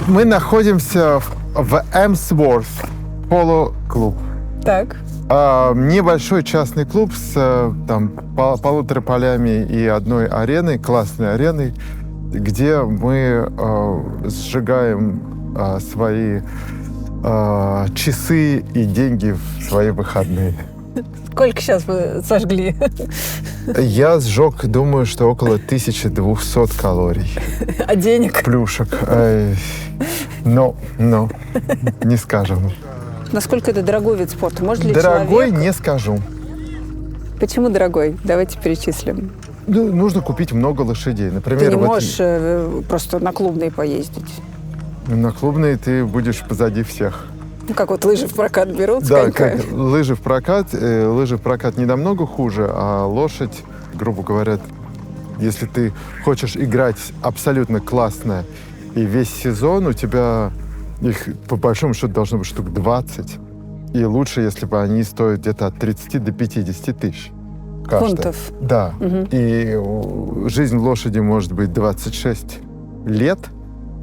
Мы находимся в Эмсворth поло-клуб. Так. Небольшой частный клуб с там, полутора полями и одной ареной, классной ареной, где мы сжигаем свои часы и деньги в свои выходные. Сколько сейчас вы сожгли? Я сжег, думаю, что около 1200 калорий. А денег? Плюшек. Но, не скажем. Насколько это дорогой вид спорта? Может ли Дорогой человек... не скажу. Почему дорогой? Давайте перечислим. Ну, нужно купить много лошадей. Например, Ты не вот можешь просто на клубные поездить. на клубные ты будешь позади всех. Ну, как вот лыжи в прокат берут с Да, коньками. как лыжи в прокат. Лыжи в прокат не намного хуже, а лошадь, грубо говоря, если ты хочешь играть абсолютно классно, и весь сезон у тебя их, по большому счету, должно быть штук 20. И лучше, если бы они стоят где-то от 30 до 50 тысяч. Каждая. Фунтов. Да. Угу. И жизнь лошади может быть 26 лет,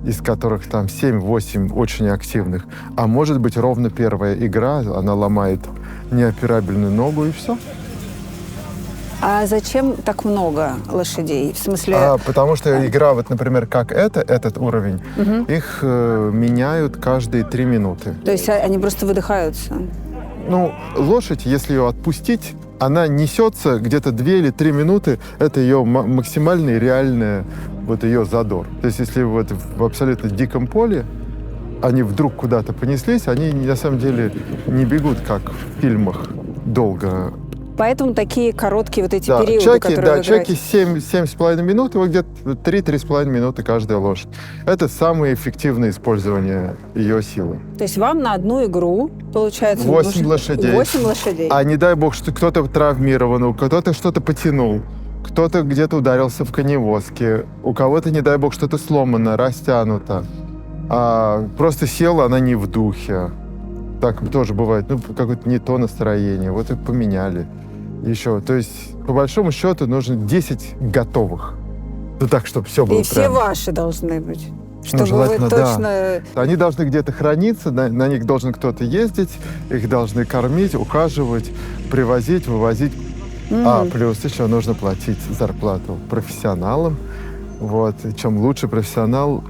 из которых там 7-8 очень активных. А может быть ровно первая игра, она ломает неоперабельную ногу и все. А зачем так много лошадей? В смысле... Потому что игра, вот, например, как этот уровень, их меняют каждые 3 минуты. То есть они просто выдыхаются? Ну, лошадь, если ее отпустить, она несется где-то 2 или 3 минуты. Это ее максимальный реальный вот ее задор. То есть если вот в абсолютно диком поле они вдруг куда-то понеслись, они на самом деле не бегут, как в фильмах, долго. Поэтому такие короткие вот эти периоды, чаки, которые вы чаки играете. 7,5 минут, и вот где-то 3-3,5 минуты каждая лошадь. Это самое эффективное использование ее силы. То есть вам на одну игру, получается... 8 лошадей. 8 лошадей. А не дай бог, что кто-то травмирован, кто-то что-то потянул, кто-то где-то ударился в коневозке, у кого-то, не дай бог, что-то сломано, растянуто. Просто села она не в духе. Так тоже бывает. Ну, какое-то не то настроение. Вот и поменяли. Еще. То есть, по большому счету, нужно 10 готовых. Ну, так, чтобы все было И все прям... ваши должны быть. Чтобы желательно, вы точно... да. Они должны где-то храниться, на них должен кто-то ездить, их должны кормить, ухаживать, привозить, вывозить. Плюс еще нужно платить зарплату профессионалам. Вот. И чем лучше профессионал,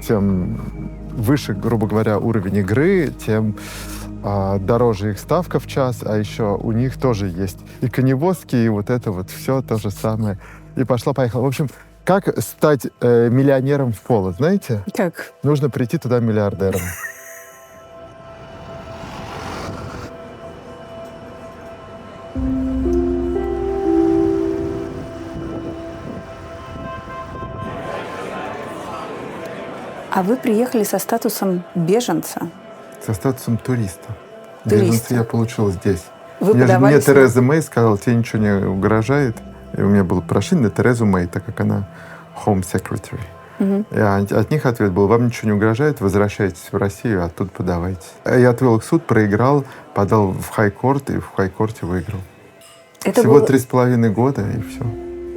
тем выше, грубо говоря, уровень игры, тем дороже их ставка в час, а еще у них тоже есть и коневозки, и вот это вот все то же самое. И пошла-поехала. В общем, как стать миллионером в поло, знаете? Как? Нужно прийти туда миллиардером. А вы приехали со статусом беженца? Со статусом туриста. Туриста. Беженца я получил здесь. Вы Мне подавались Тереза Мэй сказала, тебе ничего не угрожает. И у меня было прошение на Терезу Мэй, так как она Home Secretary. И от них ответ был, вам ничего не угрожает, возвращайтесь в Россию, а тут подавайте. Я отвел их в суд, проиграл, подал в хай-корт, и в хай-корте выиграл. Это Всего был 3,5 года, и все.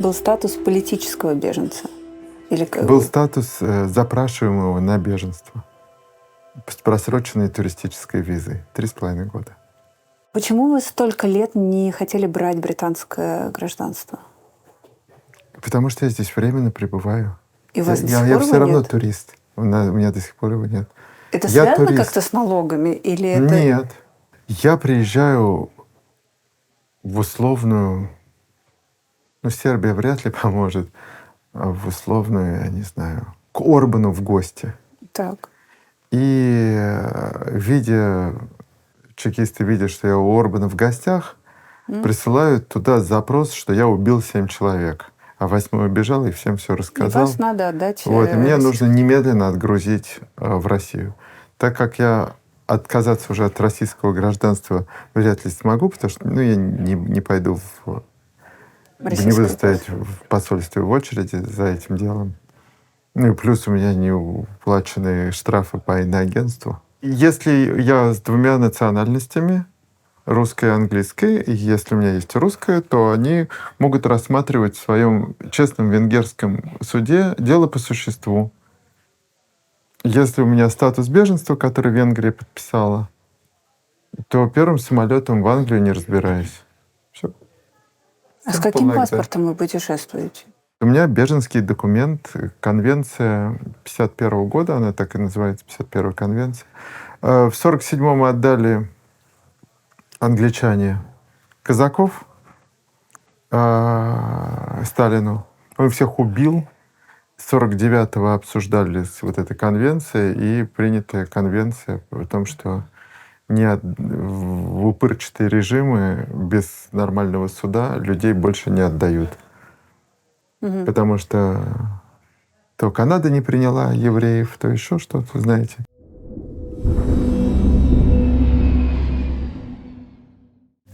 Был статус политического беженца? Или... Был статус запрашиваемого на беженство. С просроченной туристической визой. 3,5 года. Почему вы столько лет не хотели брать британское гражданство? Потому что я здесь временно пребываю. И у вас до сих Я пор все его равно нет? турист. У меня до сих пор его нет. Это Я связано турист. как-то с налогами? Или это... Нет. Я приезжаю в условную... Ну, Сербия вряд ли поможет. А в условную, я не знаю, к Орбану в гости. Так. И чекисты видят, что я у Орбана в гостях, присылают туда запрос, что я убил 7 человек. А 8-й убежал и всем все И рассказал. вас надо отдать... Вот, и мне нужно немедленно отгрузить в Россию. Так как я отказаться уже от российского гражданства вряд ли смогу, потому что я не пойду не буду стоять в посольстве в очереди за этим делом. Ну и плюс у меня не уплаченные штрафы по иноагентству. Если я с 2 национальностями, русской и английской, и если у меня есть русская, то они могут рассматривать в своем честном венгерском суде дело по существу. Если у меня статус беженства, который Венгрия подписала, то первым самолетом в Англию не разбираюсь. Все. А с каким паспортом вы путешествуете? У меня беженский документ, конвенция 51 года, она так и называется, 51-я конвенция. В 47-м отдали англичане казаков Сталину. Он всех убил. С 49-го обсуждались вот эта конвенция, и принятая конвенция о том, что в упырчатые режимы без нормального суда людей больше не отдают. Потому что то Канада не приняла евреев, то еще что-то, знаете.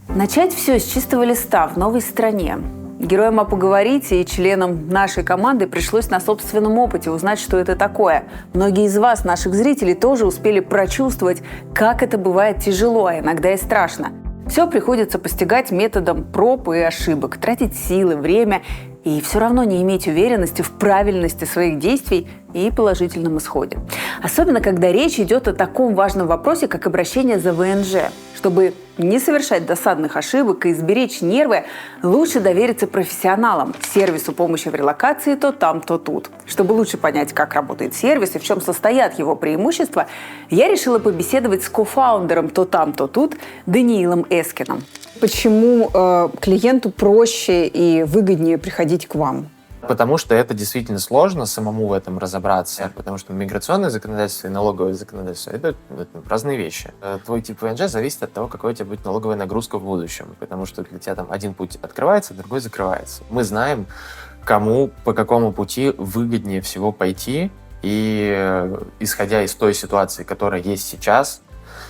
Начать все с чистого листа в новой стране. Героям «А поговорить» и членам нашей команды пришлось на собственном опыте узнать, что это такое. Многие из вас, наших зрителей, тоже успели прочувствовать, как это бывает тяжело, а иногда и страшно. Все приходится постигать методом проб и ошибок, тратить силы, время и все равно не иметь уверенности в правильности своих действий и положительном исходе. Особенно, когда речь идет о таком важном вопросе, как обращение за ВНЖ. Чтобы не совершать досадных ошибок и сберечь нервы, лучше довериться профессионалам, сервису помощи в релокации то там, то тут. Чтобы лучше понять, как работает сервис и в чем состоят его преимущества, я решила побеседовать с кофаундером то там, то тут Даниилом Эскином. Почему клиенту проще и выгоднее приходить к вам? Потому что это действительно сложно самому в этом разобраться, потому что миграционное законодательство и налоговое законодательство — это разные вещи. Твой тип ВНЖ зависит от того, какая у тебя будет налоговая нагрузка в будущем, потому что для тебя там один путь открывается, другой закрывается. Мы знаем, кому по какому пути выгоднее всего пойти, и исходя из той ситуации, которая есть сейчас,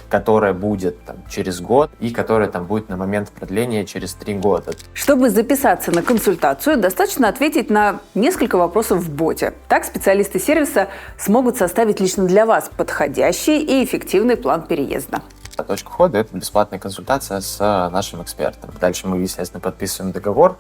которая будет там, через год и которая там будет на момент продления через 3 года. Чтобы записаться на консультацию, достаточно ответить на несколько вопросов в боте. Так специалисты сервиса смогут составить лично для вас подходящий и эффективный план переезда. Точка входа — это бесплатная консультация с нашим экспертом. Дальше мы, естественно, подписываем договор,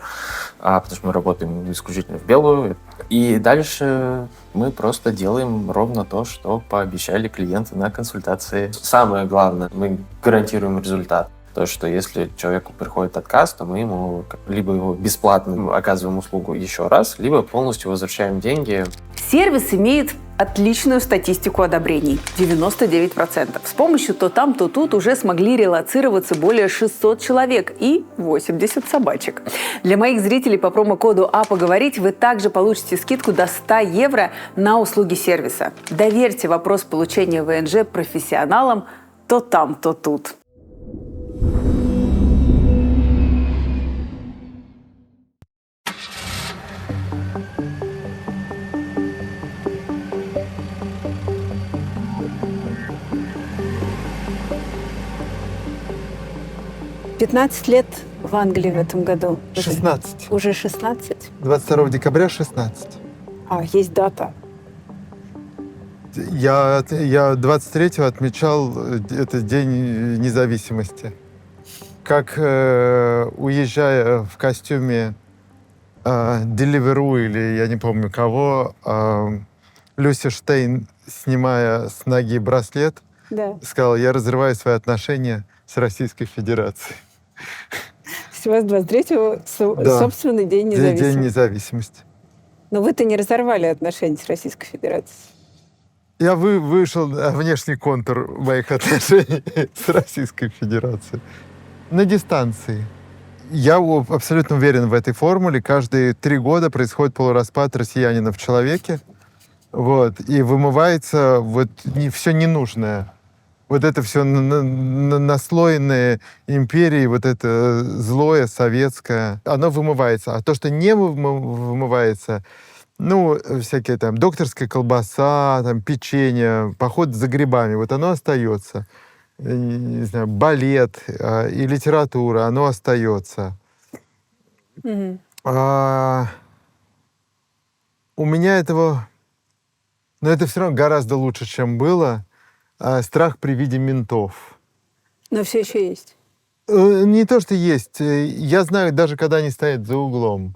потому что мы работаем исключительно в белую. И дальше мы просто делаем ровно то, что пообещали клиенту на консультации. Самое главное, мы гарантируем результат. То, что если человеку приходит отказ, то мы ему либо его бесплатно оказываем услугу еще раз, либо полностью возвращаем деньги. Сервис имеет отличную статистику одобрений – 99%. С помощью то там, то тут уже смогли релоцироваться более 600 человек и 80 собачек. Для моих зрителей по промокоду «А поговорить» вы также получите скидку до 100 евро на услуги сервиса. Доверьте вопрос получения ВНЖ профессионалам то там, то тут. «15 лет в Англии в этом году». 16. Уже 16? 22 декабря 16. А, есть дата. Я 23-го отмечал этот День независимости. Как уезжая в костюме Деливеру или я не помню кого, Люси Штейн, снимая с ноги браслет, сказала: я разрываю свои отношения с Российской Федерацией. У вас 23-го собственный День независимости. День независимости. Но вы-то не разорвали отношения с Российской Федерацией. Я вышел на внешний контур моих отношений с Российской Федерацией. На дистанции. Я абсолютно уверен в этой формуле. Каждые 3 года происходит полураспад россиянина в человеке. Вот, и вымывается все ненужное. Вот это все наслоенное империей, вот это злое советское, оно вымывается. А то, что не вымывается, всякие там докторская колбаса, там печенье, поход за грибами, вот оно остается. Не знаю, балет и литература, оно остается. У меня этого... Но это все равно гораздо лучше, чем было. Страх при виде ментов. Но все еще есть. Не то, что есть. Я знаю, даже когда они стоят за углом.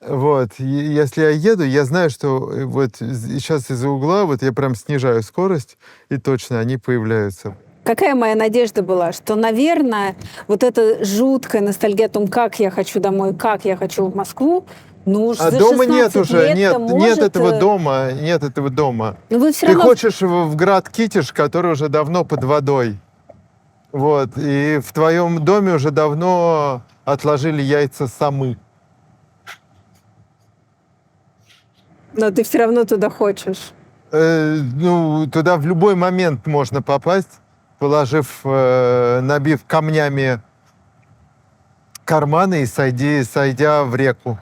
Вот, если я еду, я знаю, что вот сейчас из-за угла вот я прям снижаю скорость, и точно они появляются. Какая моя надежда была, что, наверное, вот эта жуткая ностальгия о том, как я хочу домой, как я хочу в Москву, ну уж А за дома нет 16 уже, лет нет, может... нет этого дома, нет этого дома. Но вы все Ты равно... хочешь в град Китеж, который уже давно под водой. Вот, и в твоем доме уже давно отложили яйца самы. Но ты все равно туда хочешь. Ну, туда в любой момент можно попасть, набив камнями карманы и сойдя в реку.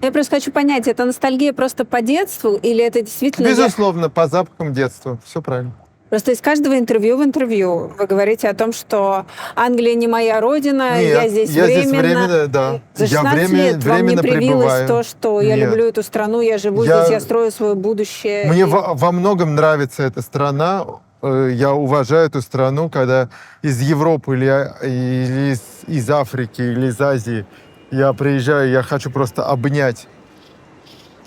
Я просто хочу понять, это ностальгия просто по детству или это действительно... Безусловно, по запахам детства. Все правильно. Просто из каждого интервью в интервью вы говорите о том, что Англия не моя родина, Нет, я здесь временно. Да. За 16 лет вам не привилось то, что я Нет. люблю эту страну, я живу здесь, я строю свое будущее. Мне во многом нравится эта страна. Я уважаю эту страну, когда из Европы или из Африки или из Азии я приезжаю, я хочу просто обнять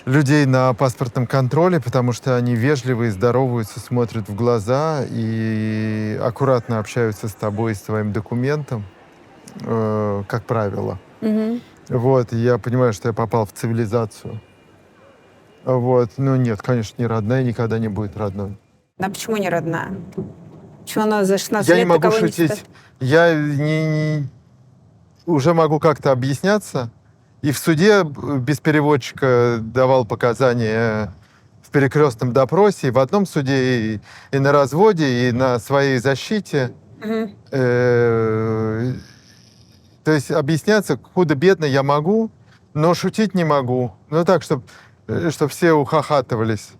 людей на паспортном контроле, потому что они вежливые, здороваются, смотрят в глаза и аккуратно общаются с тобой, с твоим документом, как правило. Мгм. Вот, и я понимаю, что я попал в цивилизацию. Вот, ну нет, конечно, не родная, никогда не будет родной. А почему не родная? Почему она за 16 Я лет не могу таковой шутить. стала? Я уже могу как-то объясняться. И в суде без переводчика давал показания в перекрестном допросе. И в одном суде, и на разводе, и на своей защите. Мгм. То есть объясняться худо-бедно я могу, но шутить не могу. Ну так, чтобы все ухахатывались.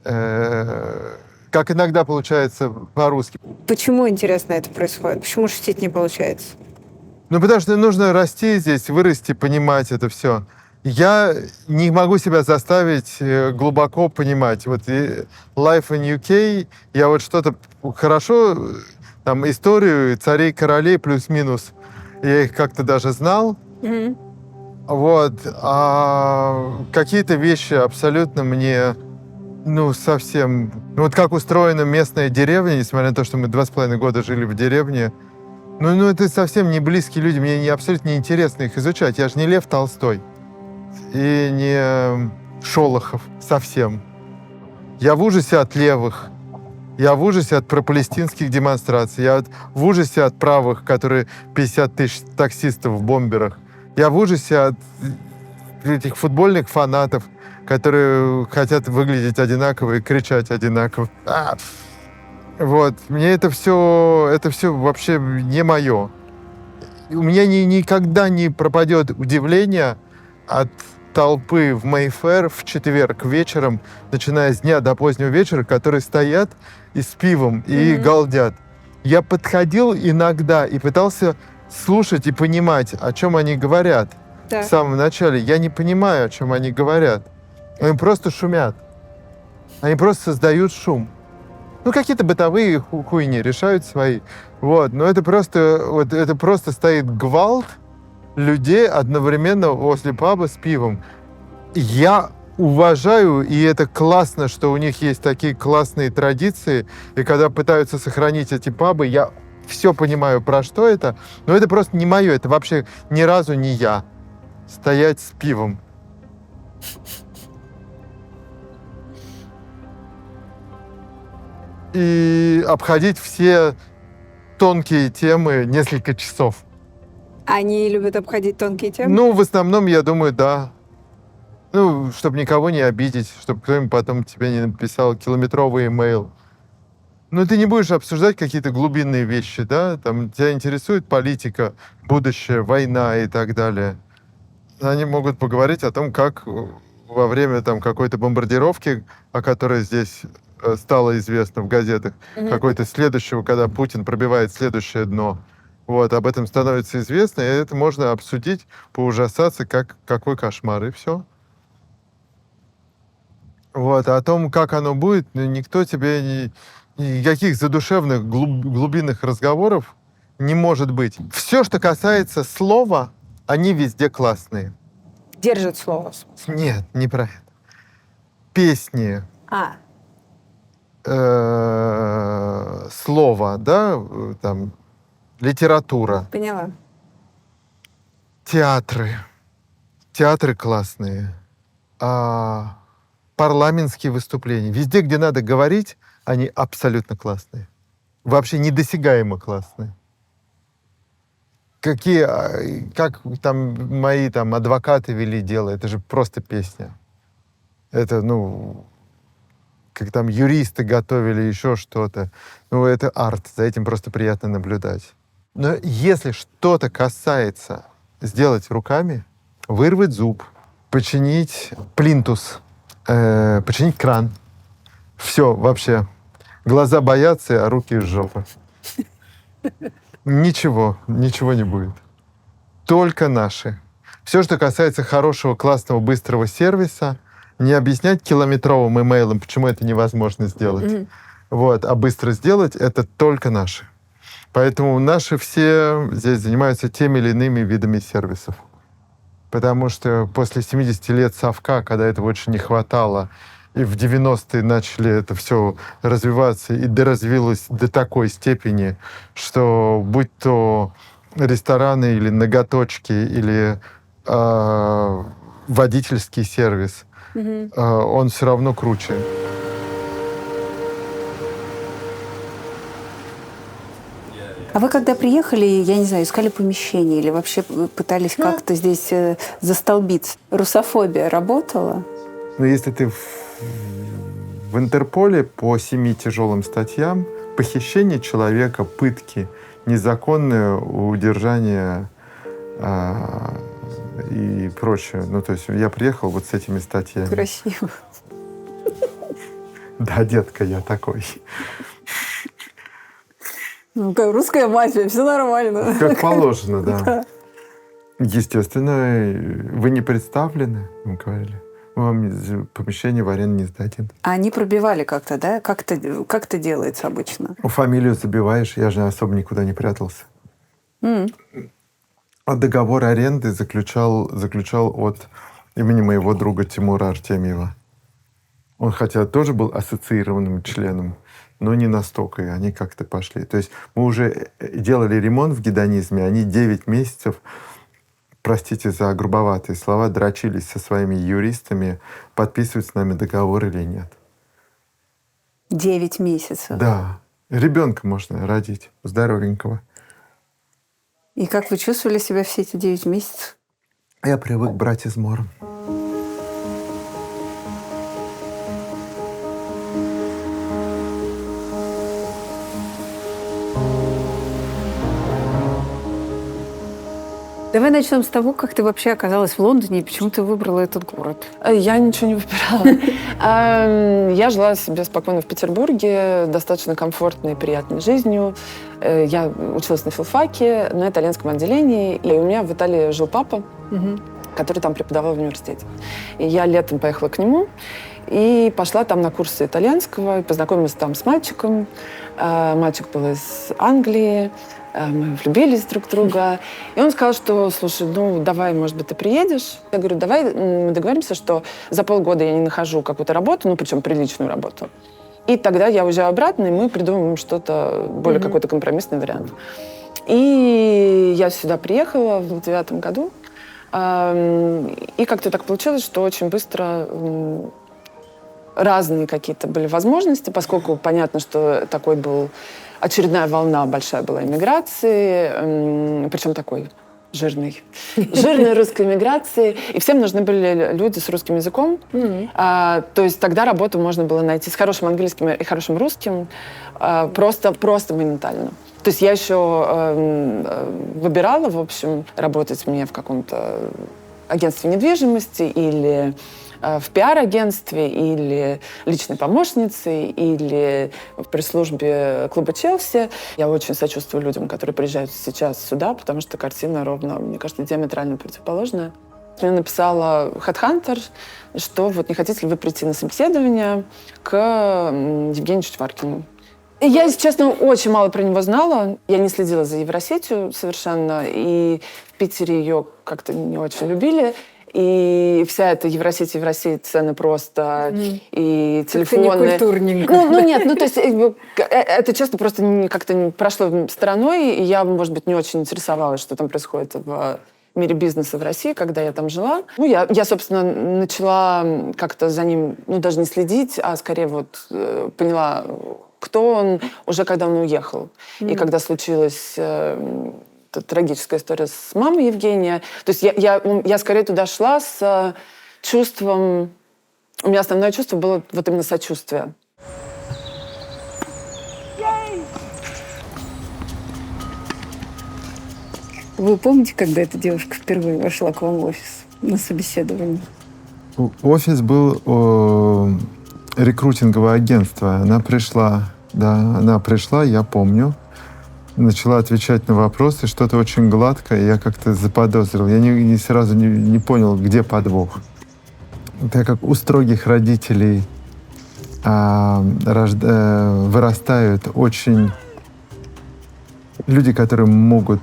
Как иногда получается по-русски. Почему, интересно, это происходит? Почему шутить не получается? Ну, потому что нужно расти здесь, вырасти, понимать это все. Я не могу себя заставить глубоко понимать. Вот Life in UK, я вот что-то хорошо, там, историю царей, королей плюс-минус, я их как-то даже знал. Мгм. Вот. А какие-то вещи абсолютно мне, ну, совсем... Ну, вот как устроена местная деревня, несмотря на то, что мы 2,5 года жили в деревне, ну, это совсем не близкие люди, мне абсолютно неинтересно их изучать. Я же не Лев Толстой и не Шолохов совсем. Я в ужасе от левых, я в ужасе от пропалестинских демонстраций, я в ужасе от правых, которые 50 тысяч таксистов в бомберах. Я в ужасе от этих футбольных фанатов, которые хотят выглядеть одинаково и кричать одинаково. Вот, мне это все вообще не мое. У меня никогда не пропадет удивление от толпы в Мейфэр в четверг вечером, начиная с дня до позднего вечера, которые стоят и с пивом, и галдят. Я подходил иногда и пытался слушать и понимать, о чем они говорят. Так. В самом начале. Я не понимаю, о чем они говорят. Они просто шумят. Они просто создают шум. Ну, какие-то бытовые хуйни решают свои. Вот. Но это просто стоит гвалт людей одновременно возле паба с пивом. Я уважаю, и это классно, что у них есть такие классные традиции. И когда пытаются сохранить эти пабы, я все понимаю, про что это. Но это просто не мое. Это вообще ни разу не я. Стоять с пивом. И обходить все тонкие темы несколько часов. Они любят обходить тонкие темы? Ну, в основном, я думаю, да. Ну, чтобы никого не обидеть, чтобы кто-нибудь потом тебе не написал километровый имейл. Ну, ты не будешь обсуждать какие-то глубинные вещи, да? Там тебя интересует политика, будущее, война и так далее. Они могут поговорить о том, как во время там какой-то бомбардировки, о которой здесь стало известно в газетах, какой-то следующего, когда Путин пробивает следующее дно. Вот, об этом становится известно, и это можно обсудить, поужасаться, какой кошмар, и все. Вот, а о том, как оно будет, никто тебе никаких задушевных, глубинных разговоров не может быть. Все, что касается слова, они везде классные. Держит слово. Нет, не про это. Песни, слово, да, там, литература, Поняла. театры классные, парламентские выступления. Везде, где надо говорить, они абсолютно классные. Вообще недосягаемо классные. Как там мои там адвокаты вели дело, это же просто песня. Это, как там юристы готовили еще что-то. Это арт, за этим просто приятно наблюдать. Но если что-то касается сделать руками, вырвать зуб, починить плинтус, починить кран, все вообще. Глаза боятся, а руки из жопы. Ничего не будет. Только наши. Все, что касается хорошего, классного, быстрого сервиса, не объяснять километровым имейлом, почему это невозможно сделать. А быстро сделать — это только наши. Поэтому наши все здесь занимаются теми или иными видами сервисов. Потому что после 70 лет совка, когда этого очень не хватало, и в 90-е начали это все развиваться, и доразвилось до такой степени, что будь то рестораны или ноготочки, или водительский сервис, он все равно круче. А вы когда приехали, я не знаю, искали помещение или вообще пытались как-то здесь застолбиться? Русофобия работала? Если ты в Интерполе по 7 тяжелым статьям, похищение человека, пытки, незаконное удержание и прочее. То есть я приехал вот с этими статьями. Красиво. Да, детка, я такой. Русская мафия, все нормально. Как положено, да. Естественно, вы не представлены, мы говорили. Мы вам помещение в аренду не сдадим. А они пробивали как-то, да? Как это делается обычно? Фамилию забиваешь, я же особо никуда не прятался. А договор аренды заключал от имени моего друга Тимура Артемьева. Он хотя тоже был ассоциированным членом, но не настолько, и они как-то пошли. То есть мы уже делали ремонт в гедонизме, они 9 месяцев, простите за грубоватые слова, дрочились со своими юристами, подписывать с нами договор или нет. 9 месяцев? Да. Ребенка можно родить, здоровенького. И как вы чувствовали себя все эти 9 месяцев? Я привык брать измором. Давай начнем с того, как ты вообще оказалась в Лондоне и почему ты выбрала этот город. Я ничего не выбирала. Я жила себе спокойно в Петербурге, достаточно комфортной и приятной жизнью. Я училась на филфаке, на итальянском отделении. И у меня в Италии жил папа, который там преподавал в университете. И я летом поехала к нему и пошла там на курсы итальянского. И познакомилась там с мальчиком. Мальчик был из Англии. Мы влюбились друг в друга. И он сказал, что, слушай, давай, может быть, ты приедешь. Я говорю, давай мы договоримся, что за полгода я не нахожу какую-то работу, причем приличную работу. И тогда я уезжаю обратно, и мы придумаем что-то, более какой-то компромиссный вариант. И я сюда приехала в 2009 году. И как-то так получилось, что очень быстро разные какие-то были возможности, поскольку понятно, что такой был очередная волна большая была иммиграции, причем такой жирной русской иммиграции. И всем нужны были люди с русским языком. То есть тогда работу можно было найти с хорошим английским и хорошим русским просто моментально. То есть я еще выбирала, в общем, работать мне в каком-то агентстве недвижимости или в пиар-агентстве, или личной помощницей, или в пресс-службе клуба «Челси». Я очень сочувствую людям, которые приезжают сейчас сюда, потому что картина ровно, мне кажется, диаметрально противоположная. Мне написала HeadHunter, что вот не хотите ли вы прийти на собеседование к Евгению Чичваркину. И я, если честно, очень мало про него знала. Я не следила за Евросетью совершенно, и в Питере ее как-то не очень любили. И вся эта Евросеть, цены просто, и телефоны. Это не культурненько. Ну нет, то есть это часто просто как-то прошло стороной, и я, может быть, не очень интересовалась, что там происходит в мире бизнеса в России, когда я там жила. Я, собственно, начала как-то за ним, даже не следить, а скорее поняла, кто он, уже когда он уехал. И когда случилась трагическая история с мамой Евгения. То есть я скорее туда шла с чувством... У меня основное чувство было вот именно сочувствие. Вы помните, когда эта девушка впервые вошла к вам в офис на собеседование? Офис был рекрутинговое агентство. Она пришла, я помню. Начала отвечать на вопросы, что-то очень гладкое, я как-то заподозрил. Я сразу не понял, где подвох. Так как у строгих родителей вырастают очень люди, которые могут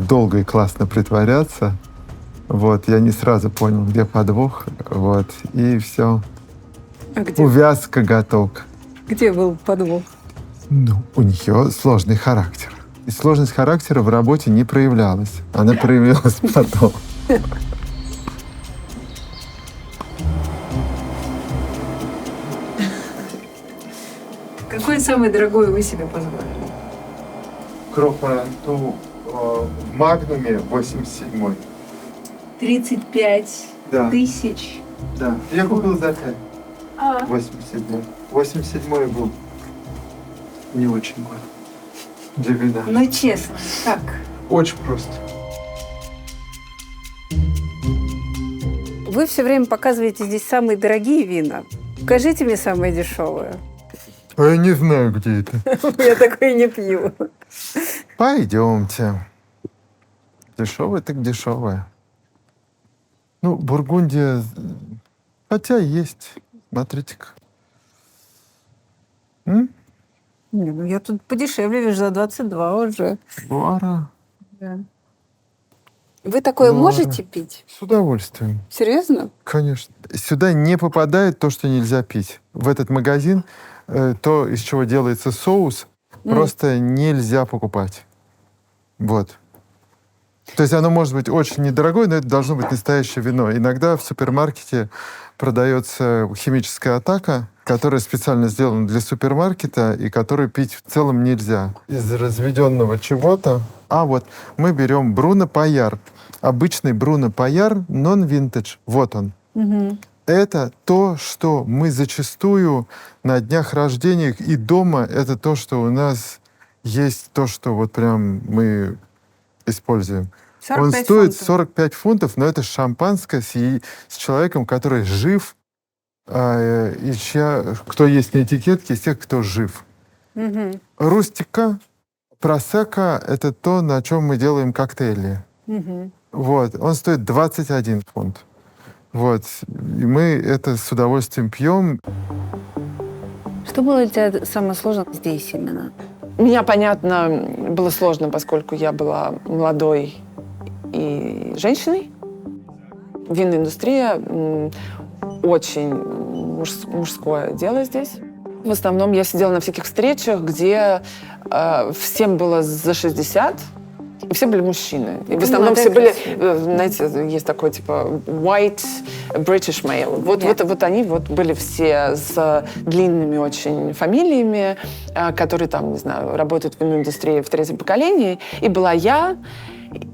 долго и классно притворяться, я не сразу понял, где подвох, и все. А где? Увяз коготок. Где был подвох? У нее сложный характер. И сложность характера в работе не проявлялась. Она проявилась потом. Какой самый дорогой вы себе позволили? Кропоту в Магнуме 87-й. 35 Да. тысяч. Да. Я купил за 5. 87-й. 87-й был не очень год. Для вина. Ну, честно, как? Очень просто. Вы все время показываете здесь самые дорогие вина. Покажите мне самые дешевые. А я не знаю, где это. Я такое не пью. Пойдемте. Дешевое так дешевое. Бургундия... Хотя есть. Смотрите-ка. Я тут подешевле вижу, за 22 уже. Буара. Да. Вы такое Буара. можете пить? С удовольствием. Серьезно? Конечно. Сюда не попадает то, что нельзя пить. В этот магазин то, из чего делается соус, просто нельзя покупать. То есть оно может быть очень недорогое, но это должно быть настоящее вино. Иногда в супермаркете продается химическая атака, которая специально сделана для супермаркета и которую пить в целом нельзя. Из разведенного чего-то. Мы берем Бруно Паяр. Обычный Бруно Паяр, нон-винтедж. Вот он. Это то, что мы зачастую на днях рождения и дома, это то, что у нас есть, то, что мы используем. Он стоит 45 фунтов, но это шампанское с человеком, который жив, и кто есть на этикетке, из тех, кто жив. Рустика, просекко — это то, на чем мы делаем коктейли. Он стоит 21 фунт. И мы это с удовольствием пьем. Что было для тебя самое сложное здесь именно? Меня, понятно, было сложно, поскольку я была молодой и женщиной. Винная индустрия очень мужское дело здесь. В основном я сидела на всяких встречах, где всем было за 60, и все были мужчины. И в основном все были, знаете, есть такой типа white British male. Вот они были все с длинными очень фамилиями, которые там, не знаю, работают в винной индустрии в третьем поколении. И была я.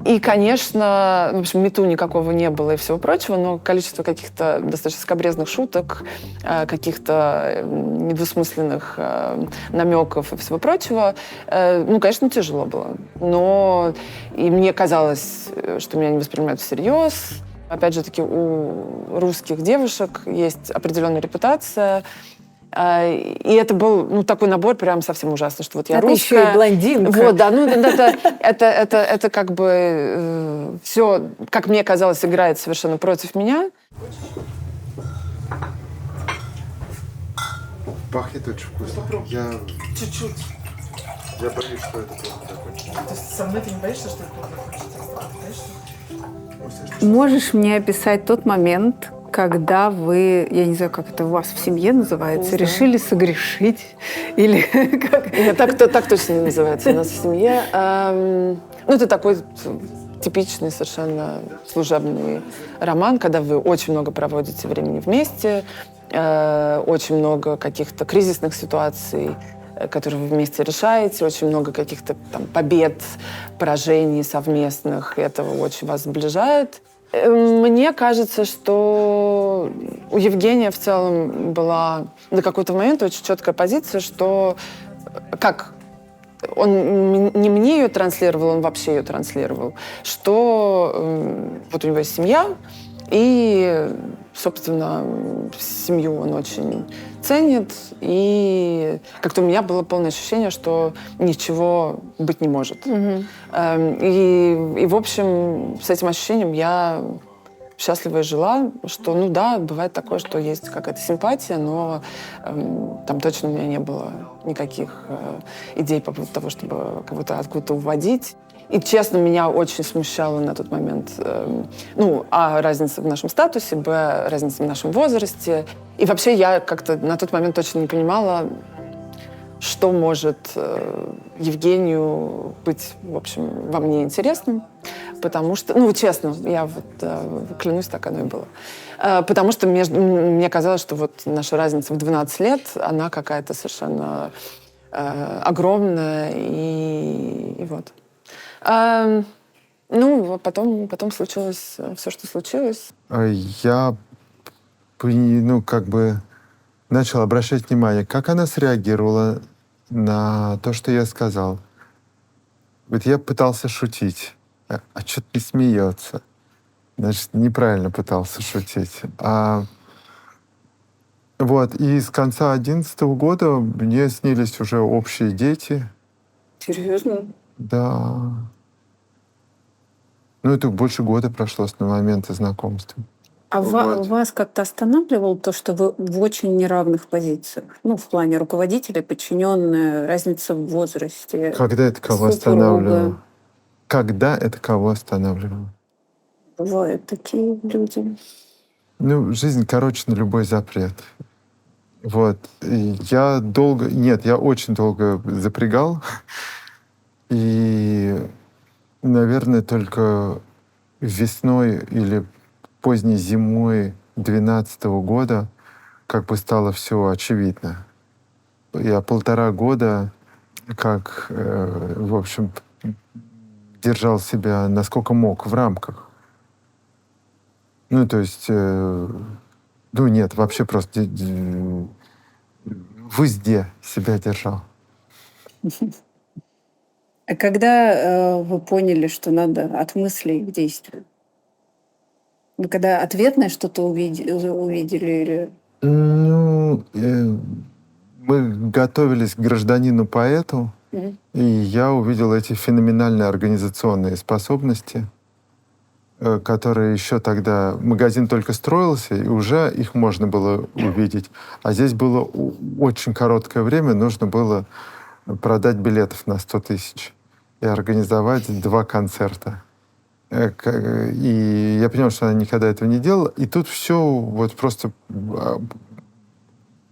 И, конечно, в общем, мету никакого не было и всего прочего, но количество каких-то достаточно скабрезных шуток, каких-то недвусмысленных намеков и всего прочего, конечно, тяжело было. Но и мне казалось, что меня не воспринимают всерьез. Опять же таки, у русских девушек есть определенная репутация. И это был такой набор прям совсем ужасный, что я это русская. еще и блондинка. Это как бы все, как мне казалось, играет совершенно против меня. Пахнет очень вкусно. Чуть-чуть. Я боюсь, что это тоже закончится. То есть со мной ты не боишься, что это плохо закончится? Можешь мне описать тот момент, когда вы, я не знаю, как это у вас в семье называется, решили согрешить? Или как? Нет, так точно не называется у нас в семье. Ну, это такой типичный совершенно служебный роман, когда вы очень много проводите времени вместе, очень много каких-то кризисных ситуаций, которые вы вместе решаете, очень много каких-то там побед, поражений совместных. Это очень вас сближает. Мне кажется, что у Евгения в целом была до какого-то момента очень четкая позиция, что как он не мне ее транслировал, он вообще ее транслировал, что вот у него есть семья, и, собственно, семью он очень ценит, и как-то у меня было полное ощущение, что ничего быть не может. И, в общем, с этим ощущением я счастлива и жила, что, ну да, бывает такое, что есть какая-то симпатия, но там точно у меня не было никаких идей по поводу того, чтобы кого-то откуда-то уводить. И, честно, меня очень смущало на тот момент, разница в нашем статусе, разница в нашем возрасте. И вообще я как-то на тот момент точно не понимала, что может Евгению быть, в общем, во мне интересным. Потому что, честно, я вот клянусь, так оно и было. Потому что мне казалось, что вот наша разница в 12 лет, она какая-то совершенно огромная. И вот. Потом случилось все, что случилось. Я, начал обращать внимание, как она среагировала на то, что я сказал. Вот я пытался шутить, а что-то не смеется. Значит, неправильно пытался шутить. И с конца 2011 года мне снились уже общие дети. Серьезно? Да. Это больше года прошло с момента знакомства. А вас как-то останавливало то, что вы в очень неравных позициях? В плане руководителя, подчиненная, разница в возрасте. Когда это кого останавливало? Когда это кого останавливало? Бывают такие люди. Жизнь короче на любой запрет. И я очень долго запрягал. И, наверное, только весной или поздней зимой 2012 года стало все очевидно. Я 1,5 года в общем, держал себя насколько мог в рамках. Вообще просто в узде себя держал. А когда вы поняли, что надо от мыслей к действию? Вы когда ответное что-то увидели или... Мы готовились к гражданину-поэту, и я увидел эти феноменальные организационные способности, которые еще тогда... Магазин только строился, и уже их можно было увидеть. А здесь было очень короткое время, нужно было продать билетов на 100 тысяч и организовать 2 концерта. И я понял, что она никогда этого не делала. И тут все просто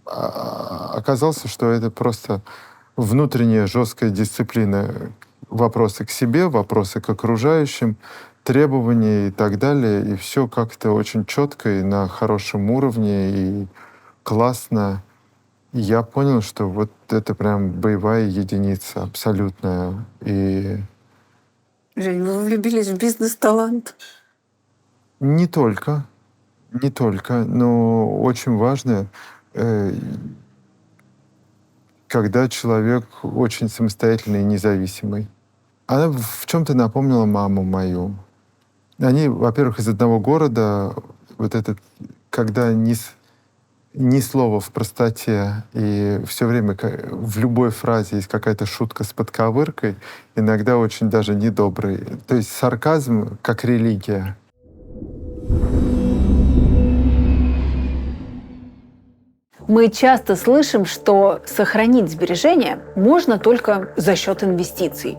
оказалось, что это просто внутренняя жесткая дисциплина. Вопросы к себе, вопросы к окружающим, требования и так далее. И все как-то очень четко и на хорошем уровне, и классно. И я понял, что вот это прям боевая единица абсолютная. И... Жень, вы влюбились в бизнес-талант? Не только, но очень важно, когда человек очень самостоятельный и независимый. Она в чем-то напомнила маму мою. Они, во-первых, из одного города, когда ни слова в простоте, и все время в любой фразе есть какая-то шутка с подковыркой, иногда очень даже недобрый. То есть сарказм как религия. Мы часто слышим, что сохранить сбережения можно только за счет инвестиций.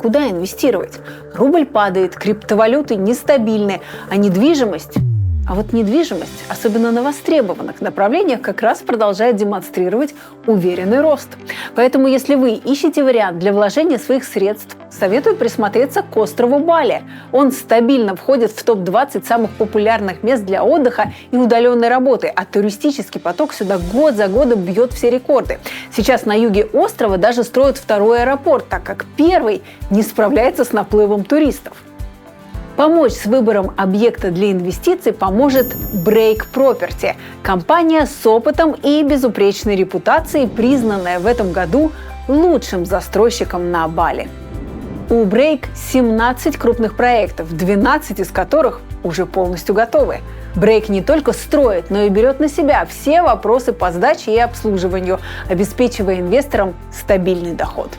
куда инвестировать? Рубль падает, криптовалюты нестабильны, а недвижимость... А вот недвижимость, особенно на востребованных направлениях, как раз продолжает демонстрировать уверенный рост. Поэтому, если вы ищете вариант для вложения своих средств, советую присмотреться к острову Бали. Он стабильно входит в топ-20 самых популярных мест для отдыха и удаленной работы, а туристический поток сюда год за годом бьет все рекорды. Сейчас на юге острова даже строят второй аэропорт, так как первый не справляется с наплывом туристов. Помочь с выбором объекта для инвестиций поможет Break Property – компания с опытом и безупречной репутацией, признанная в этом году лучшим застройщиком на Бали. У Break 17 крупных проектов, 12 из которых уже полностью готовы. Break не только строит, но и берет на себя все вопросы по сдаче и обслуживанию, обеспечивая инвесторам стабильный доход.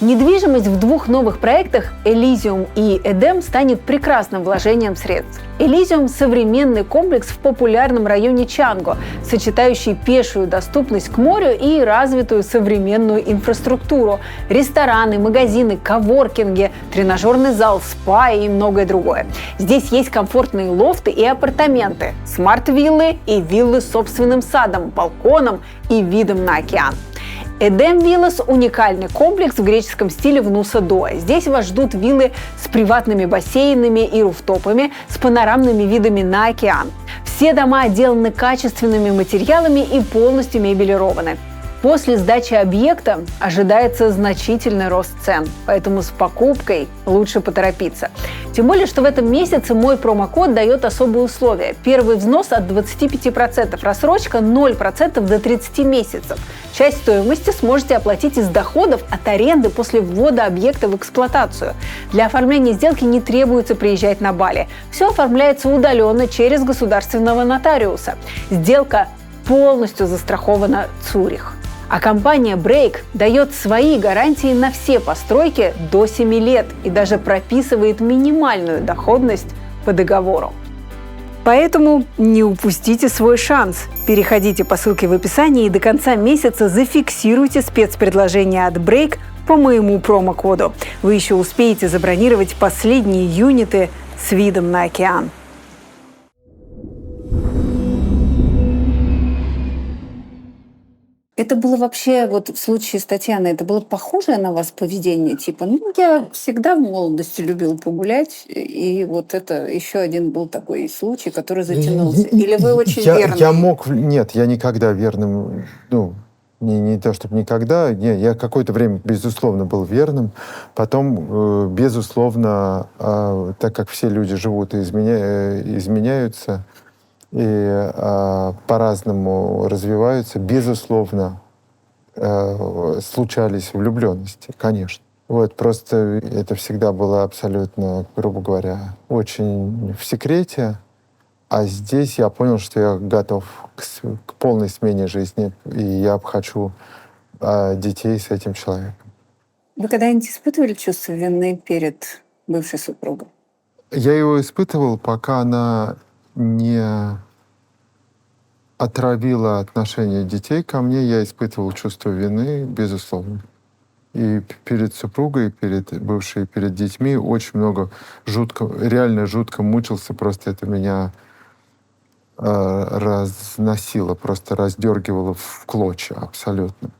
Недвижимость в двух новых проектах Elysium и Edem станет прекрасным вложением средств. Elysium – современный комплекс в популярном районе Чанго, сочетающий пешую доступность к морю и развитую современную инфраструктуру – рестораны, магазины, коворкинги, тренажерный зал, спа и многое другое. Здесь есть комфортные лофты и апартаменты, смарт-виллы и виллы с собственным садом, балконом и видом на океан. Edem Villas – уникальный комплекс в греческом стиле в Нуса-Дуа. Здесь вас ждут виллы с приватными бассейнами и руфтопами, с панорамными видами на океан. Все дома отделаны качественными материалами и полностью мебелированы. После сдачи объекта ожидается значительный рост цен, поэтому с покупкой лучше поторопиться. Тем более, что в этом месяце мой промокод дает особые условия. Первый взнос от 25%, рассрочка 0% до 30 месяцев. Часть стоимости сможете оплатить из доходов от аренды после ввода объекта в эксплуатацию. Для оформления сделки не требуется приезжать на Бали. Все оформляется удаленно через государственного нотариуса. Сделка полностью застрахована Цюрих. А компания Break дает свои гарантии на все постройки до 7 лет и даже прописывает минимальную доходность по договору. Поэтому не упустите свой шанс. Переходите по ссылке в описании и до конца месяца зафиксируйте спецпредложение от Break по моему промокоду. Вы еще успеете забронировать последние юниты с видом на океан. Это было вообще, вот в случае с Татьяной, это было похожее на вас поведение? Типа, я всегда в молодости любил погулять, и вот это еще один был такой случай, который затянулся. Или вы очень верный? Нет, я никогда верным, не то чтобы никогда, я какое-то время, безусловно, был верным. Потом, безусловно, так как все люди живут и изменяются, и по-разному развиваются, безусловно, случались влюбленности, конечно. Вот, просто это всегда было абсолютно, грубо говоря, очень в секрете. А здесь я понял, что я готов к полной смене жизни, и я хочу детей с этим человеком. Вы когда-нибудь испытывали чувство вины перед бывшей супругой? Я его испытывал, пока она не отравила отношение детей ко мне, я испытывал чувство вины, безусловно. И перед супругой, перед бывшей, перед детьми очень много реально жутко мучился. Просто это меня разносило, просто раздергивало в клочья абсолютно.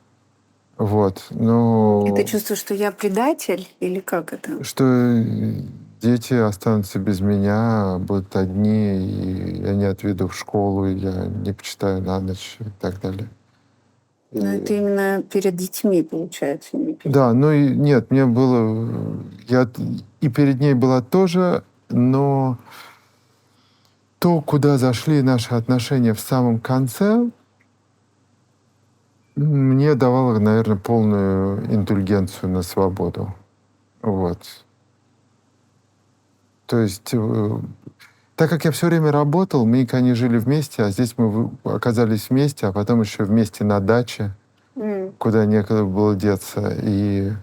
Вот. Но... Это чувство, что я предатель? Или как это? Что дети останутся без меня, будут одни, и я не отведу в школу, и я не почитаю на ночь и так далее. Но это именно перед детьми, получается. Да, нет, мне было... Я и перед ней была тоже, но то, куда зашли наши отношения в самом конце, мне давало, наверное, полную индульгенцию на свободу. Вот. То есть, так как я все время работал, мы никогда не жили вместе, а здесь мы оказались вместе, а потом еще вместе на даче, куда некуда было деться. И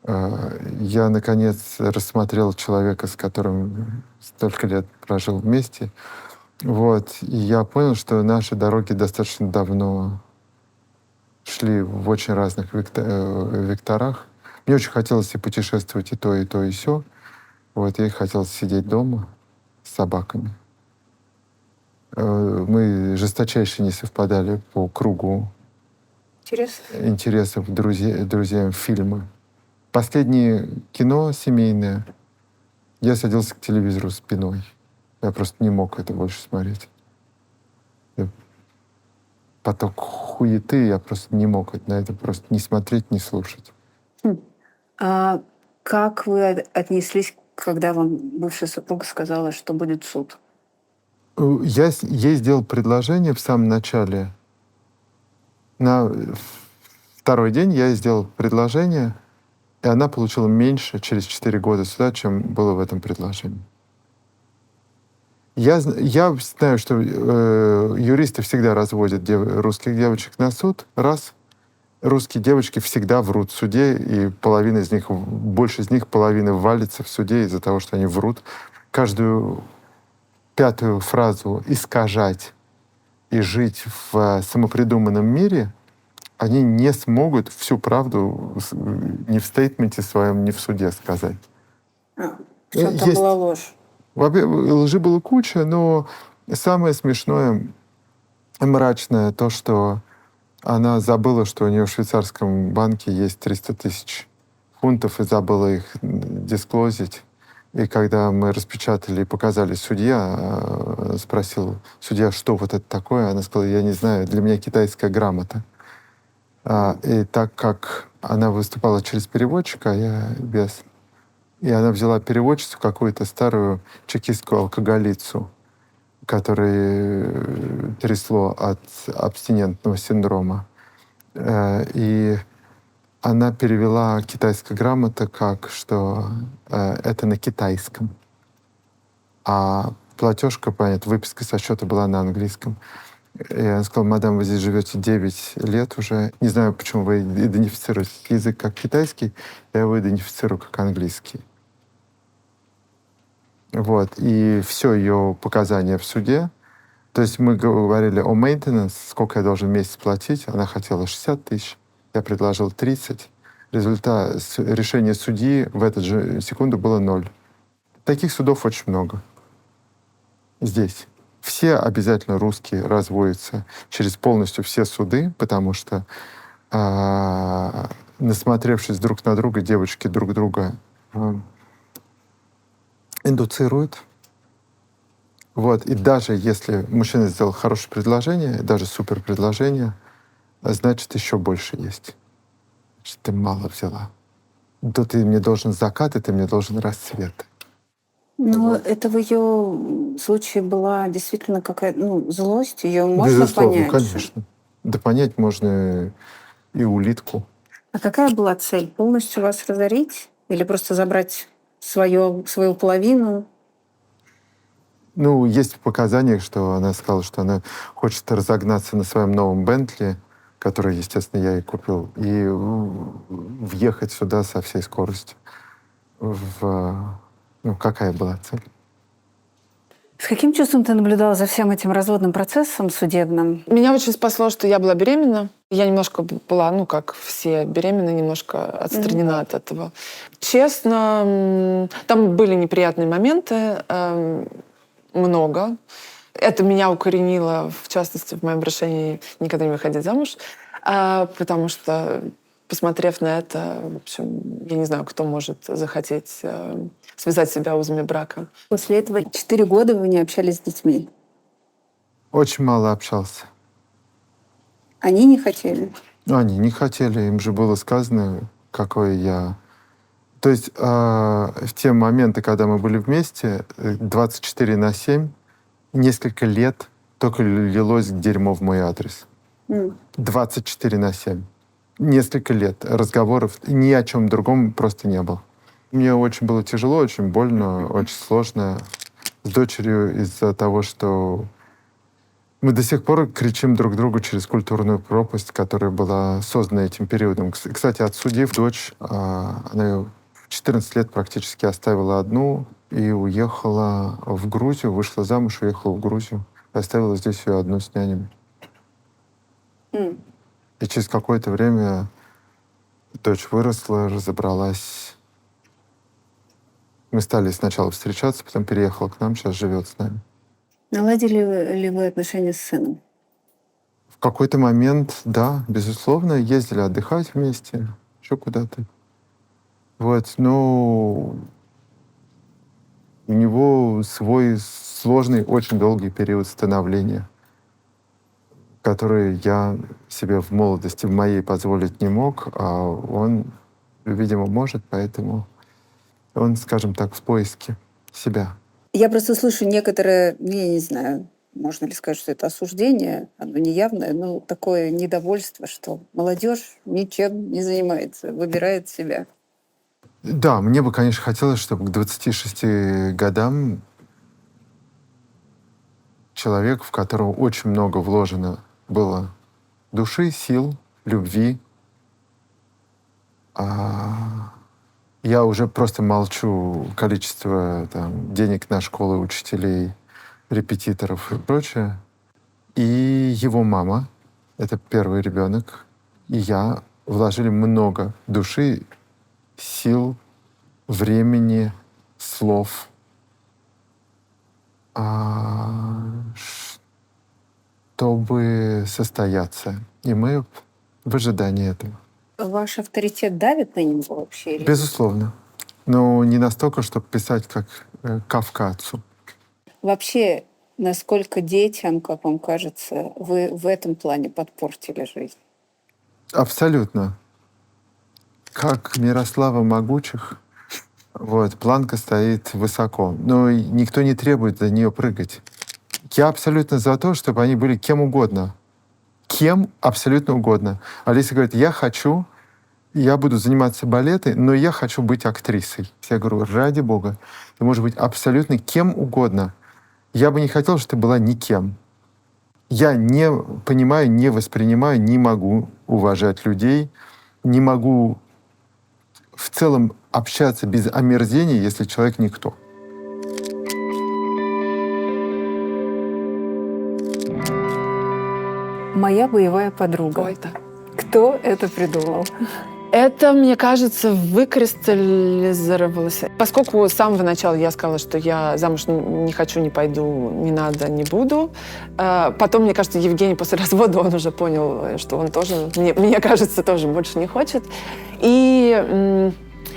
я, наконец, рассмотрел человека, с которым столько лет прожил вместе. Вот. И я понял, что наши дороги достаточно давно шли в очень разных векторах. Мне очень хотелось и путешествовать, и то, и сё. Вот, ей хотелось сидеть дома с собаками. Мы жесточайше не совпадали по кругу Интересно. интересов друзьям фильмы. Последнее кино семейное, я садился к телевизору спиной. Я просто не мог это больше смотреть. Поток хуеты, я просто не мог на это просто не смотреть, не слушать. А как вы отнеслись, когда вам бывшая супруга сказала, что будет суд? Я ей сделал предложение в самом начале. На второй день я ей сделал предложение, и она получила меньше через 4 года суда, чем было в этом предложении. Я знаю, что юристы всегда разводят русских девочек на суд. Раз. Русские девочки всегда врут в суде, и половина из них, больше из них половина валится в суде из-за того, что они врут. Каждую 5-ю фразу искажать и жить в самопридуманном мире, они не смогут всю правду ни в стейтменте своем, ни в суде сказать. В чем там была ложь? Лжи было куча, но самое смешное и мрачное то, что она забыла, что у нее в швейцарском банке есть 300 тысяч фунтов, и забыла их дисклозить. И когда мы распечатали и показали судья, спросил судья, что вот это такое, она сказала, я не знаю, для меня китайская грамота. И так как она выступала через переводчика, я без... И она взяла переводчицу, какую-то старую чекистскую алкоголицу, которой трясло от абстинентного синдрома. И она перевела китайская грамота как, что это на китайском. А платежка, понятно, выписка со счета была на английском. И она сказала, мадам, вы здесь живете 9 лет уже. Не знаю, почему вы идентифицируете язык как китайский, я его идентифицирую как английский. Вот. И все ее показания в суде. То есть мы говорили о maintenance, сколько я должен в месяц платить. Она хотела 60 тысяч, я предложил 30. Результат решения судьи в эту же секунду было 0. Таких судов очень много. Здесь. Все обязательно русские разводятся через полностью все суды, потому что, насмотревшись друг на друга, девочки друг друга индуцируют. Вот. И даже если мужчина сделал хорошее предложение, даже супер предложение, значит, еще больше есть. Значит, ты мало взяла. То ты мне должен закат, и ты мне должен рассвет. Ну, это в ее случае была действительно какая-то злость, ее можно Безусловно, понять. конечно. Да понять можно и улитку. А какая была цель? Полностью вас разорить? Или просто забрать свою половину? Ну, есть в показаниях, что она сказала, что она хочет разогнаться на своем новом Бентли, который, естественно, я ей купил, и въехать сюда со всей скоростью. Какая была цель? С каким чувством ты наблюдала за всем этим разводным процессом судебным? Меня очень спасло, что я была беременна. Я немножко была, как все беременные, немножко отстранена от этого. Честно, там были неприятные моменты, много. Это меня укоренило, в частности, в моем решении никогда не выходить замуж, потому что, посмотрев на это, в общем, я не знаю, кто может захотеть связать себя узами брака. После этого 4 года вы не общались с детьми? Очень мало общался. Они не хотели? Они не хотели, им же было сказано, какой я... То есть в те моменты, когда мы были вместе, 24/7, несколько лет только лилось дерьмо в мой адрес. 24/7. Несколько лет разговоров, ни о чем другом просто не было. Мне очень было тяжело, очень больно, очень сложно с дочерью из-за того, что мы до сих пор кричим друг другу через культурную пропасть, которая была создана этим периодом. Кстати, отсудив дочь, она ее в 14 лет практически оставила одну и уехала в Грузию, вышла замуж, уехала в Грузию, оставила здесь ее одну с нянями. И через какое-то время Дочь выросла, разобралась. Мы стали сначала встречаться, потом переехала к нам, сейчас живет с нами. Наладили ли вы отношения с сыном? В какой-то момент, да, безусловно, ездили отдыхать вместе, еще куда-то. Вот, но у него свой сложный, очень долгий период становления, который я себе в молодости в моей позволить не мог, а он, видимо, может, поэтому он, скажем так, в поиске себя. Я просто слышу некоторое, я не знаю, можно ли сказать, что это осуждение, оно неявное, но такое недовольство, что молодежь ничем не занимается, выбирает себя. Да, мне бы, конечно, хотелось, чтобы к 26 годам человек, в которого очень много вложено было души, сил, любви. Я уже просто молчу количество там, денег на школы, учителей, репетиторов и прочее. И его мама, это первый ребенок, и я вложили много души, сил, времени, слов, чтобы состояться. И мы в ожидании этого. Ваш авторитет давит на него вообще? Безусловно. Но не настолько, чтобы писать как Кафка отцу. Вообще, насколько детям, как вам кажется, вы в этом плане подпортили жизнь? Абсолютно. Как Мирослава Могучих, вот, планка стоит высоко. Но никто не требует за нее прыгать. Я абсолютно за то, чтобы они были кем угодно. Кем абсолютно угодно. Алиса говорит, я буду заниматься балетом, но я хочу быть актрисой. Я говорю, ради бога, ты можешь быть абсолютно кем угодно. Я бы не хотел, чтобы ты была никем. Я не понимаю, не воспринимаю, не могу уважать людей, не могу в целом общаться без омерзения, если человек никто. Моя боевая подруга. Ой, да. Кто это придумал? Это, мне кажется, выкристаллизировалось. Поскольку с самого начала я сказала, что я замуж не хочу, не пойду, не надо, не буду. Потом, мне кажется, Евгений после развода, он уже понял, что он тоже, мне кажется, тоже больше не хочет. И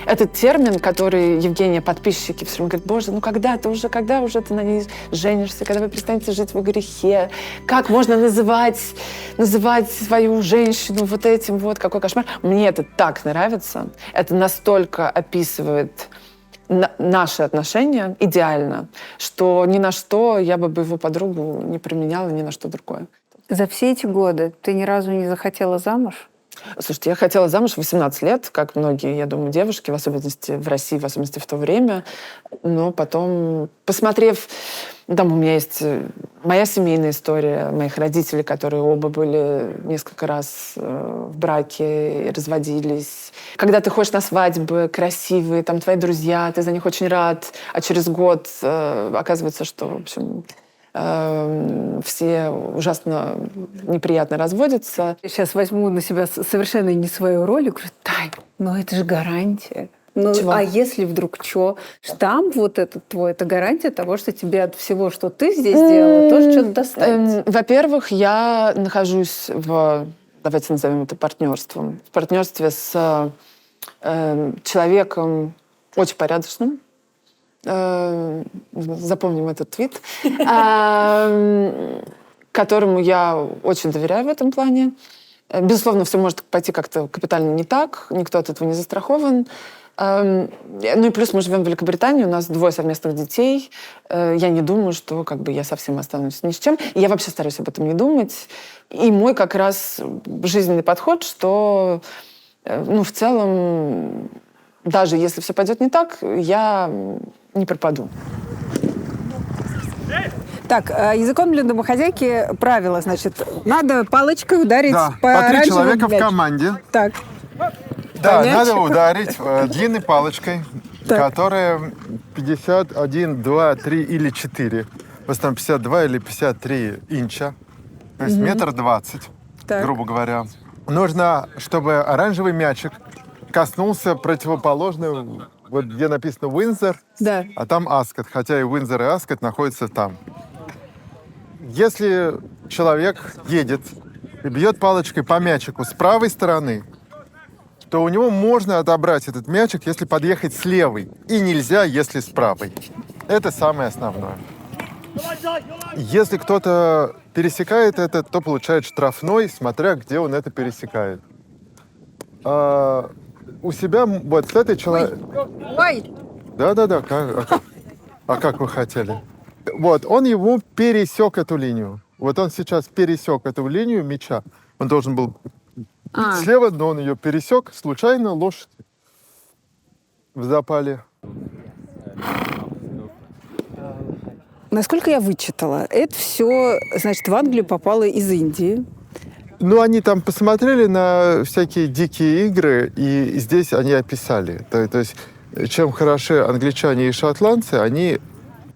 этот термин, который Евгения подписчики все время говорят, боже, ну когда уже ты на ней женишься, когда вы перестанете жить в грехе, как можно называть свою женщину вот этим вот, какой кошмар. Мне это так нравится, это настолько описывает наши отношения идеально, что ни на что я бы его подругу не применяла, ни на что другое. За все эти годы ты ни разу не захотела замуж? Слушайте, я хотела замуж в 18 лет, как многие, я думаю, девушки, в особенности в России, в особенности в то время. Но потом, посмотрев... Там у меня есть моя семейная история, моих родителей, которые оба были несколько раз в браке и разводились. Когда ты ходишь на свадьбы красивые, там твои друзья, ты за них очень рад, а через год оказывается, что, в общем... все ужасно неприятно разводятся. Сейчас возьму на себя совершенно не свою роль и говорю, Тань, ну это же гарантия. Ну, Чего? а если вдруг что? Штамп вот этот твой, это гарантия того, что тебе от всего, что ты здесь делала, тоже что-то достанется. Во-первых, я нахожусь давайте назовем это партнерством, в партнерстве с человеком очень порядочным, запомним этот твит, которому я очень доверяю в этом плане. Безусловно, все может пойти как-то капитально не так, никто от этого не застрахован. Ну и плюс мы живем в Великобритании, у нас 2 совместных детей. Я не думаю, что я совсем останусь ни с чем. И я вообще стараюсь об этом не думать. И мой как раз жизненный подход, что в целом, даже если все пойдет не так, я не пропаду. Так, языком для домохозяйки правило, значит, надо палочкой ударить Да, по по 3 оранжевому человека в мячику. команде. Так. Да, По надо мячику. ударить длинной палочкой, Так. которая 51, 2, 3 или 4. В основном 52 или 53 инча. То есть 1,20 м, Так. грубо говоря. Нужно, чтобы оранжевый мячик коснулся противоположной, вот где написано Уинзор, Да. а там Аскот, хотя и Уинзор, и Аскот находятся там. Если человек едет и бьет палочкой по мячику с правой стороны, то у него можно отобрать этот мячик, если подъехать с левой, и нельзя, если с правой. Это самое основное. Если кто-то пересекает это, то получает штрафной, смотря где он это пересекает. У себя вот с этой человек... Ой! Да-да-да. Как вы хотели? Вот, он ему пересек эту линию. Вот он сейчас пересек эту линию мяча. Он должен был слева, но он ее пересек. Случайно лошадь в запале. Насколько я вычитала, это все, значит, в Англию попало из Индии. Ну, они там посмотрели на всякие дикие игры, и здесь они описали. То есть, чем хороши англичане и шотландцы, они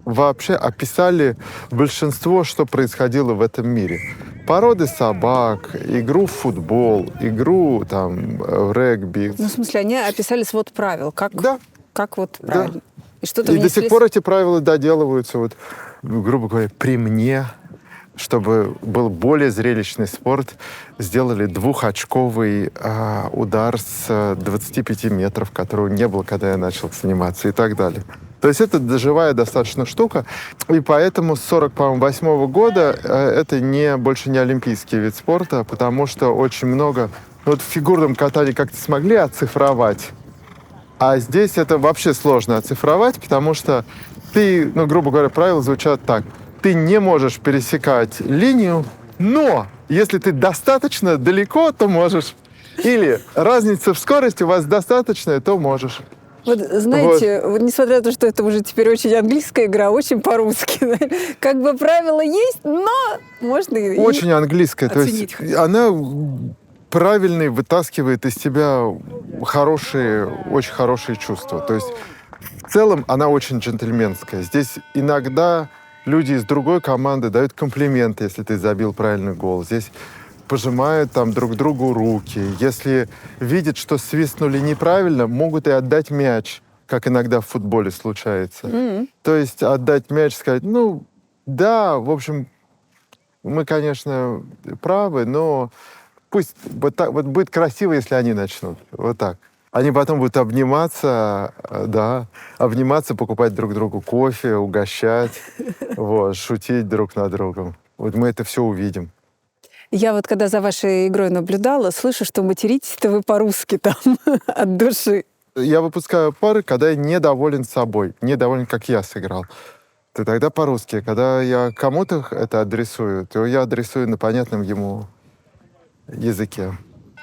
вообще описали большинство, что происходило в этом мире. Породы собак, игру в футбол, игру там, в регби. Ну, в смысле, они описали свод правил, как, Да. как вот Да. правильно. И что-то И до внесли сих пор эти правила доделываются, вот, грубо говоря, при мне, чтобы был более зрелищный спорт, сделали двухочковый удар с 25 метров, которого не было, когда я начал заниматься, и так далее. То есть это живая достаточно штука, и поэтому с 1948 года это больше не олимпийский вид спорта, потому что очень много... Вот в фигурном катании как-то смогли оцифровать, а здесь это вообще сложно оцифровать, потому что ты, ну, грубо говоря, правила звучат так. Ты не можешь пересекать линию, но если ты достаточно далеко, то можешь. Или разница в скорости у вас достаточная, то можешь. Вот, знаете, вот, несмотря на то, что это уже теперь очень английская игра, очень по-русски. Как бы правила есть, но можно и очень английская. То есть она правильно вытаскивает из тебя очень хорошие чувства. То есть в целом она очень джентльменская. Здесь иногда люди из другой команды дают комплименты, если ты забил правильный гол. Здесь пожимают там друг другу руки. Если видят, что свистнули неправильно, могут и отдать мяч, как иногда в футболе случается. То есть отдать мяч, сказать, ну, да, в общем, мы, конечно, правы, но пусть вот так, вот будет красиво, если они начнут. Вот так. Они потом будут обниматься, покупать друг другу кофе, угощать, вот, шутить друг над другом. Вот мы это все увидим. Я вот когда за вашей игрой наблюдала, слышу, что материтесь-то вы по-русски там от души. Я выпускаю пары, когда я недоволен собой, недоволен, как я сыграл. То тогда по-русски. Когда я кому-то это адресую, то я адресую на понятном ему языке.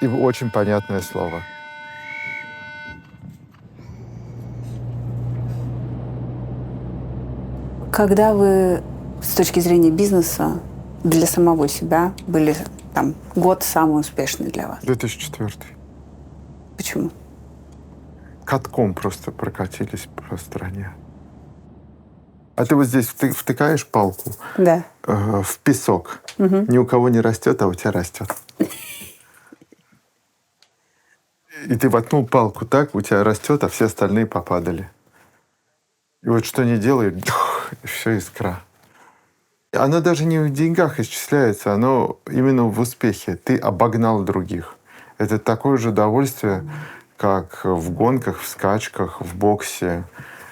И очень понятное слово. Когда вы с точки зрения бизнеса для самого себя были там год самый успешный для вас? 2004. Почему? Катком просто прокатились по стране. А ты вот здесь втыкаешь палку в песок. Ни у кого не растет, а у тебя растет. И ты воткнул палку так, у тебя растет, а все остальные попадали. И вот что ни делай, и все искра. Оно даже не в деньгах исчисляется, оно именно в успехе. Ты обогнал других. Это такое же удовольствие, как в гонках, в скачках, в боксе.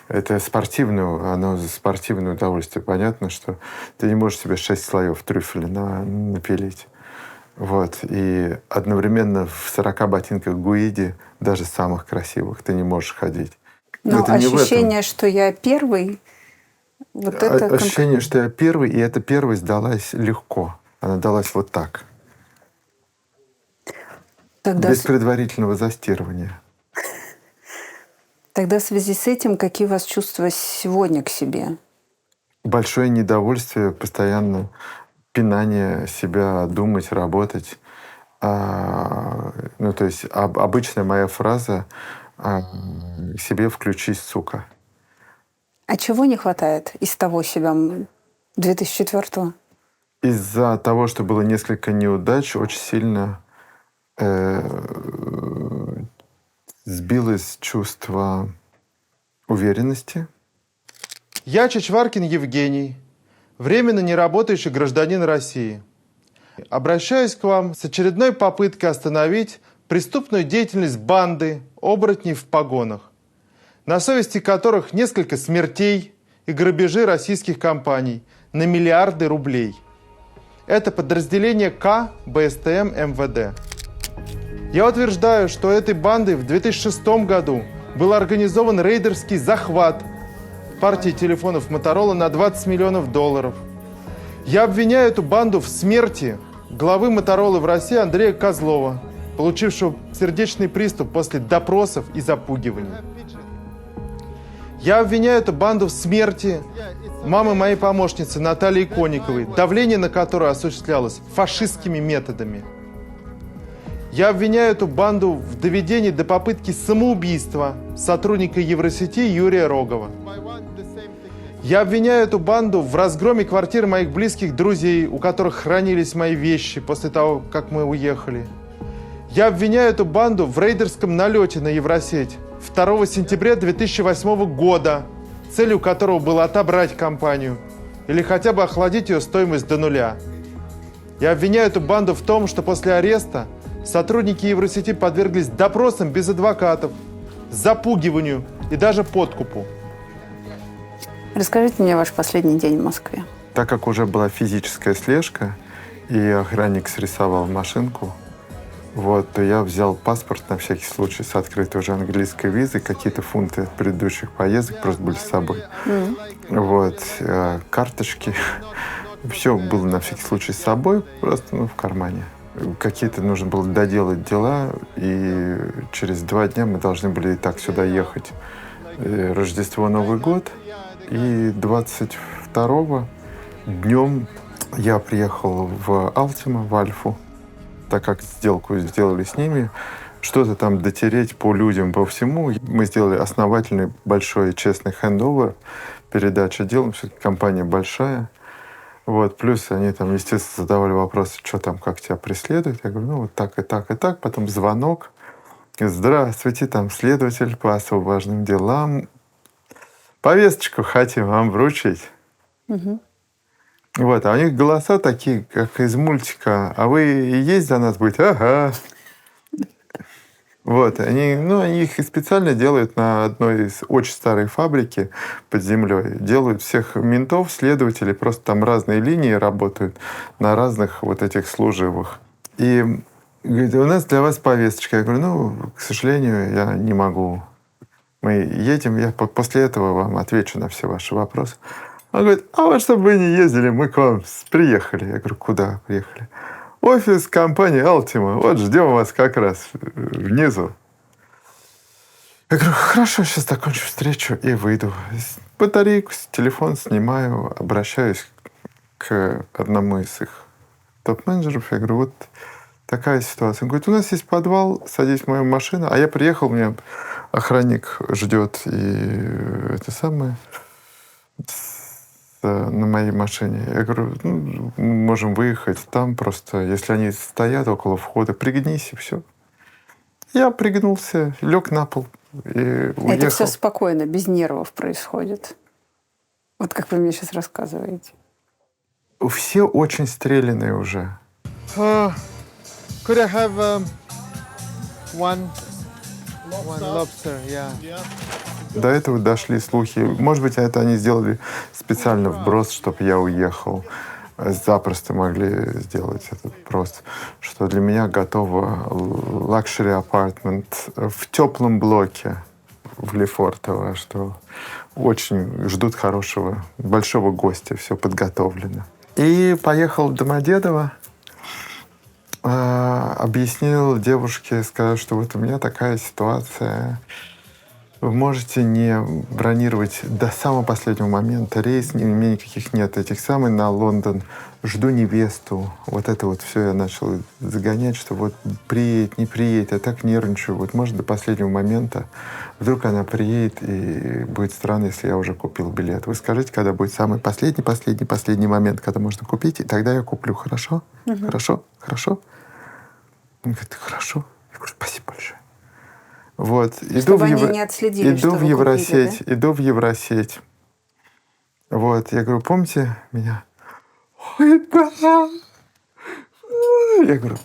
Это спортивное удовольствие. Понятно, что ты не можешь себе 6 слоев трюфеля напилить. Вот. И одновременно в 40 ботинках Гуиди, даже самых красивых, ты не можешь ходить. Но ощущение, что я первый, вот это... Ощущение, что я первый, и эта первость далась легко. Она далась вот так. Без предварительного застирывания. Тогда в связи с этим, какие у вас чувства сегодня к себе? Большое недовольствие, постоянно пинание себя, думать, работать. Ну, то есть обычная моя фраза «себе включись, сука». А чего не хватает из того себя 2004-го? Из-за того, что было несколько неудач, очень сильно сбилось чувство уверенности. Я Чичваркин Евгений, временно не работающий гражданин России. Обращаюсь к вам с очередной попыткой остановить преступную деятельность банды оборотней в погонах, на совести которых несколько смертей и грабежи российских компаний на миллиарды рублей. Это подразделение К БСТМ МВД. Я утверждаю, что этой бандой в 2006 году был организован рейдерский захват партии телефонов Motorola на 20 миллионов долларов. Я обвиняю эту банду в смерти главы Motorola в России Андрея Козлова, получившего сердечный приступ после допросов и запугиваний. Я обвиняю эту банду в смерти мамы моей помощницы Натальи Кониковой, давление на которую осуществлялось фашистскими методами. Я обвиняю эту банду в доведении до попытки самоубийства сотрудника Евросети Юрия Рогова. Я обвиняю эту банду в разгроме квартир моих близких друзей, у которых хранились мои вещи после того, как мы уехали. Я обвиняю эту банду в рейдерском налете на Евросеть 2 сентября 2008 года, целью которого было отобрать компанию или хотя бы охладить ее стоимость до нуля. Я обвиняю эту банду в том, что после ареста сотрудники Евросети подверглись допросам без адвокатов, запугиванию и даже подкупу. Расскажите мне ваш последний день в Москве. Так как уже была физическая слежка, и охранник срисовал машинку, то я взял паспорт на всякий случай с открытой уже английской визой, какие-то фунты от предыдущих поездок просто были с собой. Карточки. Все было на всякий случай с собой, просто в кармане. Какие-то нужно было доделать дела, и через 2 дня мы должны были и так сюда ехать. Рождество, Новый год. И 22-го днем я приехал в Алтима, в Альфу, так как сделку сделали с ними, что-то там дотереть по людям, по всему. Мы сделали основательный, большой, честный хендовер, передача дел, все-таки компания большая. Плюс они там, естественно, задавали вопросы, что там, как тебя преследуют. Я говорю, так и так и так. Потом звонок. Здравствуйте, там следователь по особо важным делам. Повесточку хотим вам вручить. А у них голоса такие, как из мультика. А вы и есть за нас будете? Ага. Они их и специально делают на одной из очень старой фабрики под землей. Делают всех ментов, следователей, просто там разные линии работают на разных этих служивых. И говорит, у нас для вас повесточка. Я говорю, к сожалению, я не могу. Мы едем, я после этого вам отвечу на все ваши вопросы. Он говорит, чтобы вы не ездили, мы к вам приехали. Я говорю, куда приехали? Офис компании Altima. Ждем вас как раз внизу. Я говорю, хорошо, сейчас закончу встречу и выйду. Батарейку, телефон снимаю, обращаюсь к одному из их топ-менеджеров. Я говорю, такая ситуация. Он говорит, у нас есть подвал, садись в мою машину. А я приехал, у меня охранник ждет и на моей машине. Я говорю, мы можем выехать там просто, если они стоят около входа, пригнись и все. Я пригнулся, лег на пол и уехал. Это все спокойно, без нервов происходит. Как вы мне сейчас рассказываете. Все очень стрелянные уже. Could I have one lobster? Yeah. До этого дошли слухи. Может быть, это они сделали специально вброс, чтобы я уехал. Запросто могли сделать этот вброс. Что для меня готово luxury apartment в теплом блоке в Лефортово, что очень ждут хорошего, большого гостя, все подготовлено. И поехал в Домодедово. Объяснил девушке, сказал, что у меня такая ситуация. Вы можете не бронировать до самого последнего момента рейс, у меня никаких нет. Этих самых на Лондон. Жду невесту. Это все я начал загонять, что приедет, не приедет. Я так нервничаю. Может, до последнего момента. Вдруг она приедет, и будет странно, если я уже купил билет. Вы скажите, когда будет самый последний момент, когда можно купить, и тогда я куплю. Хорошо? Хорошо? Хорошо? Он говорит, хорошо. Я говорю, спасибо большое. Вот. Чтобы они не отследили, что иду в вы Евросеть, купили, иду в Евросеть. Вот, я говорю, помните меня? Ой, да. Я говорю,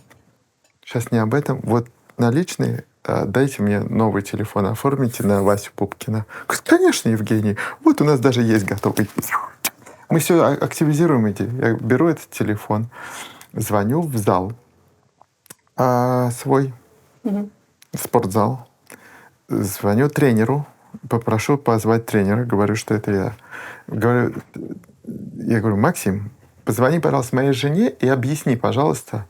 сейчас не об этом. Вот наличные, дайте мне новый телефон, оформите на Васю Пупкина. Говорит, конечно, Евгений. Вот у нас даже есть готовый. Мы все активизируем эти. Я беру этот телефон, звоню в зал свой, спортзал. Звоню тренеру, попрошу позвать тренера, говорю, что это я. Я говорю, Максим, позвони, пожалуйста, моей жене и объясни, пожалуйста,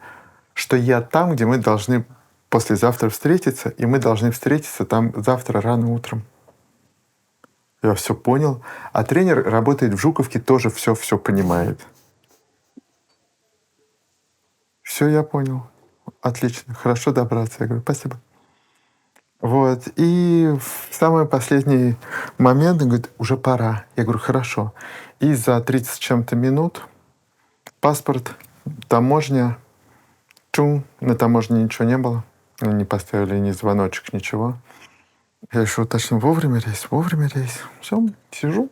что я там, где мы должны послезавтра встретиться, и мы должны встретиться там завтра рано утром. Я все понял. А тренер работает в Жуковке, тоже все понимает. Все, я понял. Отлично, хорошо добраться. Я говорю, спасибо. Вот. И в самый последний момент он говорит, уже пора. Я говорю, хорошо. И за 30 с чем-то минут паспорт, таможня, на таможне ничего не было. Не поставили ни звоночек, ничего. Я еще уточнил, вовремя рейс, вовремя рейс. Все, сижу,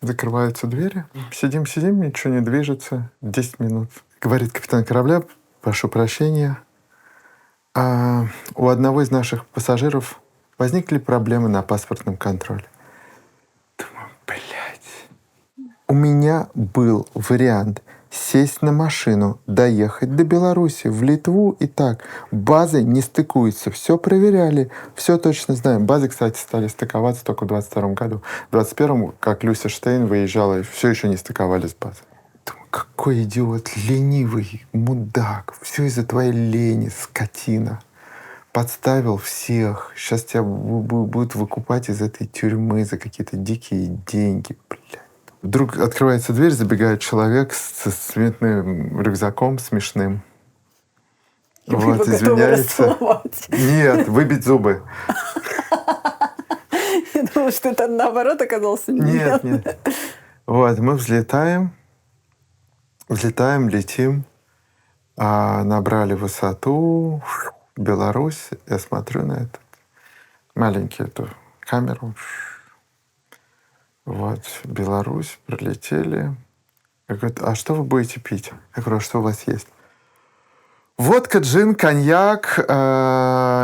закрываются двери. Сидим, ничего не движется. 10 минут. Говорит капитан корабля, прошу прощения, у одного из наших пассажиров возникли проблемы на паспортном контроле. Думаю, блядь. У меня был вариант сесть на машину, доехать до Беларуси, в Литву и так. Базы не стыкуются. Все проверяли, все точно знаем. Базы, кстати, стали стыковаться только в 22 году. В 21-м, как Люся Штейн выезжала, все еще не стыковались базы. Думаю, какой идиот, ленивый мудак. Все из-за твоей лени, скотина. Подставил всех. Сейчас тебя будут выкупать из этой тюрьмы за какие-то дикие деньги. Блядь. Вдруг открывается дверь, забегает человек с цветным рюкзаком смешным. И вот, извиняется. Нет, выбить зубы. Я думала, что это наоборот оказался. Нет. Вот, мы взлетаем, летим, набрали высоту, Беларусь. Я смотрю на этот маленький эту камеру. Вот, Беларусь, прилетели. Я говорю, а что вы будете пить? Я говорю, а что у вас есть? Водка, джин, коньяк,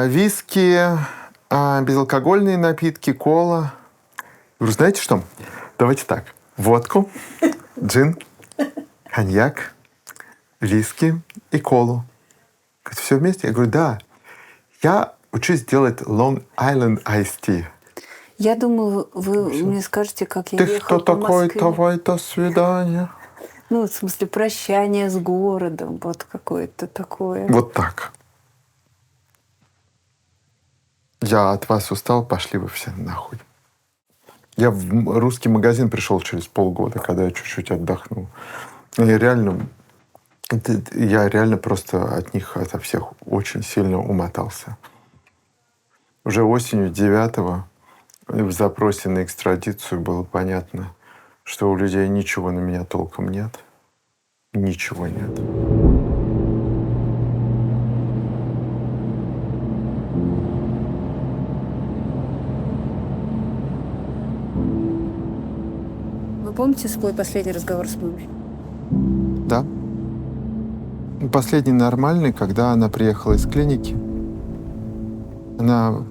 виски, безалкогольные напитки, кола. Я говорю, знаете что? Давайте так. Водку, джин, коньяк, виски и колу. Говорит, все вместе? Я говорю, да. Я учусь делать Long Island Iced Tea. Я думаю, вы мне скажете, как я Ты ехала кто по такой? Москве. Давай, до свидания. Ну, в смысле, прощание с городом, вот какое-то такое. Вот так. Я от вас устал, пошли вы все нахуй. Я в русский магазин пришел через полгода, когда я чуть-чуть отдохнул. Я реально просто от них, ото всех очень сильно умотался. Уже осенью 9-го в запросе на экстрадицию было понятно, что у людей ничего на меня толком нет. Ничего нет. Вы помните свой последний разговор с мамой? Да. Последний нормальный, когда она приехала из клиники. Она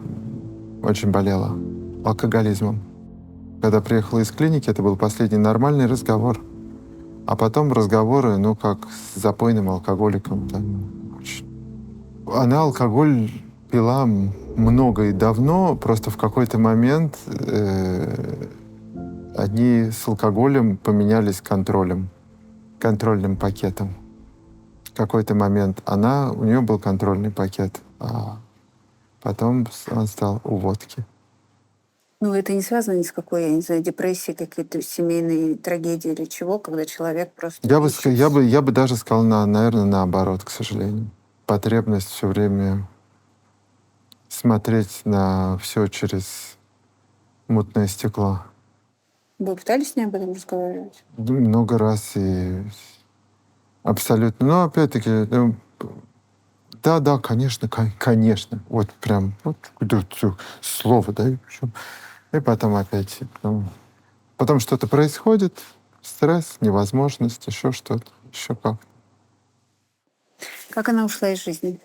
очень болела алкоголизмом. Когда приехала из клиники, это был последний нормальный разговор. А потом разговоры, как с запойным алкоголиком. Она алкоголь пила много и давно, просто в какой-то момент одни с алкоголем поменялись контрольным пакетом. В какой-то момент у нее был контрольный пакет, а потом он стал у водки. Ну, это не связано ни с какой, я не знаю, депрессией, какой-то семейной трагедией или чего, когда человек просто... Я бы даже сказал, наверное, наоборот, к сожалению. Потребность все время смотреть на все через мутное стекло. Вы пытались с ней об этом разговаривать? Много раз и абсолютно. Но опять-таки, Да, конечно, конечно. Вот прям вот слово, да, и всё. И потом опять. Потом что-то происходит, стресс, невозможность, еще что-то, еще как. Как она ушла из жизни?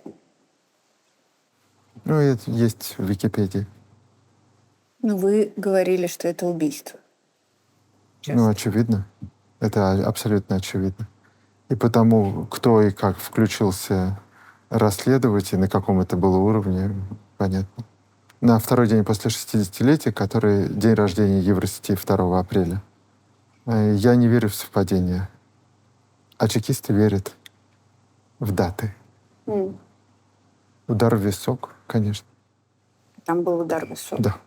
Ну, это есть в Википедии. Ну, вы говорили, что это убийство. Ну, очевидно. Это абсолютно очевидно. И потому, кто и как включился расследовать, и на каком это было уровне, понятно. На второй день после 60-летия, который день рождения Евросети 2 апреля. Я не верю в совпадения. А чекисты верят в даты. Удар в висок, конечно. Там был удар в висок. Да.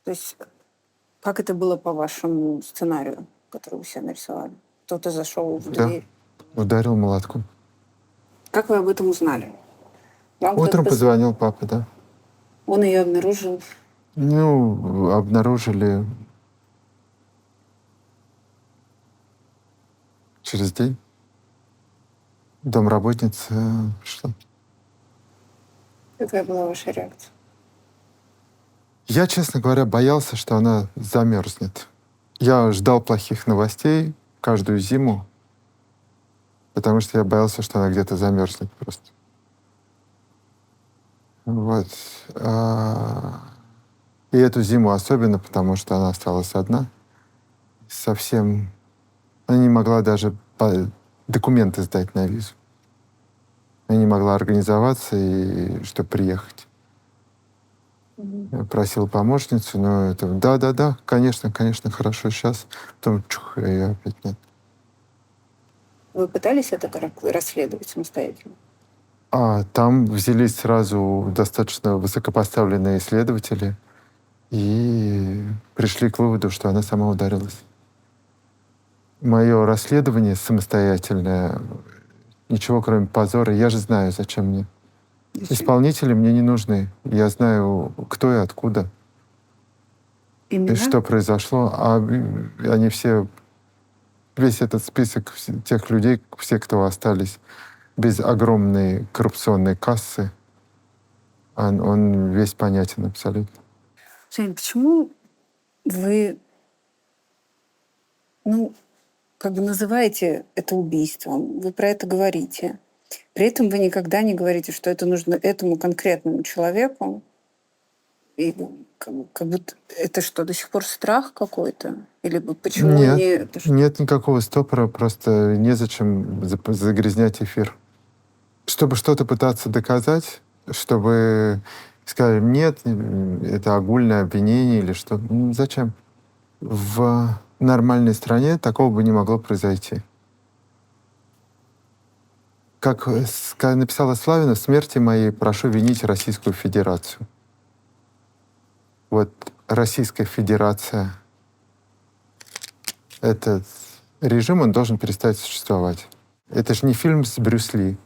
То есть как это было по вашему сценарию, который вы себе нарисовали? Кто-то зашел в Да. дверь. Ударил молотком. Как вы об этом узнали? Вам Утром кто-то позвонил папа, да. Он ее обнаружил. Ну, обнаружили через день. Домработница пришла. Какая была ваша реакция? Я, честно говоря, боялся, что она замерзнет. Я ждал плохих новостей каждую зиму, потому что я боялся, что она где-то замерзнет просто. Вот. И эту зиму особенно, потому что она осталась одна. Совсем... Она не могла даже документы сдать на визу. Она не могла организоваться, чтобы приехать. Я просил помощницу, но это... Да, конечно, хорошо, сейчас. Потом чух, и опять нет. Вы пытались это расследовать самостоятельно? Там взялись сразу достаточно высокопоставленные исследователи и пришли к выводу, что она сама ударилась. Мое расследование самостоятельное, ничего кроме позора, я же знаю, зачем мне. Исполнители мне не нужны. Я знаю, кто и откуда. Имена? И что произошло. А они все, весь этот список тех людей, все, кто остались без огромной коррупционной кассы, он весь понятен абсолютно. Жень, почему вы, называете это убийством? Вы про это говорите. При этом вы никогда не говорите, что это нужно этому конкретному человеку. И как будто это что, до сих пор страх какой-то? Или почему Нет никакого стопора, просто незачем загрязнять эфир. Чтобы что-то пытаться доказать, чтобы сказали, нет, это огульное обвинение или что. Зачем? В нормальной стране такого бы не могло произойти. Как написала Славина, в смерти моей прошу винить Российскую Федерацию. Вот Российская Федерация, этот режим, он должен перестать существовать. Это же не фильм с Брюс Ли,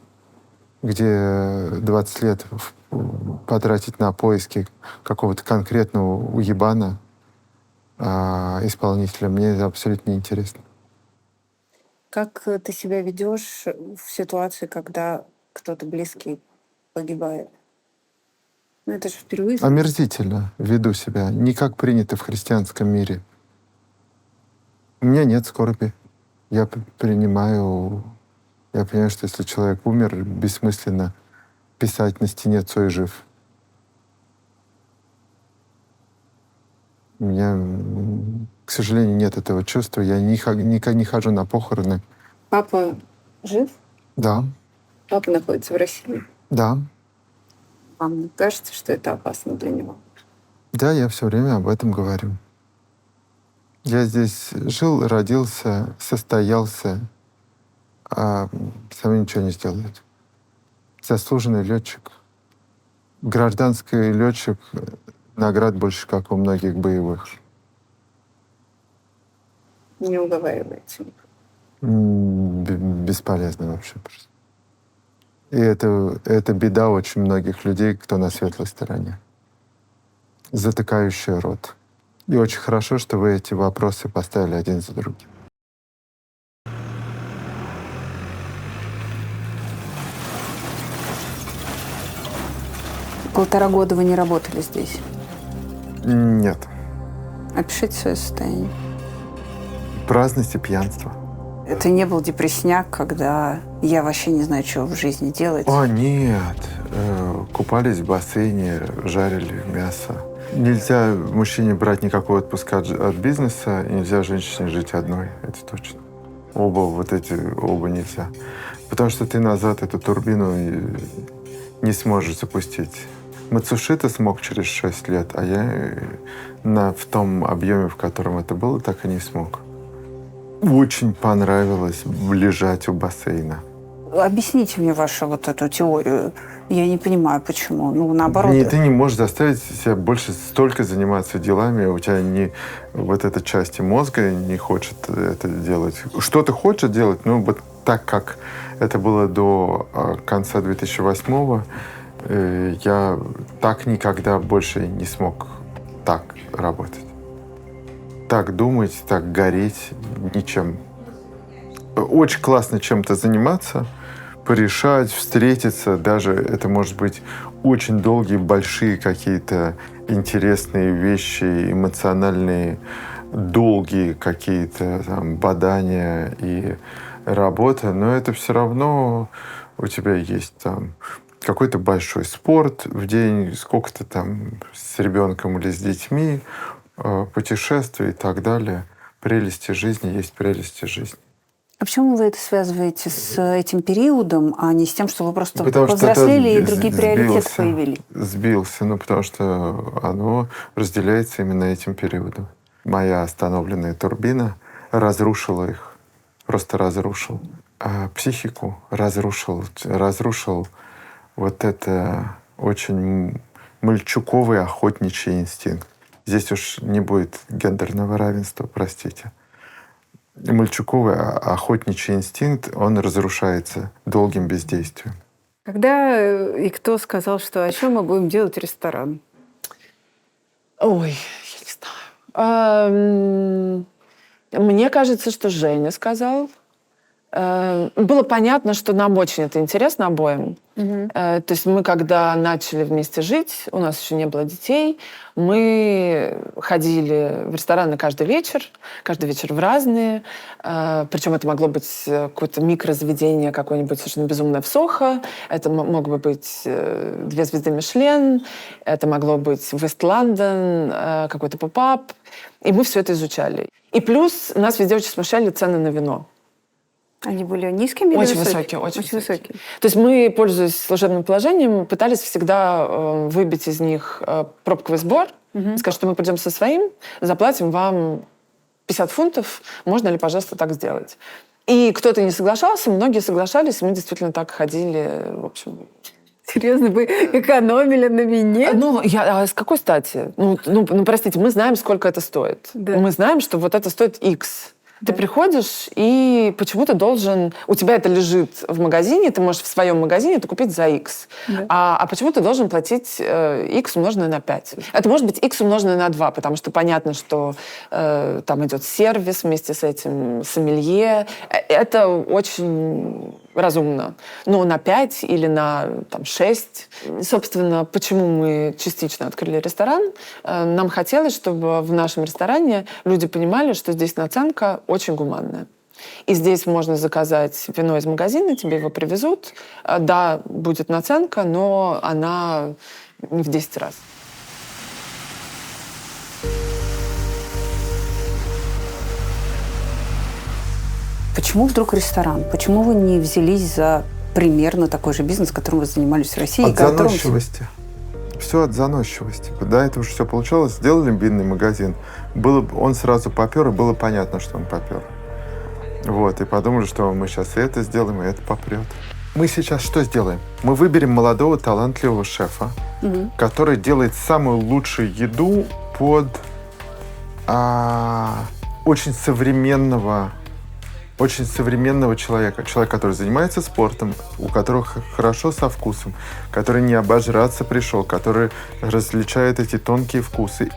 где 20 лет потратить на поиски какого-то конкретного уебана исполнителя. Мне это абсолютно неинтересно. Как ты себя ведешь в ситуации, когда кто-то близкий погибает? Это же впервые. Омерзительно веду себя. Не как принято в христианском мире. У меня нет скорби. Я понимаю, что если человек умер, бессмысленно писать на стене «Цой жив». У меня, к сожалению, нет этого чувства. Я не хожу на похороны. Папа жив? Да. Папа находится в России? Да. Вам не кажется, что это опасно для него? Да, я все время об этом говорю. Я здесь жил, родился, состоялся, а со мной ничего не сделают. Заслуженный летчик. Гражданский летчик, наград больше, как у многих боевых. Не уговариваете? Бесполезно вообще просто. И это беда очень многих людей, кто на светлой стороне. Затыкающая рот. И очень хорошо, что вы эти вопросы поставили один за другим. 1,5 года вы не работали здесь. Нет. Опишите свое состояние. Праздность и пьянство. Это не был депрессняк, когда я вообще не знаю, что в жизни делать. О, нет. Купались в бассейне, жарили мясо. Нельзя мужчине брать никакой отпуск от бизнеса, и нельзя женщине жить одной, это точно. Оба нельзя. Потому что ты назад эту турбину не сможешь запустить. Мацушита смог через 6 лет, а я в том объеме, в котором это было, так и не смог. Очень понравилось лежать у бассейна. Объясните мне вашу вот эту теорию. Я не понимаю, почему. Ну, наоборот. Ты не можешь заставить себя больше столько заниматься делами, у тебя вот эта часть мозга не хочет это делать. Что-то хочет делать, но вот так, как это было до конца 2008-го, я так никогда больше не смог так работать. Так думать, так гореть ничем. Очень классно чем-то заниматься, порешать, встретиться. Даже это может быть очень долгие, большие какие-то интересные вещи, эмоциональные, долгие какие-то там бадания и работа. Но это все равно у тебя есть там какой-то большой спорт в день, сколько-то там с ребенком или с детьми, путешествия и так далее. Прелести жизни есть прелести жизни. А почему вы это связываете с этим периодом, а не с тем, что вы просто повзрослели и другие приоритеты появились? Сбился, потому что оно разделяется именно этим периодом. Моя остановленная турбина разрушила их. Просто разрушил. А психику разрушил вот это очень мальчуковый охотничий инстинкт. Здесь уж не будет гендерного равенства, простите. Мальчуковый охотничий инстинкт, он разрушается долгим бездействием. Когда и кто сказал, что о чем мы будем делать ресторан? Ой, я не знаю. Мне кажется, что Женя сказал. Было понятно, что нам очень это интересно обоим. То есть мы, когда начали вместе жить, у нас еще не было детей, мы ходили в рестораны каждый вечер в разные. Причем это могло быть какое-то микрозаведение, какое-нибудь совершенно безумное в Сохо. Это мог бы быть 2 звезды Мишлен. Это могло быть Вест Лондон, какой-то поп-ап. И мы все это изучали. И плюс нас везде очень смущали цены на вино. Они были низкими или очень высокими? Очень высокие. То есть мы, пользуясь служебным положением, пытались всегда выбить из них пробковый сбор, сказать, что мы придем со своим, заплатим вам 50 фунтов, можно ли, пожалуйста, так сделать. И кто-то не соглашался, многие соглашались, и мы действительно так ходили, в общем. Серьезно, вы экономили на вине? А с какой стати? Простите, мы знаем, сколько это стоит. Да. Мы знаем, что вот это стоит X. Ты приходишь, и почему-то должен... У тебя это лежит в магазине, ты можешь в своем магазине это купить за X. Да. А почему ты должен платить X умноженное на 5? Это может быть X умноженное на 2, потому что понятно, что там идет сервис вместе с этим, сомелье. Это очень разумно. Но на 5 или на 6. Собственно, почему мы частично открыли ресторан? Нам хотелось, чтобы в нашем ресторане люди понимали, что здесь наценка очень гуманная. И здесь можно заказать вино из магазина, тебе его привезут. Да, будет наценка, но она не в 10 раз. Почему вдруг ресторан? Почему вы не взялись за примерно такой же бизнес, которым вы занимались в России? От заносчивости. Все от заносчивости. До этого уже все получалось. Сделали винный магазин. Он сразу попер, и было понятно, что он попер. И подумали, что мы сейчас и это сделаем, и это попрет. Мы сейчас что сделаем? Мы выберем молодого, талантливого шефа, который делает самую лучшую еду под очень современного человека. Человек, который занимается спортом, у которого хорошо со вкусом, который не обожраться пришел, который различает эти тонкие вкусы.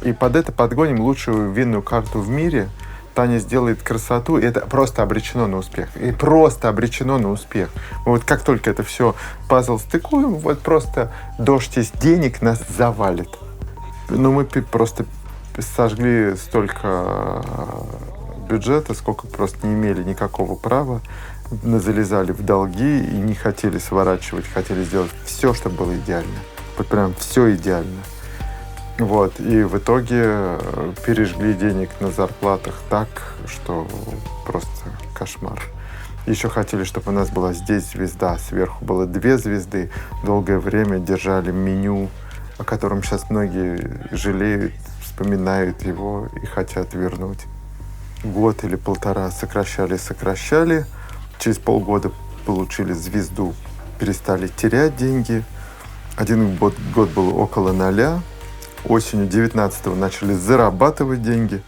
И под это подгоним лучшую винную карту в мире, Таня сделает красоту, и это просто обречено на успех. И просто обречено на успех. Вот как только это все пазл стыкуем, вот просто дождь из денег нас завалит. Ну, мы просто сожгли столько бюджета, сколько просто не имели никакого права. Залезали в долги и не хотели сворачивать, хотели сделать все, чтобы было идеально. Вот прям все идеально. Вот. И в итоге пережгли денег на зарплатах так, что просто кошмар. Еще хотели, чтобы у нас была здесь звезда, сверху было 2 звезды. Долгое время держали меню, о котором сейчас многие жалеют, вспоминают его и хотят вернуть. Год или 1,5 сокращали. Через полгода получили звезду, перестали терять деньги. Один год был около 0. Осенью 19-го начали зарабатывать деньги.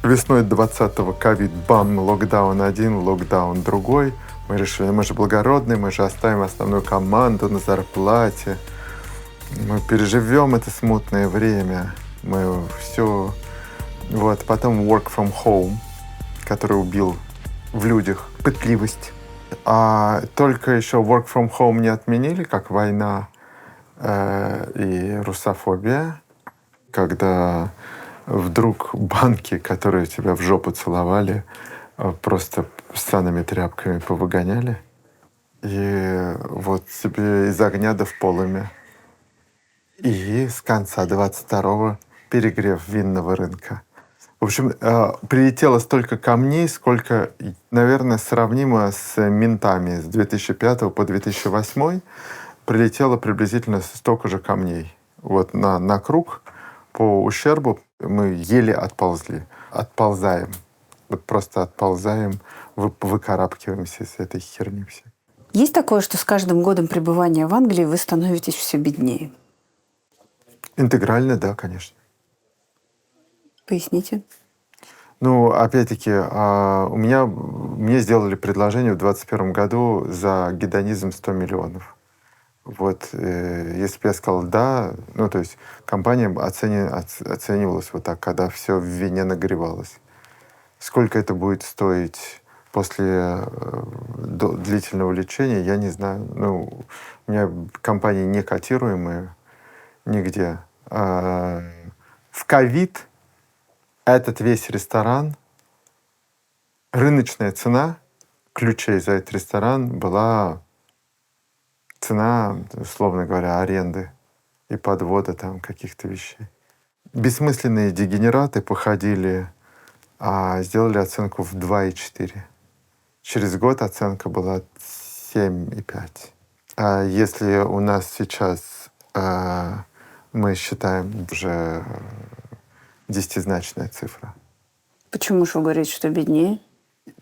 Весной 20-го ковид, бам, локдаун один, локдаун другой. Мы решили, мы же благородные, мы же оставим основную команду на зарплате. Мы переживем это смутное время. Мы все... Вот. Потом work from home, который убил в людях пытливость. А только еще work from home не отменили, как война и русофобия, когда вдруг банки, которые тебя в жопу целовали, просто санными тряпками повыгоняли. И вот тебе из огня да в полымя. И с конца 22-го перегрев винного рынка. В общем, прилетело столько камней, сколько, наверное, сравнимо с ментами. С 2005 по 2008 прилетело приблизительно столько же камней. Вот на круг по ущербу мы еле отползли. Отползаем. Вот просто отползаем, выкарабкиваемся из этой херни всей. Есть такое, что с каждым годом пребывания в Англии вы становитесь все беднее? Интегрально, да, конечно. Поясните. Ну, опять-таки, мне сделали предложение в 2021 году за гедонизм 100 миллионов. Вот, если бы я сказал «да», ну, то есть компания оценивалась вот так, когда все в вине нагревалось. Сколько это будет стоить после длительного лечения, я не знаю. Ну, у меня компании не котируемые нигде. В ковид этот весь ресторан, рыночная цена ключей за этот ресторан была цена, условно говоря, аренды и подвода там каких-то вещей. Бессмысленные дегенераты походили, сделали оценку в 2,4. Через год оценка была 7,5. А если у нас сейчас мы считаем уже 10-значная цифра. Почему же вы говорите, что беднее?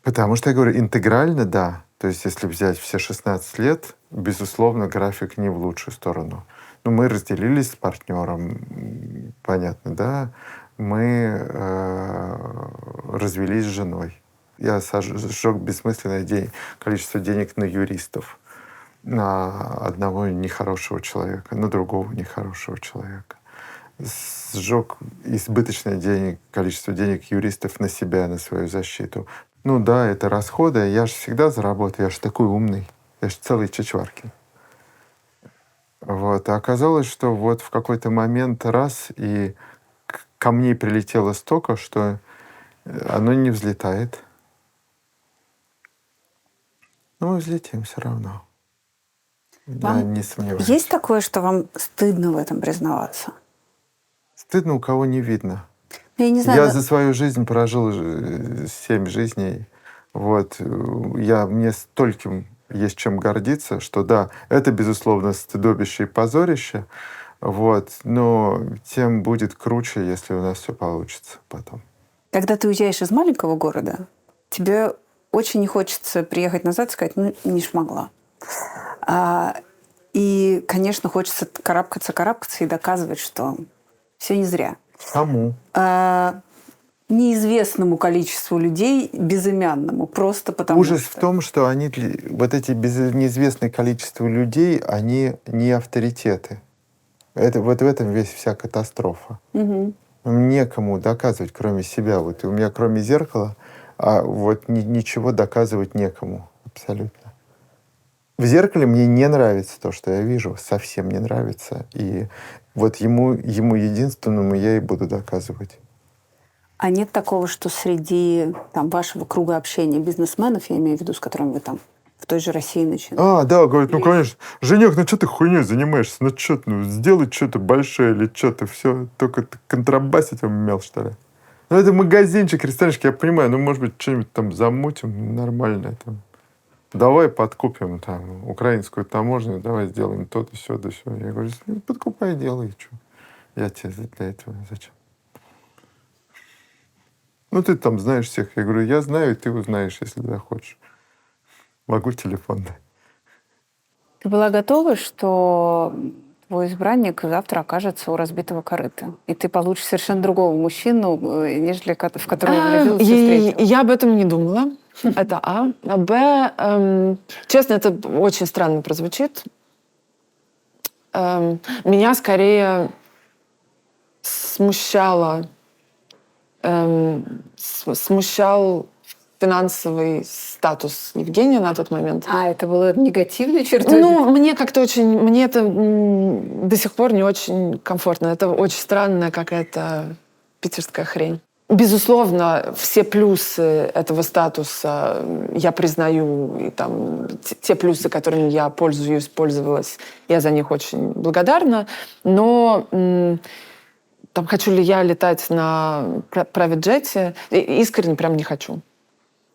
Потому что, я говорю, интегрально, да. То есть если взять все 16 лет, безусловно, график не в лучшую сторону. Ну, мы разделились с партнером, понятно, да. Мы развелись с женой. Я сжег бессмысленное количество денег на юристов. На одного нехорошего человека, на другого нехорошего человека. Сжег избыточное количество денег юристов на себя, на свою защиту. Ну да, это расходы. Я же всегда заработаю. Я же такой умный. Я же целый Чичваркин. Вот. А оказалось, что вот в какой-то момент раз, и камней прилетело столько, что оно не взлетает. Ну, мы взлетим все равно. Я не сомневаюсь. Есть такое, что вам стыдно в этом признаваться? Стыдно, у кого не видно. Я не знаю. Я за свою жизнь прожил 7 жизней. Вот. Мне стольким есть чем гордиться, что да, это, безусловно, стыдобище и позорище. Вот. Но тем будет круче, если у нас все получится потом. Когда ты уезжаешь из маленького города, тебе очень не хочется приехать назад и сказать, ну, не смогла. И, конечно, хочется карабкаться и доказывать, что все не зря. Кому? Неизвестному количеству людей, безымянному, просто потому Ужас что... в том, что вот эти неизвестное количество людей, они не авторитеты. Вот в этом вся катастрофа. Угу. Некому доказывать, кроме себя. Вот у меня кроме зеркала, а вот ничего доказывать некому. Абсолютно. В зеркале мне не нравится то, что я вижу. Совсем не нравится. И вот ему единственному я и буду доказывать. А нет такого, что среди там, вашего круга общения бизнесменов, я имею в виду, с которыми вы там в той же России начинали? Да, говорит, ну, конечно. Женек, ну, что ты хуйней занимаешься? Ну, что ты, ну, сделай что-то большое или что-то, все. Только контрабасить умел, что ли? Ну, это магазинчик, ресторанчик, я понимаю. Ну, может быть, что-нибудь там замутим нормальное там. Давай подкупим там украинскую таможню, давай сделаем то-то, сё, да сё. Я говорю, подкупай, делай, что. Я тебе для этого зачем? Ну, ты там знаешь всех. Я говорю, я знаю, и ты узнаешь, если захочешь. Могу телефон дать. Ты была готова, что твой избранник завтра окажется у разбитого корыта, и ты получишь совершенно другого мужчину, нежели в которого влюбилась и встретилась? Я об этом не думала. Это А. А Б, честно, это очень странно прозвучит. Меня скорее смущал финансовый статус Евгения на тот момент. Это было негативной чертой? Ну, мне как-то очень... Мне это до сих пор не очень комфортно. Это очень странная какая-то питерская хрень. Безусловно, все плюсы этого статуса я признаю. И там те плюсы, которыми я пользовалась, я за них очень благодарна. Но там хочу ли я летать на private-джете? Искренне прям не хочу.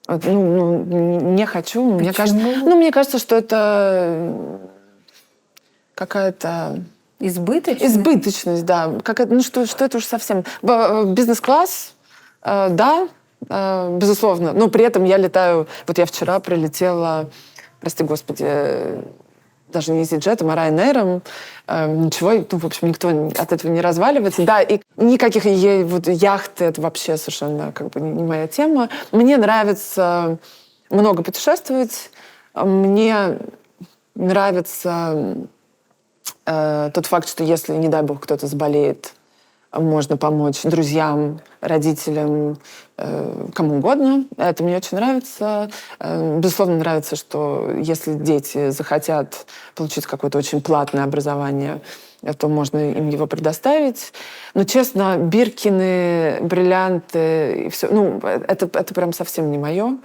Не хочу. Мне кажется, что это какая-то... Избыточность, да. Что это уж совсем... Бизнес-класс, да, безусловно. Но при этом я летаю... Вот я вчера прилетела, прости господи, даже не EasyJet, а Ryanair. Ничего, в общем, никто от этого не разваливается. Да, и никаких яхт, это вообще совершенно не моя тема. Мне нравится много путешествовать. Мне нравится тот факт, что если, не дай бог, кто-то заболеет, можно помочь друзьям, родителям, кому угодно. Это мне очень нравится. Безусловно, нравится, что если дети захотят получить какое-то очень платное образование, то можно им его предоставить. Но, честно, Биркины, бриллианты и все, это прям совсем не мое.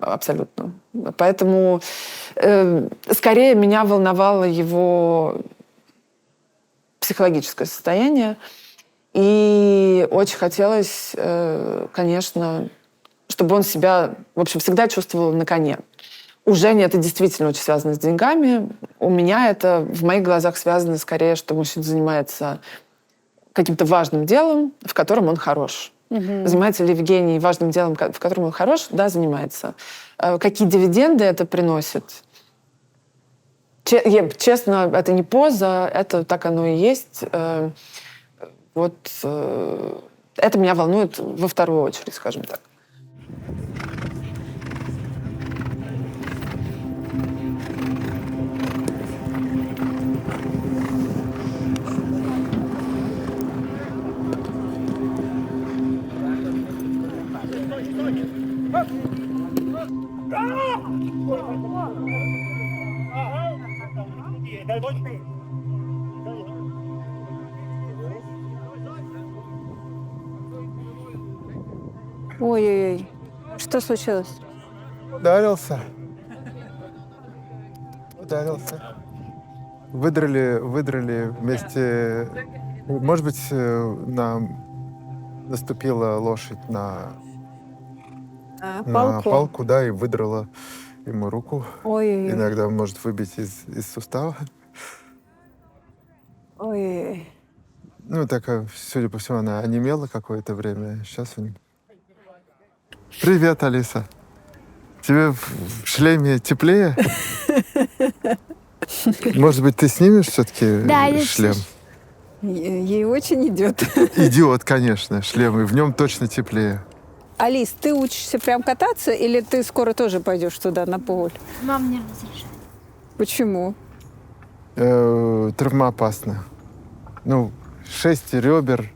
Абсолютно. Поэтому скорее меня волновало его психологическое состояние. И очень хотелось, конечно, чтобы он себя, в общем, всегда чувствовал на коне. У Жени это действительно очень связано с деньгами. У меня это в моих глазах связано скорее, что мужчина занимается каким-то важным делом, в котором он хорош. Занимается ли Евгений важным делом, в котором он хорош? Да, занимается. Какие дивиденды это приносит? Честно, это не поза, это так оно и есть. Это меня волнует во вторую очередь, скажем так. Ой-ой-ой. Что случилось? Ударился. Выдрали вместе... Может быть, наступила лошадь на палку, да, и выдрала ему руку. Ой-ой-ой. Иногда может выбить из сустава. Ой-ой-ой. Так, судя по всему, она онемела какое-то время. Сейчас он... Привет, Алиса. Тебе в шлеме теплее? Может быть, ты снимешь все-таки шлем? Ей очень идет. Идет, конечно, шлем, и в нем точно теплее. Алис, ты учишься прям кататься, или ты скоро тоже пойдешь туда, на поле? Мама не разрешает. Почему? Травмоопасно. 6 ребер,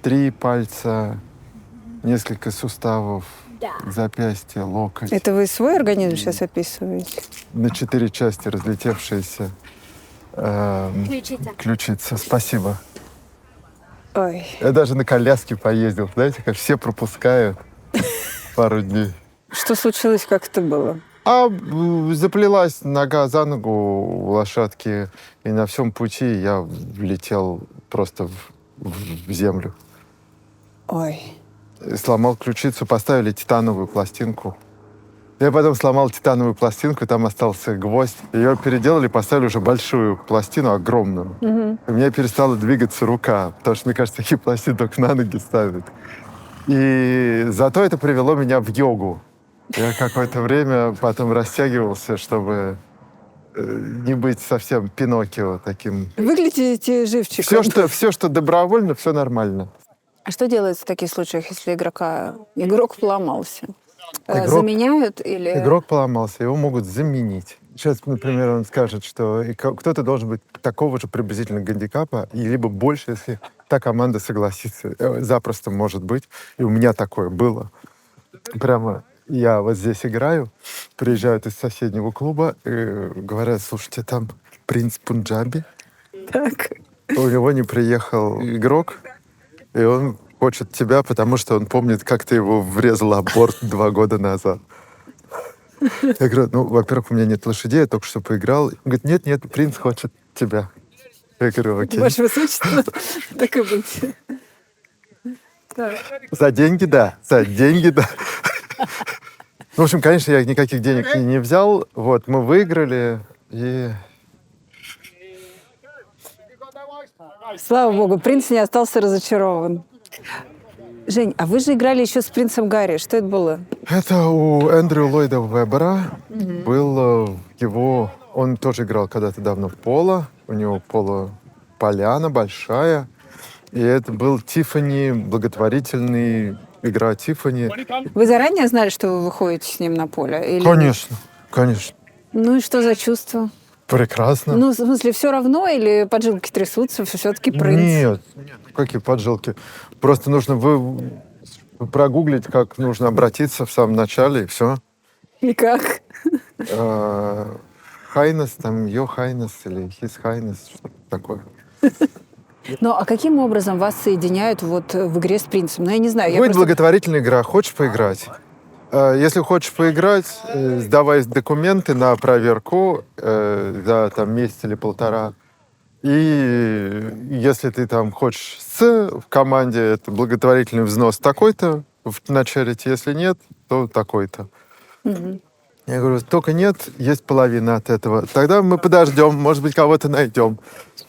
3 пальца, несколько суставов, запястье, локоть. Это вы свой организм сейчас описываете? На 4 части разлетевшиеся ключица. Спасибо. Ой. Я даже на коляске поездил. Знаете, как все пропускают пару дней. Что случилось, как это было? Заплелась нога за ногу у лошадки, и на всем пути я влетел просто в землю. Ой. Сломал ключицу, поставили титановую пластинку. Я потом сломал титановую пластинку, и там остался гвоздь. Ее переделали, поставили уже большую пластину, огромную. У меня перестала двигаться рука, потому что, мне кажется, такие пластины только на ноги ставят. И зато это привело меня в йогу. Я какое-то время потом растягивался, чтобы не быть совсем Пиноккио таким. Выглядите живчиком. Все, что добровольно, все нормально. А что делается в таких случаях, если игрок поломался? Заменяют или... Игрок поломался, его могут заменить. Сейчас, например, он скажет, что кто-то должен быть такого же приблизительно гандикапа, и либо больше, если та команда согласится. Запросто может быть. И у меня такое было. Прямо я вот здесь играю, приезжают из соседнего клуба и говорят: слушайте, там принц Пунджаби. Так. У него не приехал игрок, и он хочет тебя, потому что он помнит, как ты его врезал об борт 2 года назад. Я говорю: ну, во-первых, у меня нет лошадей, я только что поиграл. Он говорит: нет, принц хочет тебя. Я говорю: окей. Ваше Высочество, так и быть. За деньги, да. В общем, конечно, я никаких денег не взял. Вот, мы выиграли, и... Слава богу, принц не остался разочарован. Жень, а вы же играли еще с принцем Гарри. Что это было? Это у Эндрю Ллойда Вебера был его... Он тоже играл когда-то давно в поло. У него поло-поляна большая. И это был Тиффани, благотворительный игра Тиффани. Вы заранее знали, что вы выходите с ним на поле? Или... Конечно. Ну и что за чувство? Прекрасно. Ну, в смысле, все равно или поджилки трясутся, все-таки принц? Нет, какие поджилки. Просто нужно прогуглить, как нужно обратиться в самом начале, и все. И как? Хайнес, там, Your Highness или His Highness, что-то такое. Ну, а каким образом вас соединяют вот в игре с принцем? Ну, я не знаю. Будет благотворительная игра. Хочешь поиграть? Если хочешь поиграть, сдавай документы на проверку за там, месяц или полтора. И если ты там хочешь в команде, это благотворительный взнос такой-то в начале, если нет, то такой-то. Я говорю: только нет, есть половина от этого. Тогда мы подождем, может быть, кого-то найдем.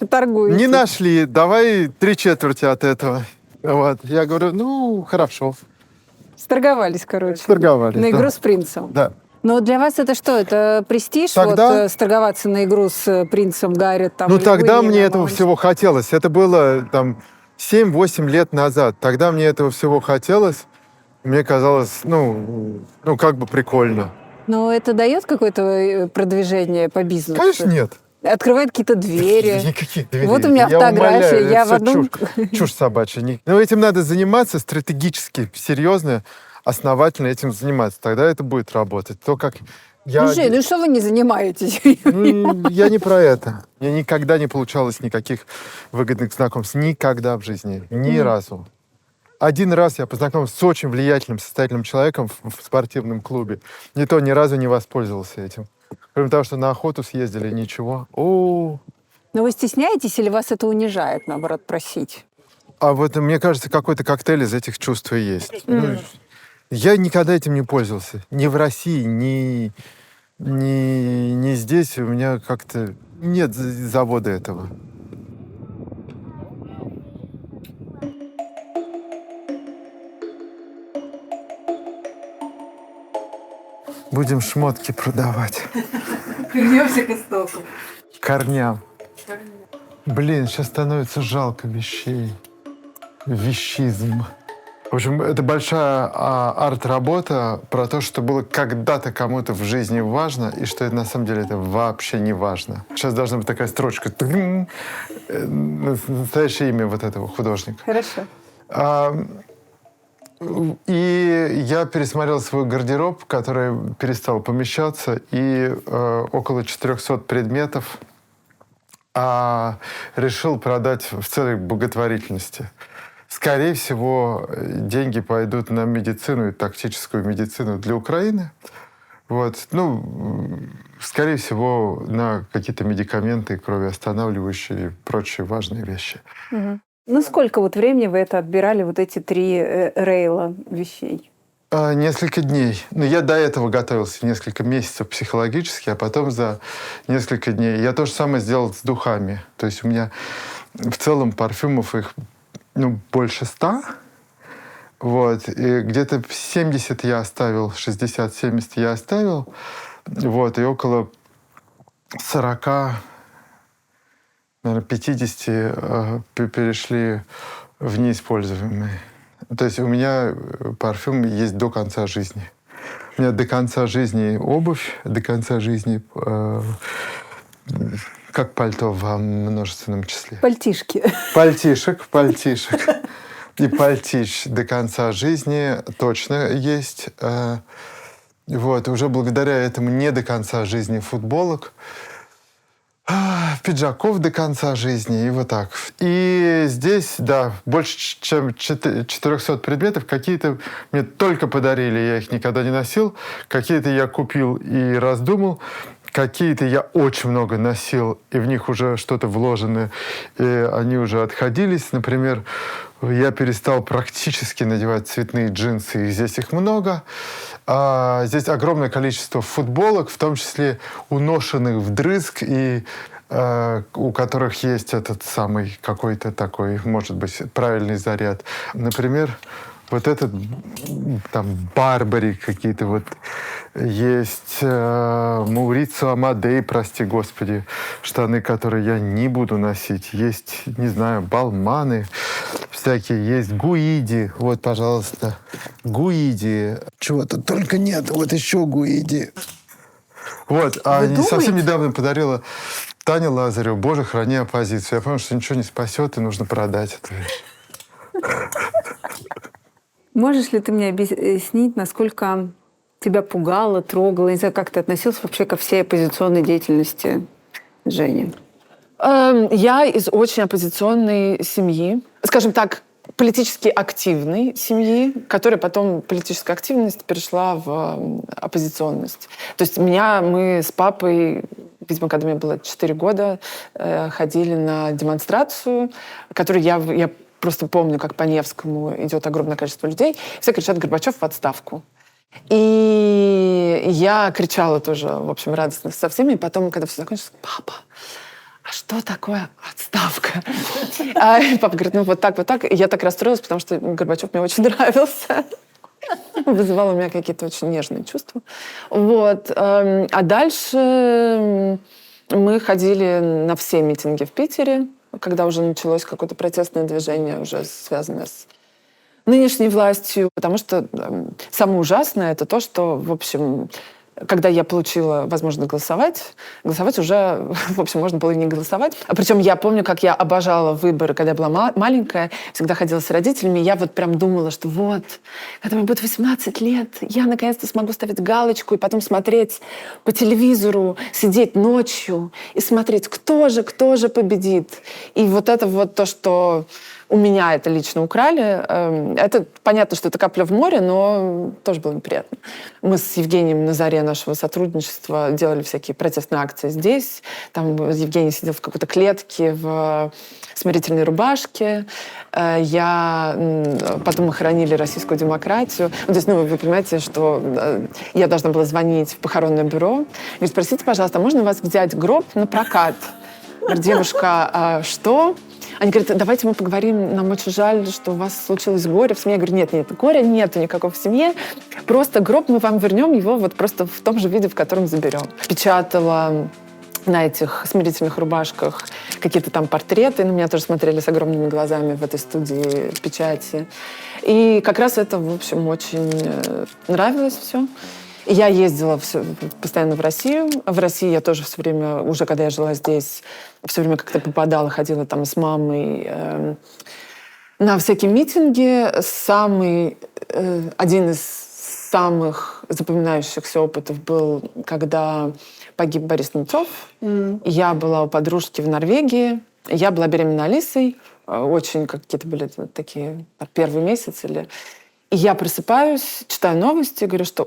Торгуете. Не нашли, давай 3/4 от этого. Вот. Я говорю: ну, хорошо. Сторговались, короче. Сторговались, на игру да. с принцем. Да. Но для вас это что? Это престиж? Тогда... Вот сторговаться на игру с принцем Гарри? Там, ну, тогда Уильямом, мне этого всего хотелось. Это было там 7-8 лет назад. Тогда мне этого всего хотелось. Мне казалось, ну как бы прикольно. Но это дает какое-то продвижение по бизнесу? Конечно, нет. Открывает какие-то двери. Никаких дверей. Вот у меня фотография, я в одном... Чушь собачья. Ну, этим надо заниматься стратегически, серьезно, основательно этим заниматься. Тогда это будет работать. То, как я... Ну, Жень, ну что вы не занимаетесь? Я не про это. Мне никогда не получалось никаких выгодных знакомств. Никогда в жизни. Ни разу. Один раз я познакомился с очень влиятельным, состоятельным человеком в спортивном клубе. И то ни разу не воспользовался этим. Кроме того, что на охоту съездили, ничего. Но вы стесняетесь или вас это унижает, наоборот, просить? А вот, мне кажется, какой-то коктейль из этих чувств и есть. Ну, я никогда этим не пользовался. Ни в России, ни здесь. У меня как-то нет завода этого. Будем шмотки продавать. Вернемся к истоку. Корням. Блин, сейчас становится жалко вещей. Вещизм. В общем, это большая арт-работа про то, что было когда-то кому-то в жизни важно, и что это, на самом деле это вообще не важно. Сейчас должна быть такая строчка. Настоящее имя вот этого художника. Хорошо. И я пересмотрел свой гардероб, который перестал помещаться, и около 400 предметов решил продать в целях благотворительности. Скорее всего, деньги пойдут на медицину и тактическую медицину для Украины. Вот. Ну, скорее всего, на какие-то медикаменты, кровоостанавливающие и прочие важные вещи. Угу. Ну, сколько вот времени вы это отбирали, вот эти 3 рейла вещей? Несколько дней. Но я до этого готовился несколько месяцев психологически, а потом за несколько дней. Я то же самое сделал с духами. То есть у меня в целом парфюмов их больше 100. Вот. И где-то 70 я оставил, 60-70 я оставил. Вот. И около 40, наверное, 50 перешли в неиспользуемые. То есть у меня парфюм есть до конца жизни. У меня до конца жизни обувь, до конца жизни как пальто во множественном числе. Пальтишки. Пальтишек. И пальтищ до конца жизни точно есть. Вот. Уже благодаря этому не до конца жизни футболок, пиджаков до конца жизни, и вот так. И здесь, да, больше чем 400 предметов. Какие-то мне только подарили, я их никогда не носил. Какие-то я купил и раздумал. Какие-то я очень много носил, и в них уже что-то вложено, и они уже отходились. Например, я перестал практически надевать цветные джинсы, и здесь их много. Здесь огромное количество футболок, в том числе уношенных вдрызг, и у которых есть этот самый какой-то такой, может быть, правильный заряд. Например, вот этот, там, Барбари какие-то вот есть, Маурицио Амадей, прости господи, штаны, которые я не буду носить. Есть, не знаю, Балманы всякие, есть Гуиди. Вот, пожалуйста, Гуиди. Чего-то только нет, вот еще Гуиди. Вот, совсем недавно подарила Таня Лазарева, Боже, храни оппозицию. Я понял, что ничего не спасет, и нужно продать эту вещь. Можешь ли ты мне объяснить, насколько тебя пугало, трогало, не знаю, как ты относился вообще ко всей оппозиционной деятельности Жени? Я из очень оппозиционной семьи. Скажем так, политически активной семьи, которая потом политическая активность перешла в оппозиционность. То есть мы с папой, видимо, когда мне было 4 года, ходили на демонстрацию, которую я просто помню, как по Невскому идет огромное количество людей. Все кричат «Горбачев в отставку». И я кричала тоже, в общем, радостно со всеми. И потом, когда все закончилось, папа, а что такое отставка? Папа говорит, ну вот так, вот так. И я так расстроилась, потому что Горбачев мне очень нравился. Вызывал у меня какие-то очень нежные чувства. Вот. А дальше мы ходили на все митинги в Питере, когда уже началось какое-то протестное движение, уже связанное с нынешней властью. Потому что самое ужасное — это то, что, в общем, когда я получила возможность голосовать уже, в общем, можно было и не голосовать. Причем я помню, как я обожала выборы, когда я была маленькая, всегда ходила с родителями, и я вот прям думала, что вот, когда мне будет 18 лет, я наконец-то смогу ставить галочку и потом смотреть по телевизору, сидеть ночью и смотреть, кто же победит. И вот это вот то, что у меня это лично украли. Это понятно, что это капля в море, но тоже было неприятно. Мы с Евгением на заре нашего сотрудничества делали всякие протестные акции здесь. Там Евгений сидел в какой-то клетке в смирительной рубашке. Потом мы хоронили российскую демократию. То есть, вы понимаете, что я должна была звонить в похоронное бюро. Говорит, спросите, пожалуйста, можно у вас взять гроб на прокат? Говорит, девушка, что? Они говорят, давайте мы поговорим, нам очень жаль, что у вас случилось горе в семье. Я говорю, нет, горя нету никакого в семье, просто гроб мы вам вернем его вот просто в том же виде, в котором заберем. Печатала на этих смирительных рубашках какие-то там портреты. На меня тоже смотрели с огромными глазами в этой студии печати. И как раз это, в общем, очень нравилось все. И я ездила постоянно в Россию. В России я тоже все время, уже когда я жила здесь, все время как-то попадала, ходила там с мамой на всякие митинги. Один из самых запоминающихся опытов был, когда погиб Борис Немцов. Я была у подружки в Норвегии. Я была беременна Алисой. Очень какие-то были такие первый месяц. И я просыпаюсь, читаю новости, говорю, что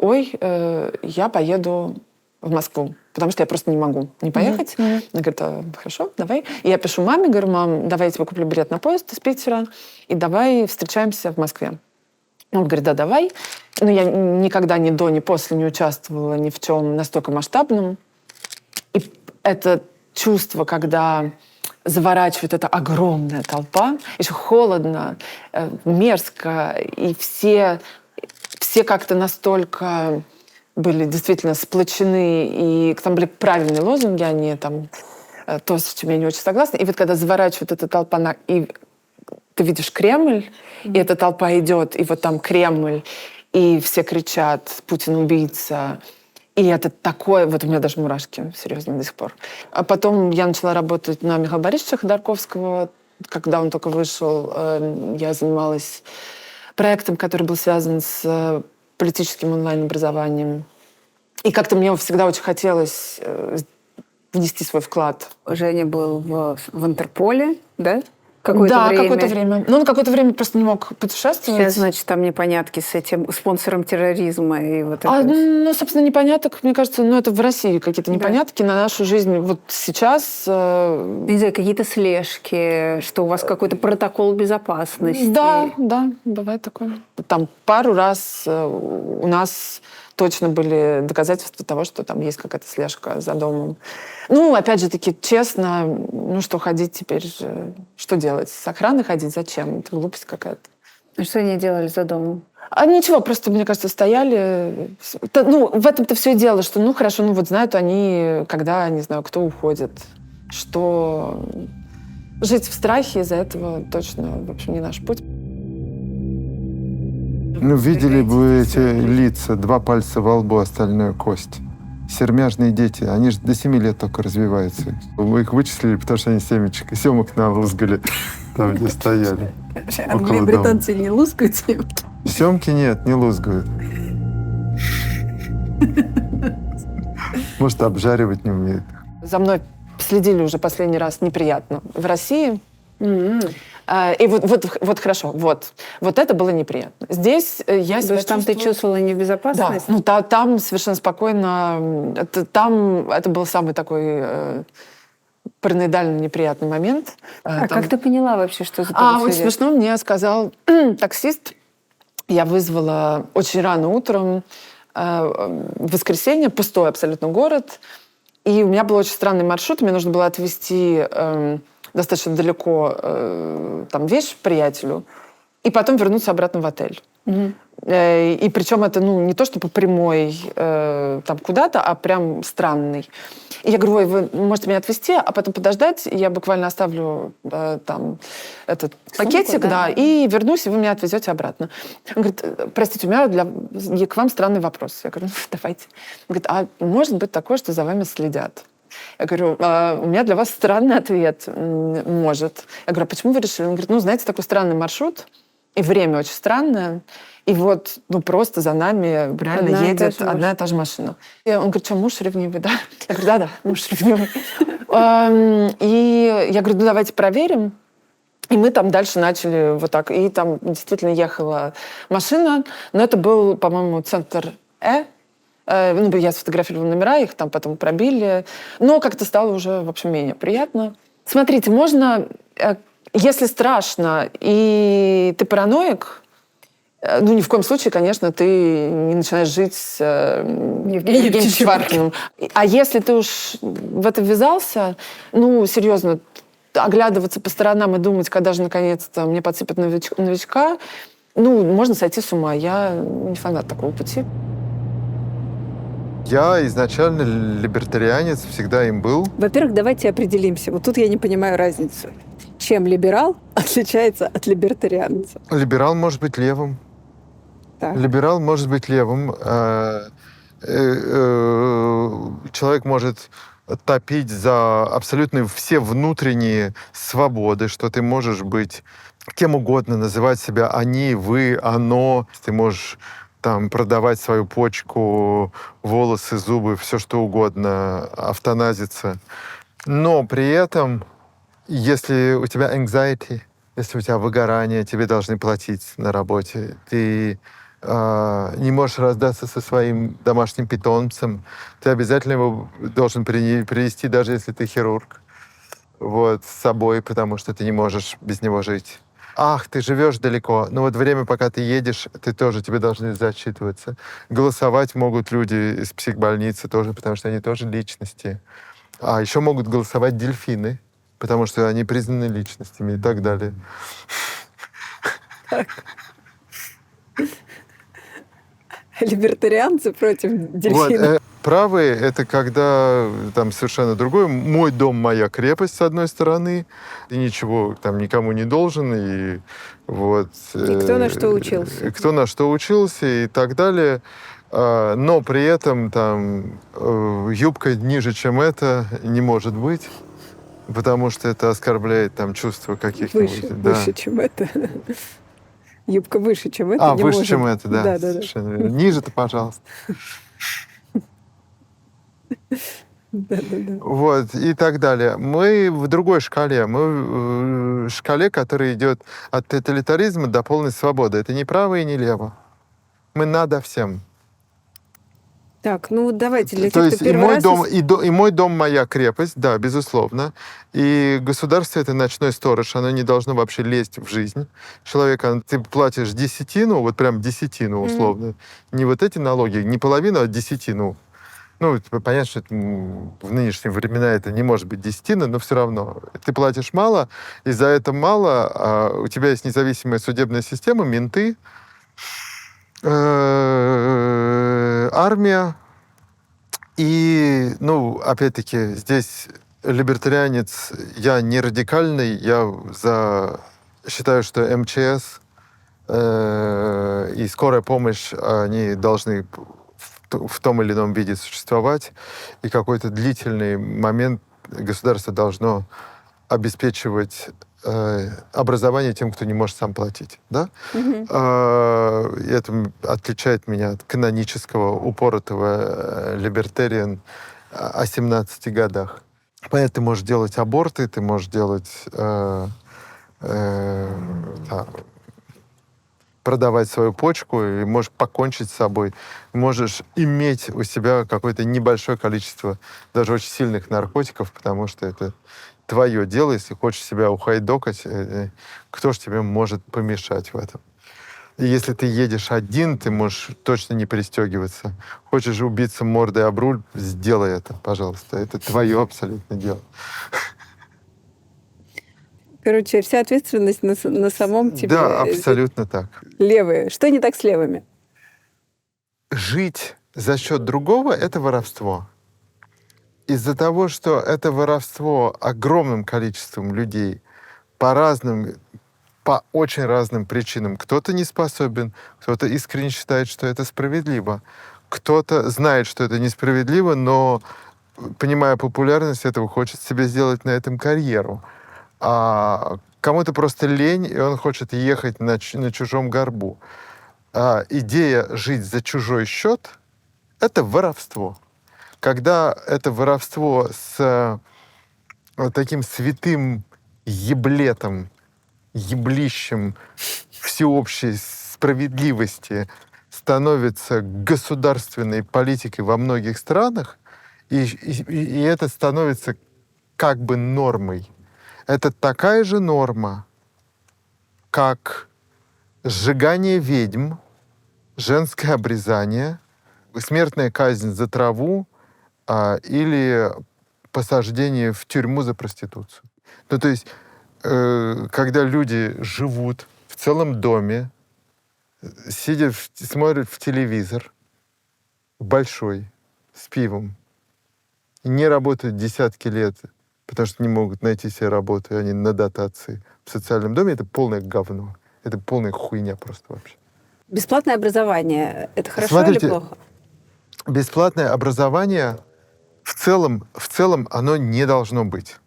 я поеду в Москву, потому что я просто не могу не поехать. Она говорит, хорошо, давай. И я пишу маме, говорю, мам, давай я тебе куплю билет на поезд из Питера, и давай встречаемся в Москве. Он говорит, да, давай. Но я никогда ни до, ни после не участвовала ни в чем настолько масштабном. И это чувство, когда заворачивает эта огромная толпа, еще холодно, мерзко, и все как-то настолько были действительно сплочены, и там были правильные лозунги, они там то, с чем я не очень согласна. И вот когда заворачивает эта толпа, и ты видишь Кремль, и эта толпа идет, и вот там Кремль, и все кричат «Путин убийца», и это такое... Вот у меня даже мурашки, серьезно, до сих пор. А потом я начала работать на Михаила Борисовича Ходорковского. Когда он только вышел, я занималась проектом, который был связан с политическим онлайн-образованием. И как-то мне всегда очень хотелось внести свой вклад. Женя был в Интерполе, да? Да, какое-то время. Ну, на какое-то время просто не мог путешествовать. Сейчас, значит, там непонятки с этим спонсором терроризма и вот это. Ну, собственно, непоняток, мне кажется, это в России какие-то непонятки на нашу жизнь. Вот сейчас... Не знаю, какие-то слежки, что у вас какой-то протокол безопасности. Да, бывает такое. Там пару раз у нас точно были доказательства того, что там есть какая-то слежка за домом. Ну, опять же таки, честно, что ходить теперь, что делать? С охраной ходить зачем? Это глупость какая-то. А что они делали за домом? Ничего, просто, мне кажется, стояли... в этом-то все и дело, что, хорошо, вот знают они, когда, не знаю, кто уходит, что жить в страхе из-за этого точно, в общем, не наш путь. Видели бы эти лица, 2 пальца во лбу, остальное кость. Сермяжные дети, они же до 7 лет только развиваются. Мы их вычислили, потому что они семок налузгали там, где стояли. Британцы не лузгают семки? Семки нет, не лузгают. Может, обжаривать не умеют. За мной следили уже последний раз неприятно в России. И вот хорошо, вот это было неприятно. Здесь я себя там ты чувствовала небезопасность? Да, там совершенно спокойно. Это был самый такой параноидально неприятный момент. Как ты поняла вообще, что за тобой очень смешно, мне сказал таксист, я вызвала очень рано утром, в воскресенье, пустой абсолютно город, и у меня был очень странный маршрут, мне нужно было отвезти достаточно далеко вещь приятелю, и потом вернуться обратно в отель. И причем это не то, что по прямой куда-то, а прям странный. И я говорю, вы можете меня отвезти, а потом подождать, я буквально оставлю этот пакетик, и вернусь, и вы меня отвезете обратно. Он говорит, простите, у меня к вам странный вопрос. Я говорю, давайте. Он говорит, а может быть такое, что за вами следят? Я говорю, у меня для вас странный ответ. Может. Я говорю, а почему вы решили? Он говорит, знаете, такой странный маршрут, и время очень странное, и вот просто за нами реально едет одна и та же машина. И он говорит, что, муж ревнивый, да? Я говорю, да, муж ревнивый. И я говорю, давайте проверим. И мы там дальше начали вот так. И там действительно ехала машина, но это был, по-моему, центр я сфотографировала номера, их там потом пробили. Но как-то стало уже, в общем, менее приятно. Смотрите, можно, если страшно и ты параноик, ни в коем случае, конечно, ты не начинаешь жить с Евгением Чичваркиным. А если ты уж в это ввязался, серьезно, оглядываться по сторонам и думать, когда же наконец-то мне подсыпят новичка, можно сойти с ума. Я не фанат такого пути. Я изначально либертарианец, всегда им был. Во-первых, давайте определимся. Вот тут я не понимаю разницу. Чем либерал отличается от либертарианца? Либерал может быть левым. Так. Либерал может быть левым. Человек может топить за абсолютно все внутренние свободы, что ты можешь быть кем угодно, называть себя они, вы, оно. Ты можешь там продавать свою почку, волосы, зубы, все что угодно, автоназиться. Но при этом, если у тебя anxiety, если у тебя выгорание, тебе должны платить на работе, ты не можешь раздаться со своим домашним питомцем, ты обязательно его должен привести, даже если ты хирург, вот, с собой, потому что ты не можешь без него жить. Ах, ты живешь далеко, но вот время, пока ты едешь, тебе должны зачитываться. Голосовать могут люди из психбольницы тоже, потому что они тоже личности. А еще могут голосовать дельфины, потому что они признаны личностями и так далее. Либертарианцы против дельфинов. Вот, правые — это когда там совершенно другое. Мой дом, моя крепость, с одной стороны. Ты ничего там никому не должен. И, вот, И кто на что учился. Кто на что учился и так далее. Но при этом там юбка ниже, чем это, не может быть. Потому что это оскорбляет там чувства каких-нибудь. Выше, чем это. Юбка выше, чем это. А, выше, чем это, да. Да. Совершенно верно. Ниже-то, пожалуйста. Да. Вот, и так далее. Мы в другой шкале. Мы в шкале, которая идет от тоталитаризма до полной свободы. Это не право и не лево. Мы надо всем. Так, ну давайте для То тех, есть кто первый раз... и мой дом, моя крепость, да, безусловно. И государство — это ночной сторож, оно не должно вообще лезть в жизнь человека. Ты платишь десятину, вот прям десятину условно. Не вот эти налоги, не половину, а десятину. Ну, понятно, что в нынешние времена это не может быть десятина, но все равно. Ты платишь мало, и за это мало, а у тебя есть независимая судебная система, менты, армия. И, ну, опять-таки, здесь либертарианец, я не радикальный, я считаю, что МЧС и скорая помощь, они должны в том или ином виде существовать, и какой-то длительный момент государство должно обеспечивать образование тем, кто не может сам платить. Да? Это отличает меня от канонического, упоротого либертариан о 17 годах. Понятно, ты можешь делать аборты, ты можешь делать продавать свою почку, и можешь покончить с собой. Можешь иметь у себя какое-то небольшое количество даже очень сильных наркотиков, потому что это твое дело. Если хочешь себя ухайдокать, кто ж тебе может помешать в этом? И если ты едешь один, ты можешь точно не пристегиваться. Хочешь убиться мордой об руль, сделай это, пожалуйста. Это твое абсолютно дело. Короче, вся ответственность на самом тебе. Да, абсолютно так. Левые. Что не так с левыми? Жить за счет другого — это воровство. Из-за того, что это воровство огромным количеством людей по очень разным причинам. Кто-то не способен, кто-то искренне считает, что это справедливо. Кто-то знает, что это несправедливо, но, понимая популярность этого, хочет себе сделать на этом карьеру. А кому-то просто лень, и он хочет ехать на чужом горбу. Идея жить за чужой счет — это воровство. Когда это воровство с таким святым еблищем всеобщей справедливости становится государственной политикой во многих странах, и это становится как бы нормой. Это такая же норма, как сжигание ведьм, женское обрезание, смертная казнь за траву или посаждение в тюрьму за проституцию. Ну, то есть, когда люди живут в целом доме, смотрят в телевизор большой, с пивом. И не работают десятки лет, потому что не могут найти себе работу, и они на дотации в социальном доме. Это полное говно. Это полная хуйня просто вообще. Бесплатное образование – это хорошо Смотрите, или плохо? Бесплатное образование в целом оно не должно быть.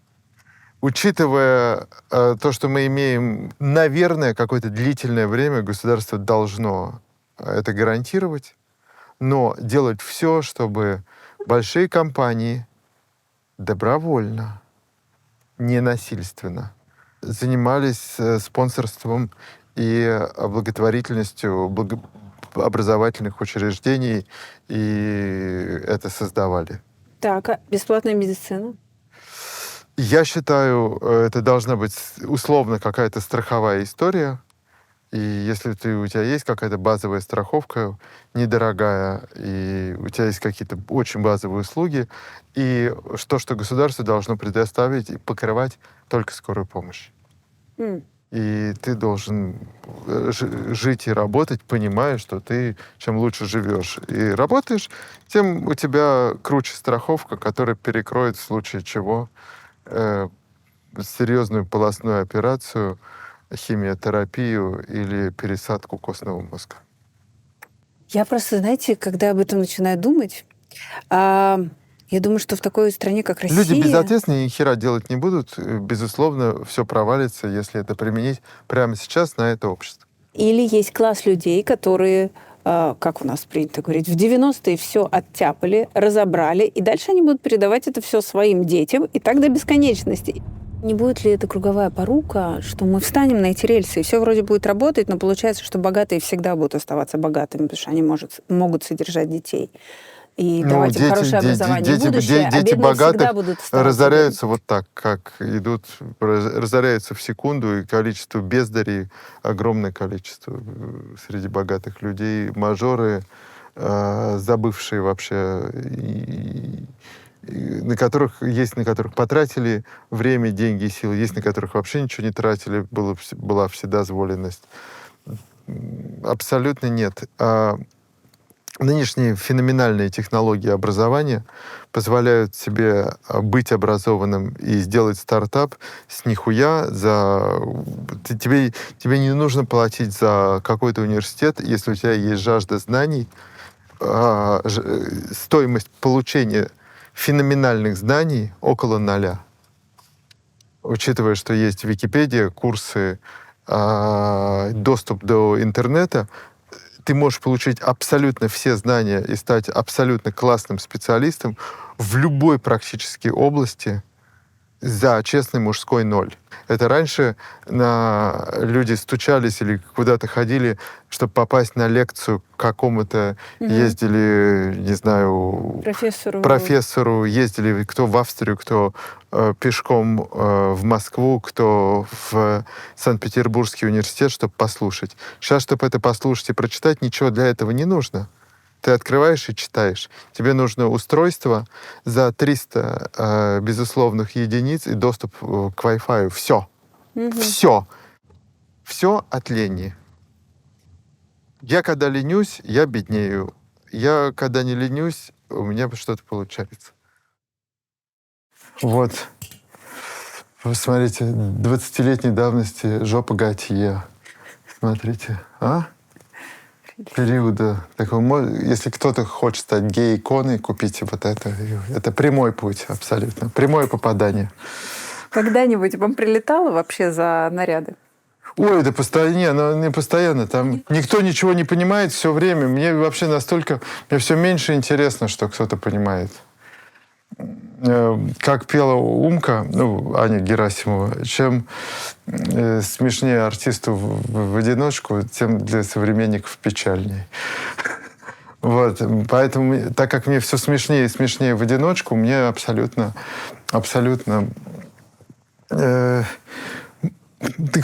Учитывая то, что мы имеем, наверное, какое-то длительное время, государство должно это гарантировать, но делать все, чтобы большие компании добровольно, ненасильственно занимались спонсорством и благотворительностью образовательных учреждений и это создавали. Так, а бесплатная медицина? Я считаю, это должна быть условно какая-то страховая история. И если у тебя есть какая-то базовая страховка, недорогая, и у тебя есть какие-то очень базовые услуги, и что государство должно предоставить и покрывать только скорую помощь. И ты должен жить и работать, понимая, что ты чем лучше живешь и работаешь, тем у тебя круче страховка, которая перекроет в случае чего серьезную полостную операцию, химиотерапию или пересадку костного мозга. Я просто, знаете, когда об этом начинаю думать, я думаю, что в такой стране, как Россия... Люди безответственные ни хера делать не будут. Безусловно, все провалится, если это применить прямо сейчас на это общество. Или есть класс людей, которые, как у нас принято говорить, в 90-е все оттяпали, разобрали, и дальше они будут передавать это все своим детям, и так до бесконечности. Не будет ли это круговая порука, что мы встанем на эти рельсы, и все вроде будет работать, но получается, что богатые всегда будут оставаться богатыми, потому что они могут содержать детей и давать им хорошее образование в будущее, а дети бедные всегда богатых будут оставаться разоряются вот так, как идут, разоряются в секунду, и количество бездарей огромное количество среди богатых людей, мажоры, забывшие вообще, на которых потратили время, деньги и силы, есть на которых вообще ничего не тратили, была вседозволенность. Абсолютно нет. Нынешние феноменальные технологии образования позволяют тебе быть образованным и сделать стартап с нихуя. Тебе не нужно платить за какой-то университет, если у тебя есть жажда знаний. Стоимость получения феноменальных знаний около 0. Учитывая, что есть Википедия, курсы, доступ до интернета, ты можешь получить абсолютно все знания и стать абсолютно классным специалистом в любой практически области за честный мужской 0. Это раньше люди стучались или куда-то ходили, чтобы попасть на лекцию к какому-то, ездили, не знаю, профессору, ездили кто в Австрию, кто пешком в Москву, кто в Санкт-Петербургский университет, чтобы послушать. Сейчас, чтобы это послушать и прочитать, ничего для этого не нужно. Ты открываешь и читаешь. Тебе нужно устройство за 300 безусловных единиц и доступ к Wi-Fi. Все. Все. Все от лени. Я когда ленюсь, я беднею. Я когда не ленюсь, у меня что-то получается. Вот. Вы смотрите, 20-летней давности жопа Готье. Смотрите. Периода такого. Если кто-то хочет стать гей-иконой, купите вот это. Это прямой путь, абсолютно. Прямое попадание. Когда-нибудь вам прилетало вообще за наряды? Ой, да постоянно, не постоянно. Там никто ничего не понимает все время. Мне вообще мне все меньше интересно, что кто-то понимает. Как пела Умка, Аня Герасимова, чем смешнее артисту в одиночку, тем для современников печальнее. Вот. Поэтому, так как мне все смешнее и смешнее в одиночку, мне абсолютно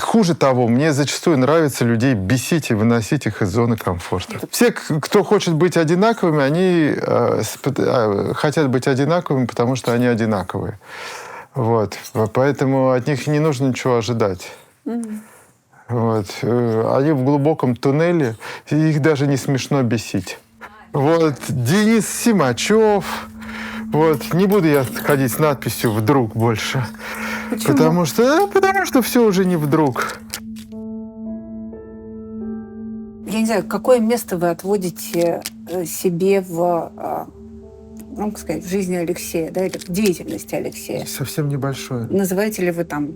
хуже того, мне зачастую нравится людей бесить и выносить их из зоны комфорта. Все, кто хочет быть одинаковыми, они хотят быть одинаковыми, потому что они одинаковые. Вот. Поэтому от них не нужно ничего ожидать. Вот. Они в глубоком туннеле, и их даже не смешно бесить. Вот Денис Симачев. Вот, не буду я ходить с надписью «Вдруг» больше. Почему? Потому что все уже не вдруг. Я не знаю, какое место вы отводите себе в, ну, как сказать, в жизни Алексея, да, или в деятельности Алексея? Совсем небольшое. Называете ли вы там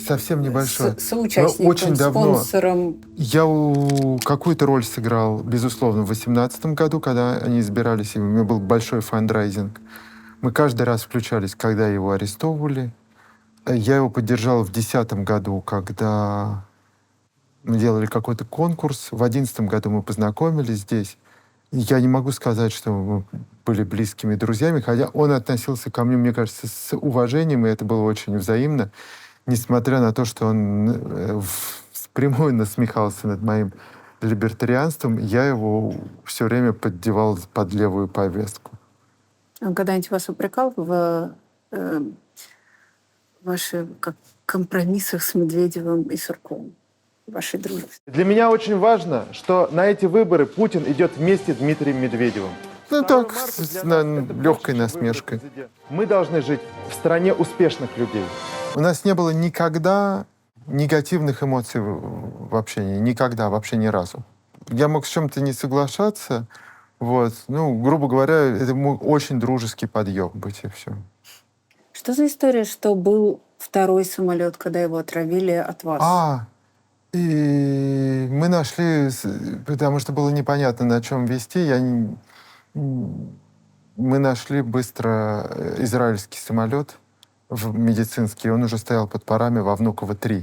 Совсем небольшое. соучастником, Но очень давно. спонсором? Я какую-то роль сыграл, безусловно, в 2018 году, когда они избирались, и у меня был большой фандрайзинг. Мы каждый раз включались, когда его арестовывали. Я его поддержал в 2010 году, когда мы делали какой-то конкурс. В 2011 году мы познакомились здесь. Я не могу сказать, что мы были близкими друзьями, хотя он относился ко мне, мне кажется, с уважением, и это было очень взаимно, несмотря на то, что он впрямую насмехался над моим либертарианством, я его все время поддевал под левую повестку. Он когда-нибудь вас упрекал в ваших компромиссах с Медведевым и Сурковым? Вашей дружбе? Для меня очень важно, что на эти выборы Путин идет вместе с Дмитрием Медведевым. Ну так, с легкой насмешкой. Мы должны жить в стране успешных людей. У нас не было никогда негативных эмоций в общении. Никогда, вообще ни разу. Я мог с чем-то не соглашаться. Вот. Ну, грубо говоря, это мог очень дружеский подъем быть, и все. Что за история, что был второй самолет, когда его отравили от вас? И мы нашли, потому что было непонятно, на чем везти, мы нашли быстро израильский самолет медицинский, он уже стоял под парами во Внуково-3.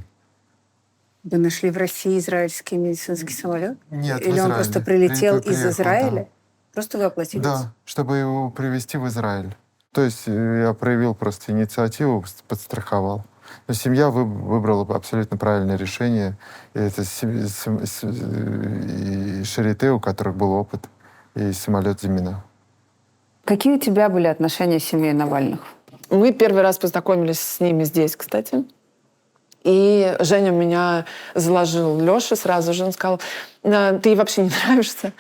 Вы нашли в России израильский медицинский самолет? Нет, Или он просто прилетел из приехал, Израиля? да. Просто вы оплатили? Да, чтобы его привезти в Израиль. То есть я проявил просто инициативу, подстраховал. Но семья выбрала абсолютно правильное решение. И это и Шарите, у которых был опыт, и самолет Зимина. Какие у тебя были отношения с семьей Навальных? Мы первый раз познакомились с ними здесь, кстати. И Женя меня заложил Лёша сразу же. Он сказал: ты ей вообще не нравишься.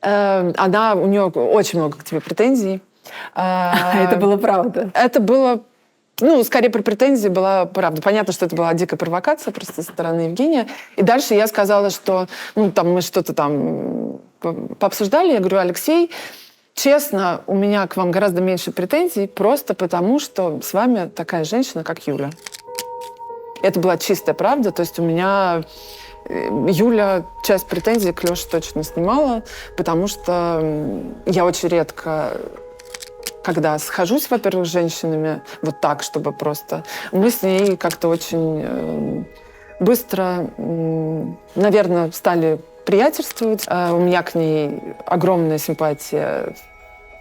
У нее очень много к тебе претензий. Это было правда? Это было... скорее, про претензии была правда. Понятно, что это была дикая провокация просто со стороны Евгения. И дальше я сказала, что мы что-то там пообсуждали. Я говорю: Алексей, честно, у меня к вам гораздо меньше претензий, просто потому, что с вами такая женщина, как Юля. Это была чистая правда. То есть у меня Юля часть претензий к Лёше точно снимала, потому что я очень редко, когда схожусь, во-первых, с женщинами вот так, чтобы просто... Мы с ней как-то очень быстро, наверное, стали приятельствовать. У меня к ней огромная симпатия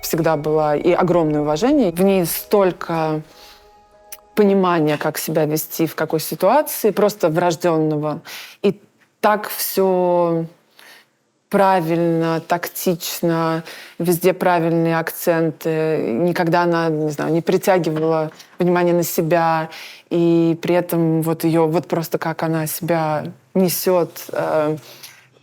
всегда была и огромное уважение. В ней столько понимания, как себя вести, в какой ситуации, просто врожденного. И так все правильно, тактично, везде правильные акценты. Никогда она, не притягивала внимание на себя. И при этом ее просто как она себя несет,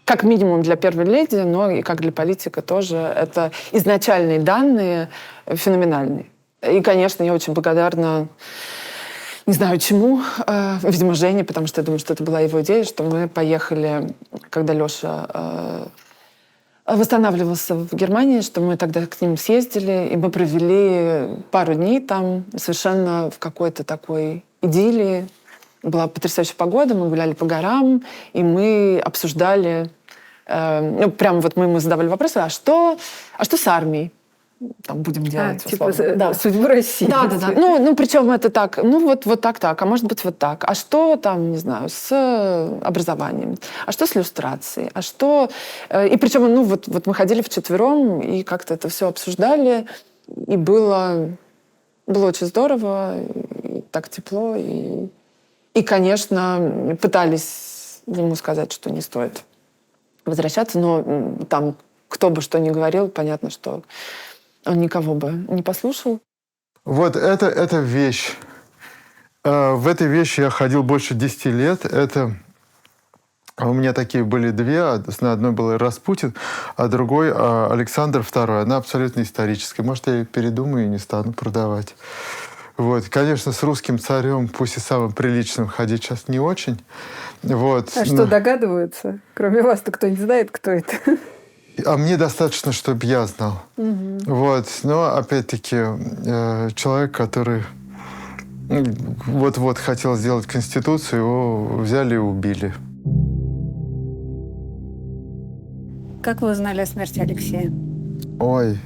как минимум для первой леди, но и как для политика тоже. Это изначальные данные феноменальные. И, конечно, я очень благодарна, не знаю чему, видимо, Жене, потому что я думаю, что это была его идея, что мы поехали, когда Лёша восстанавливался в Германии, что мы тогда к ним съездили, и мы провели пару дней там совершенно в какой-то такой идиллии. Была потрясающая погода, мы гуляли по горам, и мы обсуждали, прямо мы ему задавали вопросы: а что с армией? Там будем делать. Судьбу России. Да. Причем это так, вот так, а может быть вот так. А что там, не знаю, с образованием? А что с люстрацией? А что... И причем, мы ходили вчетвером и как-то это все обсуждали. И было очень здорово, и так тепло. И, конечно, пытались ему сказать, что не стоит возвращаться, но там кто бы что ни говорил, понятно, что он никого бы не послушал. Вот это вещь. В этой вещи я ходил больше 10 лет. Это А у меня такие были две. На одной был Распутин, а другой Александр II. Она абсолютно историческая. Может, я ее передумаю и не стану продавать. Вот. Конечно, с русским царем, пусть и самым приличным, ходить сейчас не очень. Вот. А что, догадываются? Кроме вас-то кто-нибудь знает, кто это? А мне достаточно, чтобы я знал. Вот. Но, опять-таки, человек, который вот-вот хотел сделать Конституцию, его взяли и убили. Как вы узнали о смерти Алексея? Ой.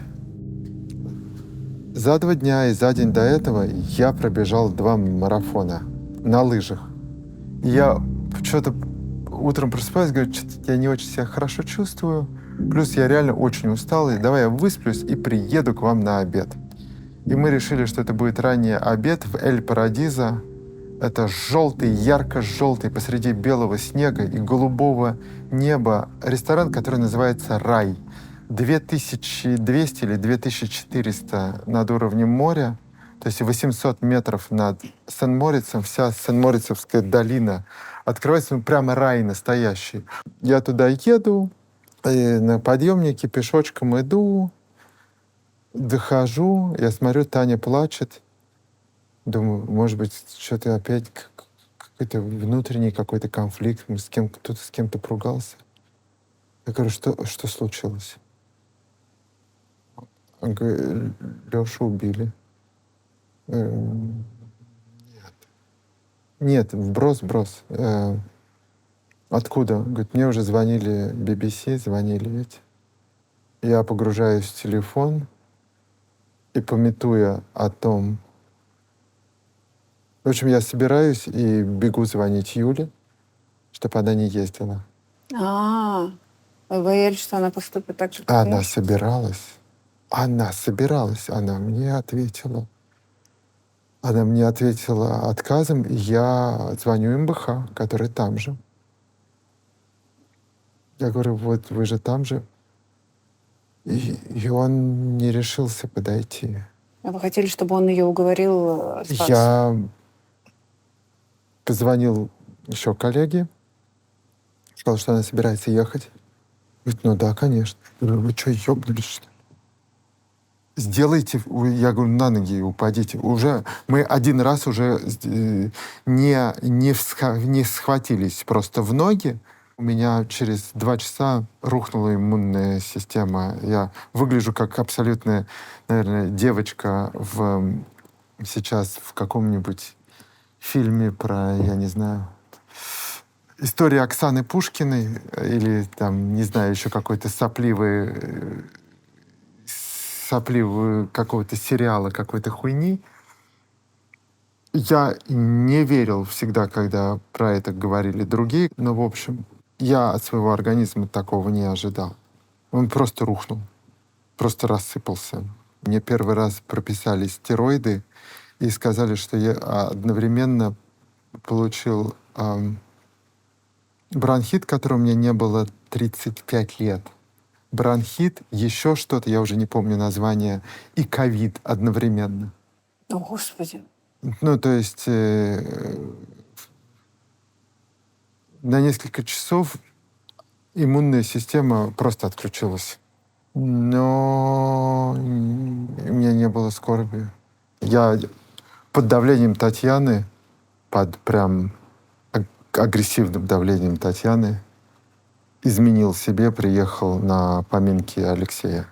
За 2 дня и за день до этого я пробежал 2 марафона на лыжах. И я что-то утром просыпаюсь, говорю, что-то я не очень себя хорошо чувствую. Плюс я реально очень устал, и давай я высплюсь и приеду к вам на обед. И мы решили, что это будет ранний обед в Эль Парадизо. Это желтый, ярко-желтый, посреди белого снега и голубого неба ресторан, который называется «Рай». 2200 или 2400 над уровнем моря, то есть 800 метров над Сен-Морицем, вся Сен-Морицевская долина открывается, прямо рай настоящий. Я туда еду, и на подъемнике пешочком иду, дохожу, я смотрю, Таня плачет. Думаю, может быть, что-то опять какой-то внутренний какой-то конфликт, кто-то с кем-то поругался. Я говорю, что случилось? Он говорит, Лешу убили. Нет. Нет, вброс. Откуда? Говорит, мне уже звонили BBC, звонили эти. Я погружаюсь в телефон и, памятуя о том... В общем, я собираюсь и бегу звонить Юле, чтобы она не ездила. Вы боялись, что она поступит так же, как Она муж? собиралась. Она мне ответила. Она мне ответила отказом, и я звоню МБХ, который там же. Я говорю, вот вы же там же. И он не решился подойти. А вы хотели, чтобы он ее уговорил остаться? Я позвонил еще коллеге, сказал, что она собирается ехать. Говорит, ну да, конечно. Я говорю, вы что, ёбнулись, что ли? Сделайте, я говорю, на ноги упадите. Уже мы один раз уже не схватились просто в ноги. У меня через 2 часа рухнула иммунная система. Я выгляжу как абсолютная, наверное, девочка сейчас в каком-нибудь фильме про, я не знаю, история Оксаны Пушкиной или там, не знаю, еще какой-то сопливый какого-то сериала, какой-то хуйни. Я не верил всегда, когда про это говорили другие, но, в общем, я от своего организма такого не ожидал. Он просто рухнул, просто рассыпался. Мне первый раз прописали стероиды и сказали, что я одновременно получил бронхит, которого у меня не было 35 лет. Бронхит, еще что-то, я уже не помню название, и ковид одновременно. О, Господи. Ну, то есть на несколько часов иммунная система просто отключилась. Но у меня не было скорби. Я под давлением Татьяны, под прям агрессивным давлением Татьяны, изменил себе, приехал на поминки Алексея.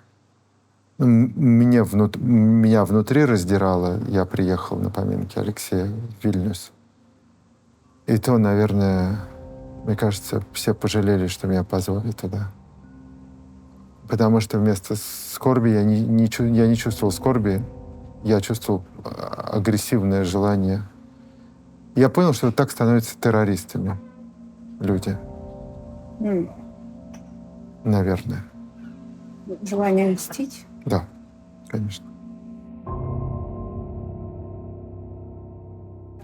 Меня внутри раздирало, я приехал на поминки Алексея в Вильнюс. И то, наверное, мне кажется, все пожалели, что меня позвали туда. Потому что вместо скорби я не чувствовал скорби, я чувствовал агрессивное желание. Я понял, что так становятся террористами люди. Наверное. Желание мстить? Да, конечно.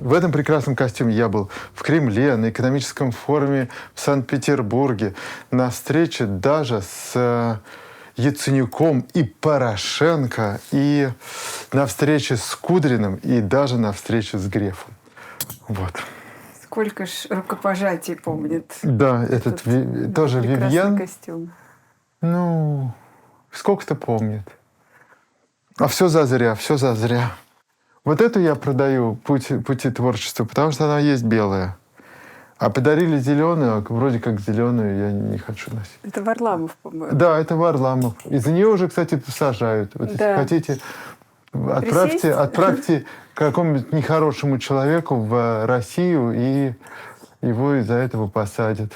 В этом прекрасном костюме я был в Кремле, на экономическом форуме в Санкт-Петербурге, на встрече даже с Яценюком и Порошенко, и на встрече с Кудриным, и даже на встрече с Грефом. Вот. Сколько ж рукопожатий помнит. Да, этот тоже прекрасный Вивьен. костюм. Ну, сколько-то помнит. А все зазря, все зазря. Вот эту я продаю пути творчества, потому что она есть белая. А подарили зеленую, а вроде как зеленую я не хочу носить. Это Варламов, по-моему. Да, это Варламов. Из-за нее уже, кстати, сажают. Вот Да. если хотите, Присесть? отправьте какому-нибудь нехорошему человеку в Россию, и его из-за этого посадят.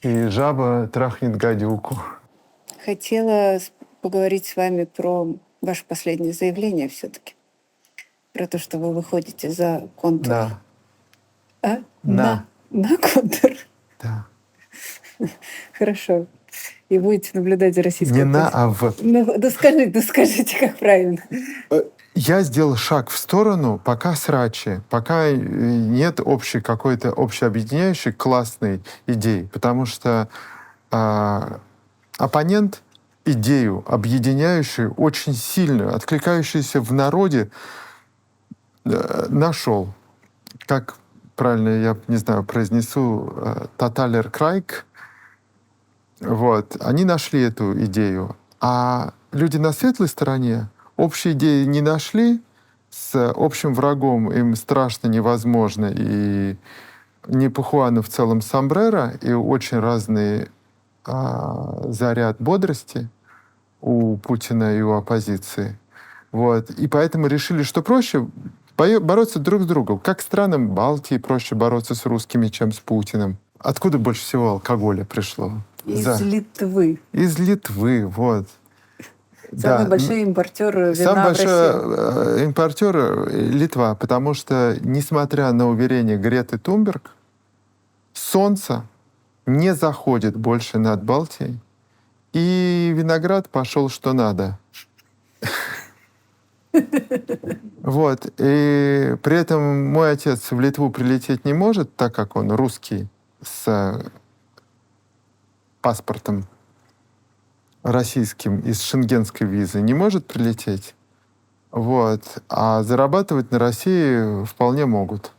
И жаба трахнет гадюку. Хотела поговорить с вами про ваше последнее заявление все-таки. Про то, что вы выходите за контур. Да, А? Да. На контур. да. Хорошо. И будете наблюдать за российской Не на, политикой. а в. Ну, скажите, как правильно. Я сделал шаг в сторону, пока срачи, пока нет общей какой-то общеобъединяющей классной идеи, потому что оппонент идею объединяющую, очень сильную, откликающуюся в народе, нашел. Как правильно, я не знаю, произнесу, Таталер Крайк. Вот. Они нашли эту идею. А люди на светлой стороне общей идеи не нашли, с общим врагом им страшно невозможно. И не Пахуана в целом сомбреро, и очень разный заряд бодрости у Путина и у оппозиции. Вот. И поэтому решили, что проще бороться друг с другом. Как странам Балтии проще бороться с русскими, чем с Путиным. Откуда больше всего алкоголя пришло? Из Литвы. Из Литвы, вот. Самый большой импортер вина Самый в России. большой импортер Литва, потому что, несмотря на уверение Греты Тунберг, солнце не заходит больше над Балтией, и виноград пошел что надо. Вот. И при этом мой отец в Литву прилететь не может, так как он русский, с паспортом российским и с шенгенской визой не может прилететь. Вот. А зарабатывать на России вполне могут.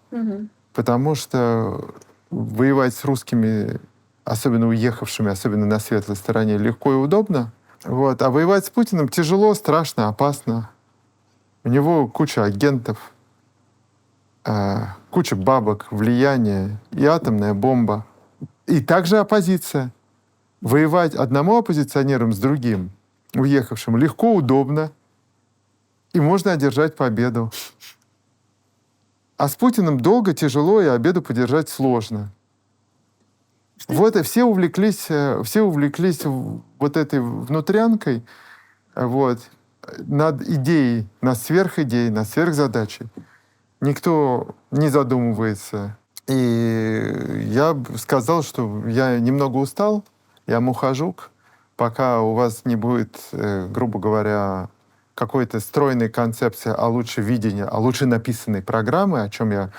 Потому что воевать с русскими, особенно уехавшими, особенно на светлой стороне, легко и удобно. Вот. А воевать с Путиным тяжело, страшно, опасно. У него куча агентов, куча бабок, влияние и атомная бомба. И также оппозиция. Воевать одному оппозиционером с другим, уехавшим, легко, удобно, и можно одержать победу. А с Путиным долго, тяжело, и победу поддержать сложно. Вот и все увлеклись вот этой внутрянкой, вот, над идеей, над сверхидеей, над сверхзадачей. Никто не задумывается. И я бы сказал, что я немного устал, я мухожук, пока у вас не будет, грубо говоря, какой-то стройной концепции, а лучше видения, а лучше написанной программы, о чем я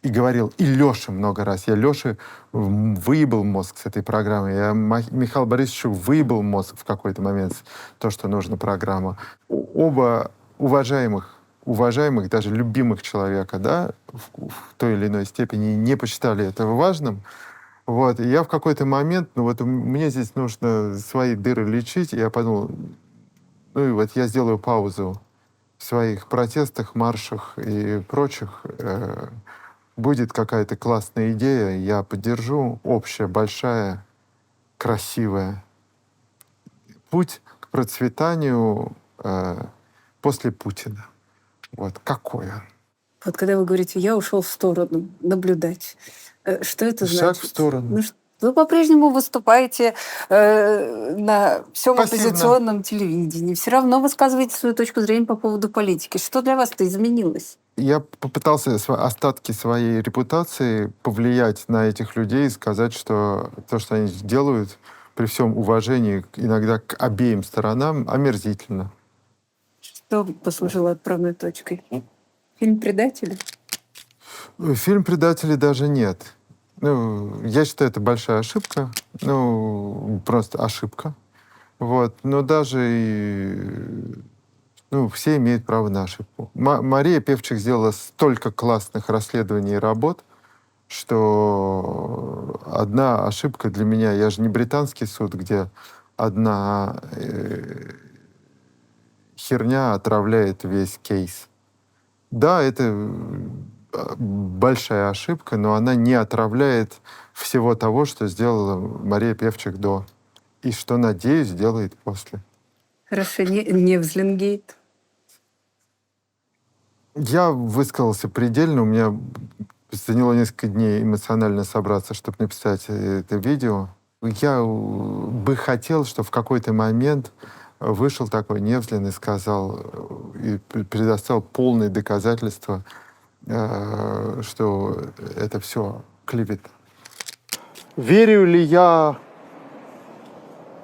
и говорил, и Лёше много раз. Я Лёше выебал мозг с этой программой. Я Михаилу Борисовичу выебал мозг в какой-то момент, то, что нужна программа. Оба уважаемых, даже любимых человека, да, в той или иной степени не посчитали этого важным. Вот. И я в какой-то момент, мне здесь нужно свои дыры лечить, и я подумал, и вот я сделаю паузу в своих протестах, маршах и прочих. Будет какая-то классная идея, я поддержу, общая, большая, красивая. Путь к процветанию после Путина. Вот какой он. Вот когда вы говорите, я ушел в сторону наблюдать, что это значит? Шаг в сторону. Ну, вы по-прежнему выступаете на всем Пассивно. оппозиционном телевидении, все равно высказываете свою точку зрения по поводу политики. Что для вас-то изменилось? Я попытался остатки своей репутации повлиять на этих людей и сказать, что то, что они делают, при всем уважении иногда к обеим сторонам, омерзительно. Что послужило отправной точкой? Фильм «Предатели»? Фильм «Предатели» даже нет. Я считаю, это большая ошибка. Просто ошибка. Вот. Но даже все имеют право на ошибку. Мария Певчих сделала столько классных расследований и работ что одна ошибка для меня, я же не британский суд, где одна херня отравляет весь кейс. Да, это большая ошибка, но она не отравляет всего того, что сделала Мария Певчик до. И что, надеюсь, сделает после. Хорошо, не Взлингейт. Я высказался предельно. У меня заняло несколько дней эмоционально собраться, чтобы написать это видео. Я бы хотел, чтобы в какой-то момент вышел такой Невзлин и сказал, и предоставил полные доказательства, что это все клевета. Верю ли я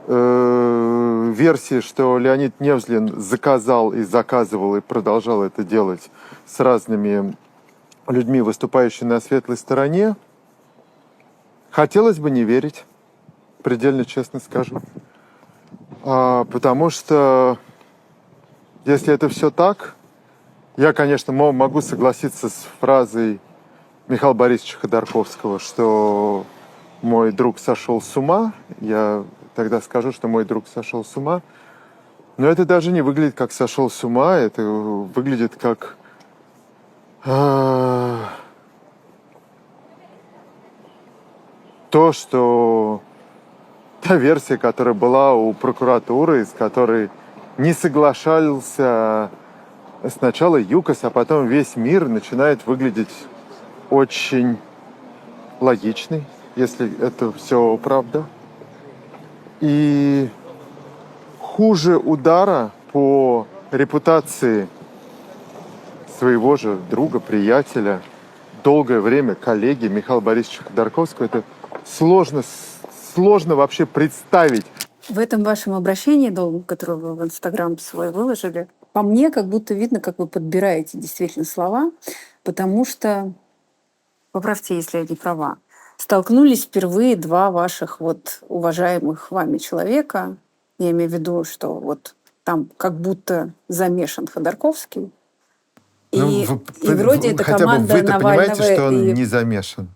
версии, что Леонид Невзлин заказал и заказывал и продолжал это делать с разными людьми, выступающими на светлой стороне? Хотелось бы не верить, предельно честно скажу. Потому что если это все так, я, конечно, могу согласиться с фразой Михаила Борисовича Ходорковского, что мой друг сошел с ума. Я тогда скажу, что мой друг сошел с ума. Но это даже не выглядит как сошел с ума, это выглядит как то, что та версия, которая была у прокуратуры, с которой не соглашался сначала ЮКОС, а потом весь мир, начинает выглядеть очень логичной, если это все правда. И хуже удара по репутации своего же друга, приятеля, долгое время коллеги Михаила Борисовича Ходорковского, это сложно вообще представить. В этом вашем обращении долгом, которое вы в Инстаграм свой выложили, по мне как будто видно, как вы подбираете действительно слова, потому что, поправьте, если я не права, столкнулись впервые два ваших вот уважаемых вами человека. Я имею в виду, что вот там как будто замешан Ходорковский. И вроде это хотя команда бы вы-то Навального. понимаете, что он и... не замешан?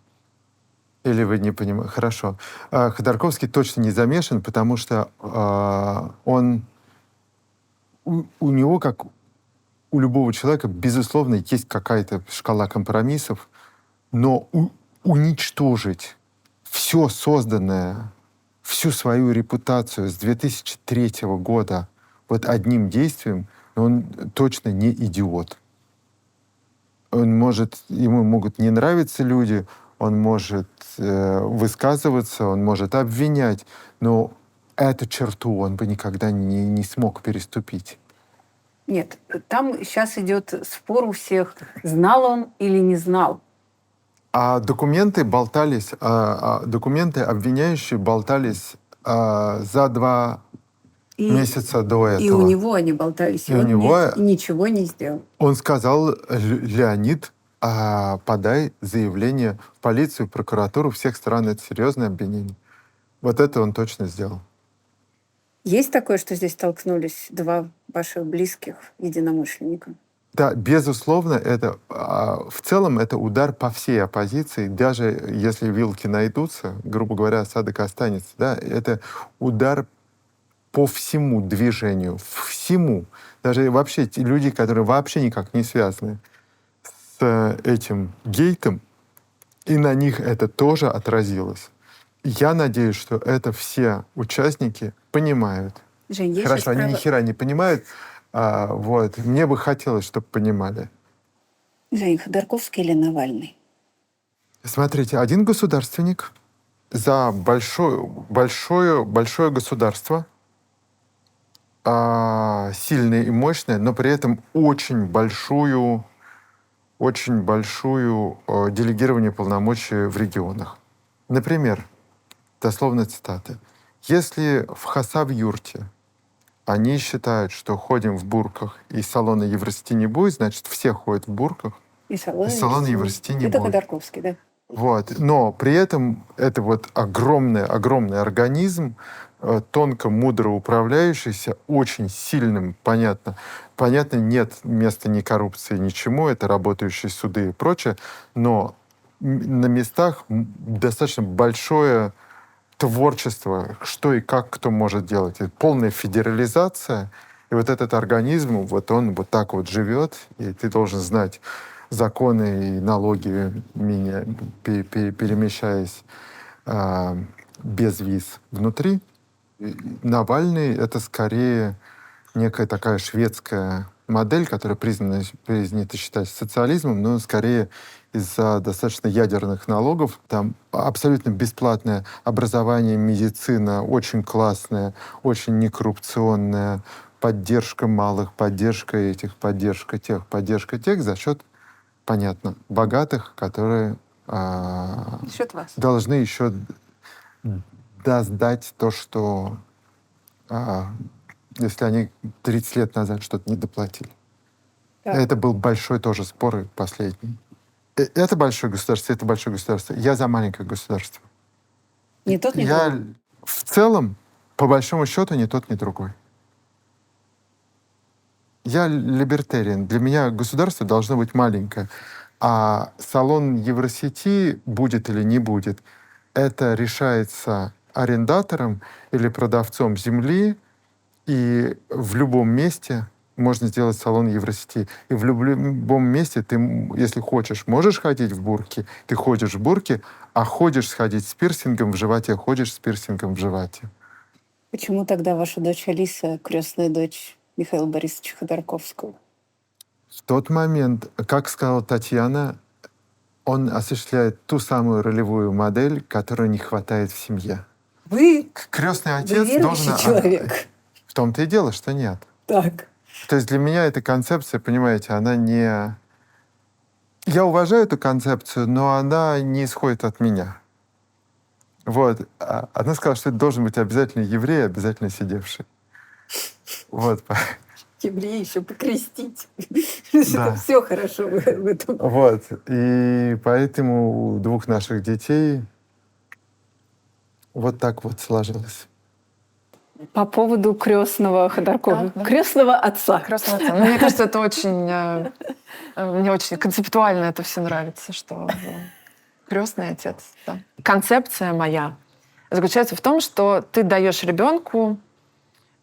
Или вы не понимаете? Хорошо. Ходорковский точно не замешан, потому что у него, как у любого человека, безусловно, есть какая-то шкала компромиссов, но уничтожить все созданное, всю свою репутацию с 2003 года вот одним действием, он точно не идиот. Ему могут не нравиться люди, он может высказываться, он может обвинять, но эту черту он бы никогда не смог переступить. Нет, там сейчас идет спор у всех, знал он или не знал. А документы болтались, документы обвиняющие болтались за 2 месяца до этого. И у него они болтались, и он ничего не сделал. Он сказал: Леонид, подай заявление в полицию, в прокуратуру всех сторон. Это серьезное обвинение. Вот это он точно сделал. Есть такое, что здесь столкнулись два ваших близких единомышленника? Да, безусловно, это в целом это удар по всей оппозиции. Даже если вилки найдутся, грубо говоря, осадок останется. Да, это удар по всему движению, всему. Даже вообще те люди, которые вообще никак не связаны с этим гейтом, и на них это тоже отразилось. Я надеюсь, что это все участники понимают. Жень, Хорошо, они ни хера не понимают. Вот. Мне бы хотелось, чтобы понимали. Жень, Ходорковский или Навальный? Смотрите, один государственник за большое государство, сильное и мощное, но при этом очень большую делегирование полномочий в регионах. Например, дословно цитаты. Если в Хасавюрте они считают, что ходим в бурках и салона Евросети не будет, значит, все ходят в бурках, и салона Евросети не будет. Это Ходорковский, да? Вот. Но при этом это вот огромный организм, тонко, мудро управляющийся, очень сильным, понятно. Понятно, нет места ни коррупции, ничему, это работающие суды и прочее, но на местах достаточно большое творчество, что и как кто может делать. Это полная федерализация. И вот этот организм, вот он вот так вот живет, и ты должен знать законы и налоги, перемещаясь без виз внутри. И Навальный — это скорее некая такая шведская модель, которая принято считать социализмом, но скорее из-за достаточно ядерных налогов. Там абсолютно бесплатное образование, медицина, очень классная, очень некоррупционная, поддержка малых, поддержка этих, поддержка тех за счет, понятно, богатых, которые Счет вас. должны еще сдать то, что если они 30 лет назад что-то не доплатили. Так. Это был большой тоже спор и последний. Это большое государство, это большое государство. Я за маленькое государство. Ни тот, ни Я другой. в целом, по большому счету, ни тот, ни другой. Я либертариан. Для меня государство должно быть маленькое. А салон Евросети будет или не будет, это решается арендатором или продавцом земли, и в любом месте можно сделать салон Евросети. И в любом месте ты, если хочешь, можешь ходить в бурке, ты ходишь в бурке, а ходишь сходить с пирсингом в животе, ходишь с пирсингом в животе. Почему тогда ваша дочь Алиса, крестная дочь Михаила Борисовича Ходорковского? В тот момент, как сказала Татьяна, он осуществляет ту самую ролевую модель, которой не хватает в семье. Вы Крестный отец верующий должен... человек. В том-то и дело, что нет. Так. То есть для меня эта концепция, понимаете, она не... Я уважаю эту концепцию, но она не исходит от меня. Вот. Она сказала, что это должен быть обязательно еврей, обязательно сидевший. Вот. Евреи еще покрестить. Да. Все хорошо в этом. Вот. И поэтому у двух наших детей вот так вот сложилось. По поводу крестного Ходоркова. Да. Крестного отца. Крестного отца. Ну, мне кажется, это очень... Мне очень концептуально это все нравится, что крестный отец. Да. Концепция моя заключается в том, что ты даешь ребенку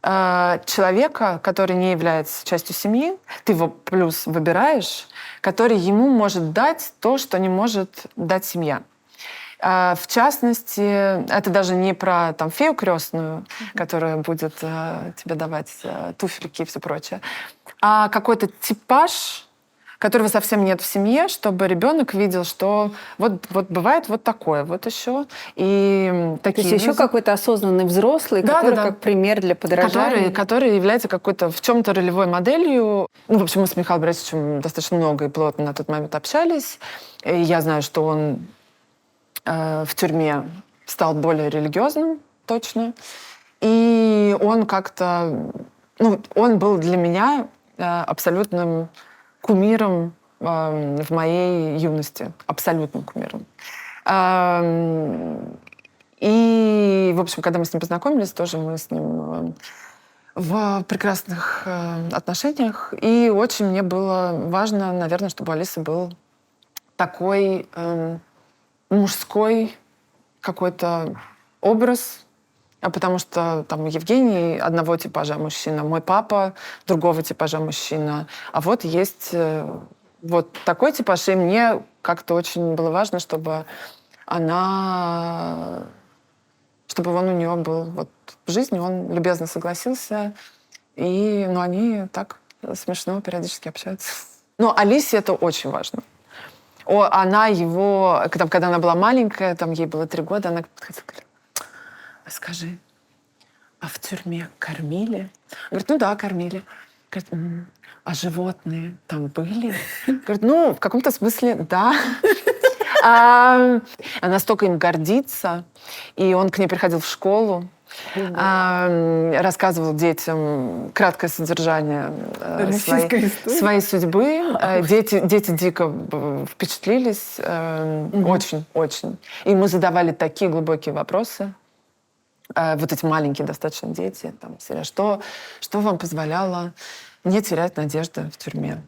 человека, который не является частью семьи, ты его плюс выбираешь, который ему может дать то, что не может дать семья. В частности, это даже не про там, фею крестную, которая будет тебе давать туфельки и все прочее, а какой-то типаж, которого совсем нет в семье, чтобы ребенок видел, что вот бывает вот такое вот еще. И То такие есть еще какой-то осознанный взрослый, Да, который да, да. как пример для подражания. который является какой-то в чем-то ролевой моделью. Ну, в общем, мы с Михаилом Борисовичем достаточно много и плотно на тот момент общались. И я знаю, что он в тюрьме стал более религиозным, точно. И он как-то... Ну, он был для меня абсолютным кумиром в моей юности. Абсолютным кумиром. И, в общем, когда мы с ним познакомились, тоже мы с ним в прекрасных отношениях. И очень мне было важно, наверное, чтобы у Алисы был такой мужской какой-то образ, потому что там Евгений одного типажа мужчина, мой папа другого типажа мужчина. А вот есть вот такой типаж, и мне как-то очень было важно, чтобы он у нее был вот в жизни, он любезно согласился, и они так смешно периодически общаются. Но Алисе это очень важно. Она его, когда она была маленькая, там ей было 3 года, она говорит: а скажи, а в тюрьме кормили? Говорит, ну да, кормили. Говорит, а животные там были? Говорит, ну, в каком-то смысле, да. Она настолько им гордится, и он к ней приходил в школу, рассказывал детям краткое содержание своей судьбы. Дети дико впечатлились. Очень. И мы задавали такие глубокие вопросы. Вот эти маленькие достаточно дети. Там, что вам позволяло не терять надежды в тюрьме?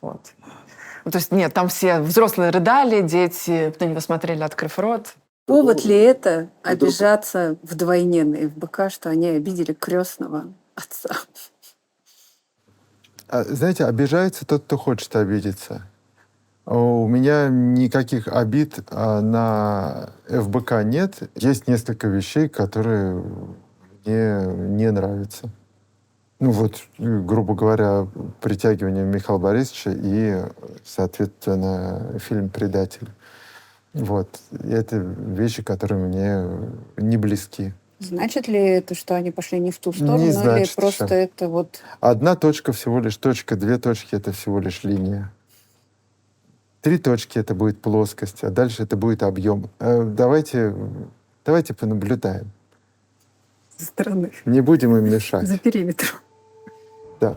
Вот. То есть нет, там все взрослые рыдали, дети на него смотрели, открыв рот. Повод ли это обижаться вдвойне на ФБК, что они обидели крестного отца? Знаете, обижается тот, кто хочет обидеться. У меня никаких обид на ФБК нет. Есть несколько вещей, которые мне не нравятся. Ну вот, грубо говоря, притягивание Михаила Борисовича и, соответственно, фильм «Предатель». Вот. И это вещи, которые мне не близки. Значит ли это, что они пошли не в ту сторону, Не или значит просто еще. это вот... Одна точка всего лишь точка, две точки — это всего лишь линия. 3 точки — это будет плоскость, а дальше это будет объем. Давайте понаблюдаем. со стороны, Не будем им мешать. за периметром? Да.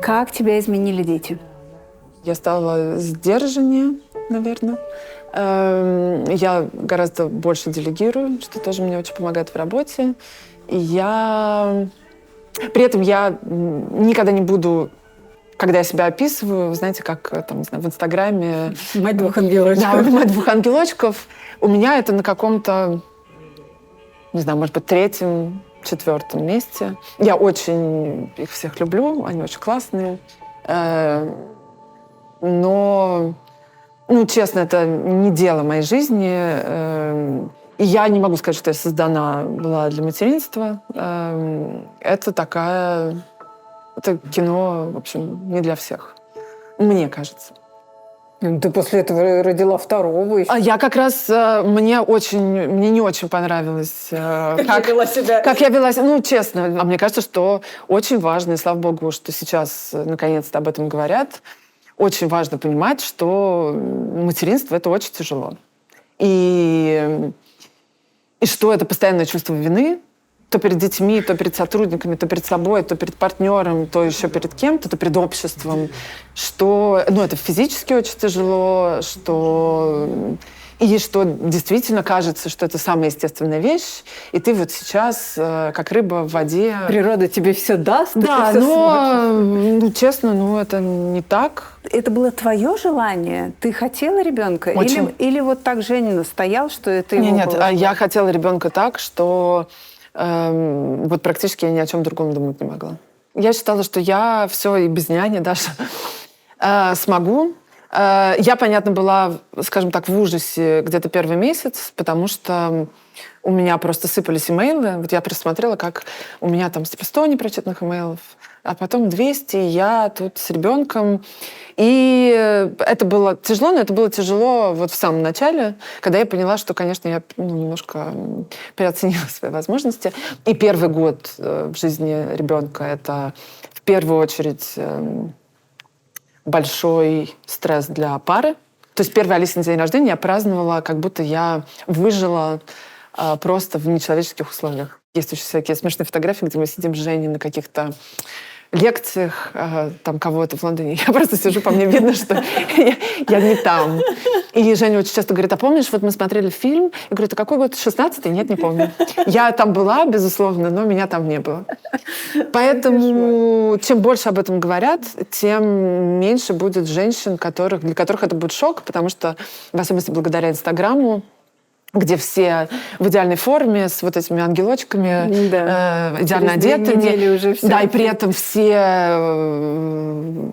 Как тебя изменили дети? Я стала сдержаннее, наверное. Я гораздо больше делегирую, что тоже мне очень помогает в работе. И при этом я никогда не буду, когда я себя описываю, знаете, как там, не знаю, в Инстаграме... Мать двух ангелочков. Да, мать двух ангелочков. У меня это на каком-то, не знаю, может быть, 3-м, 4-м месте. Я очень их всех люблю, они очень классные. Но, честно, это не дело моей жизни. И я не могу сказать, что я создана была для материнства. Это кино, в общем, не для всех. Мне кажется. Ты после этого родила второго еще. А я как раз, мне не очень понравилось, как я вела себя. Честно, мне кажется, что очень важно, и слава богу, что сейчас наконец-то об этом говорят, очень важно понимать, что материнство — это очень тяжело. И что это постоянное чувство вины, то перед детьми, то перед сотрудниками, то перед собой, то перед партнером, то еще перед кем-то, то перед обществом, что это физически очень тяжело, и что действительно кажется, что это самая естественная вещь, и ты вот сейчас, как рыба в воде... Природа тебе все даст, Да, но, честно, это не так. Это было твое желание? Ты хотела ребенка? Очень. Или вот так Женя настоял, что это его Нет, было? я хотела ребенка так, что вот практически я ни о чем другом думать не могла. Я считала, что я все и без няни даже смогу. Я, понятно, была, скажем так, в ужасе где-то первый месяц, потому что у меня просто сыпались имейлы. Вот я просмотрела, как у меня там 100 непрочитанных имейлов, а потом 200, и я тут с ребенком. И это было тяжело, но это было тяжело вот в самом начале, когда я поняла, что, конечно, я немножко переоценила свои возможности. И первый год в жизни ребенка — это в первую очередь большой стресс для пары. То есть первый Алисин день рождения я праздновала, как будто я выжила просто в нечеловеческих условиях. Есть очень всякие смешные фотографии, где мы сидим с Женей на каких-то лекциях там кого-то в Лондоне. Я просто сижу, по мне видно, что я не там. И Женя очень часто говорит: а помнишь, вот мы смотрели фильм? Я говорю: это какой год? 16-й? Нет, не помню. Я там была, безусловно, но меня там не было. Поэтому чем больше об этом говорят, тем меньше будет женщин, для которых это будет шок, потому что, в особенности благодаря Инстаграму, где все в идеальной форме, с вот этими ангелочками, идеально одетыми. Уже все. Да, и при этом все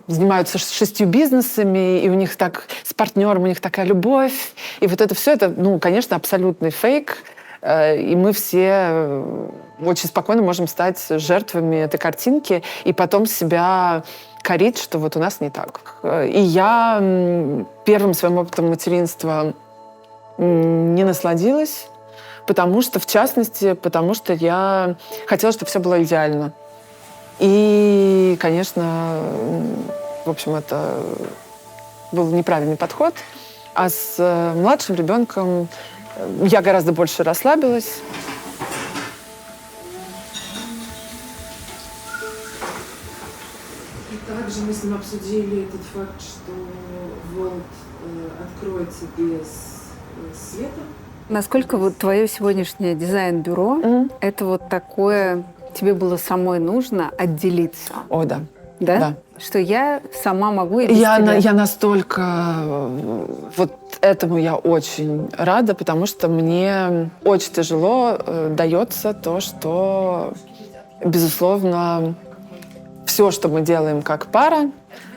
занимаются 6 бизнесами, и у них так с партнером, у них такая любовь. И вот это все, это, конечно, абсолютный фейк. И мы все очень спокойно можем стать жертвами этой картинки и потом себя корить, что вот у нас не так. И я первым своим опытом материнства не насладилась, потому что я хотела, чтобы все было идеально. И, конечно, в общем, это был неправильный подход. А с младшим ребенком я гораздо больше расслабилась. И также мы с ним обсудили этот факт, что Волт откроется без света. Насколько вот твое сегодняшнее дизайн-бюро, это вот такое, тебе было самой нужно отделиться? О, да. Да? Да. Что я сама могу и без Я тебя. настолько... Вот этому я очень рада, потому что мне очень тяжело дается то, что, безусловно, все, что мы делаем как пара,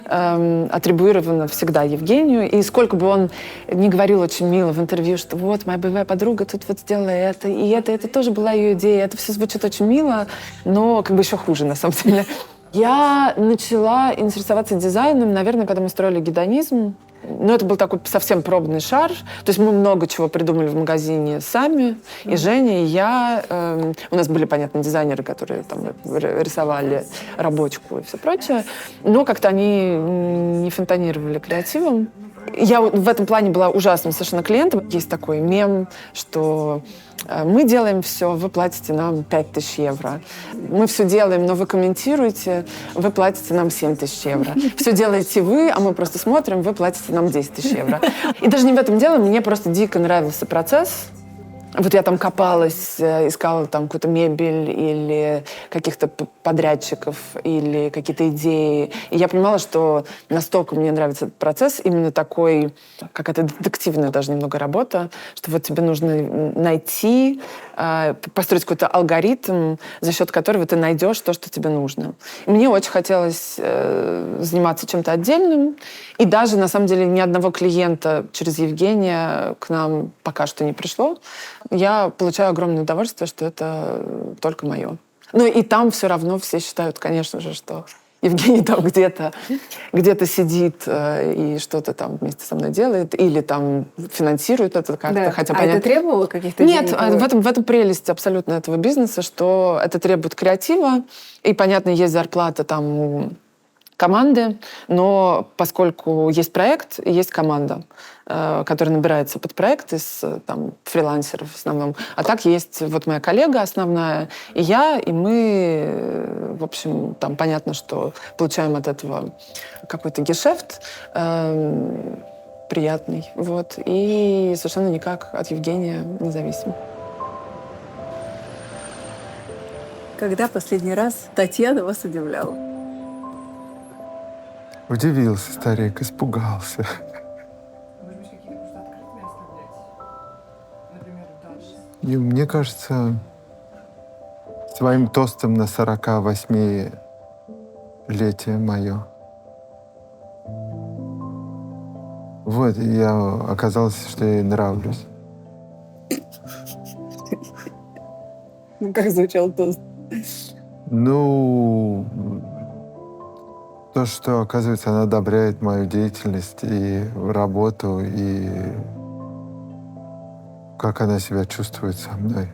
атрибуировано всегда Евгению. И сколько бы он ни говорил очень мило в интервью, что вот моя боевая подруга тут вот сделала это, и это тоже была ее идея. Это все звучит очень мило, но как бы еще хуже на самом деле. Я начала интересоваться дизайном, наверное, когда мы строили гедонизм. Но это был такой совсем пробный шар. То есть мы много чего придумали в магазине сами. И Женя, и я. У нас были, понятно, дизайнеры, которые там рисовали рабочку и все прочее. Но как-то они не фонтанировали креативом. Я в этом плане была ужасным совершенно клиентом. Есть такой мем, что мы делаем все, вы платите нам 5000 евро. Мы все делаем, но вы комментируете, вы платите нам 7000 евро. Все делаете вы, а мы просто смотрим, вы платите нам 10 000 евро. И даже не в этом дело, мне просто дико нравился процесс. Вот я там копалась, искала там какую-то мебель или каких-то подрядчиков, или какие-то идеи. И я понимала, что настолько мне нравится этот процесс, именно такой, какая-то детективная даже немного работа, что вот тебе нужно найти, построить какой-то алгоритм, за счет которого ты найдешь то, что тебе нужно. И мне очень хотелось заниматься чем-то отдельным. И даже, на самом деле, ни одного клиента через Евгения к нам пока что не пришло. Я получаю огромное удовольствие, что это только мое. Ну и там все равно все считают, конечно же, что Евгений там где-то сидит и что-то там вместе со мной делает, или там финансирует это как-то. Да. Хотя, это требовало каких-то Нет, денег? в этом прелесть абсолютно этого бизнеса, что это требует креатива, и, понятно, есть зарплата там у команды, но поскольку есть проект, есть команда, которая набирается под проект из там, фрилансеров в основном. А так есть вот моя коллега основная, и я, и мы, в общем, там понятно, что получаем от этого какой-то гешефт приятный, вот, и совершенно никак от Евгения не зависим. Когда последний раз Татьяна вас удивляла? Удивился старик, испугался. И мне кажется, своим тостом на 48-летие мое. Вот, и я оказалось, что я ей нравлюсь. Ну, как звучал тост? Ну, то, что, оказывается, она одобряет мою деятельность и работу, и как она себя чувствует со мной.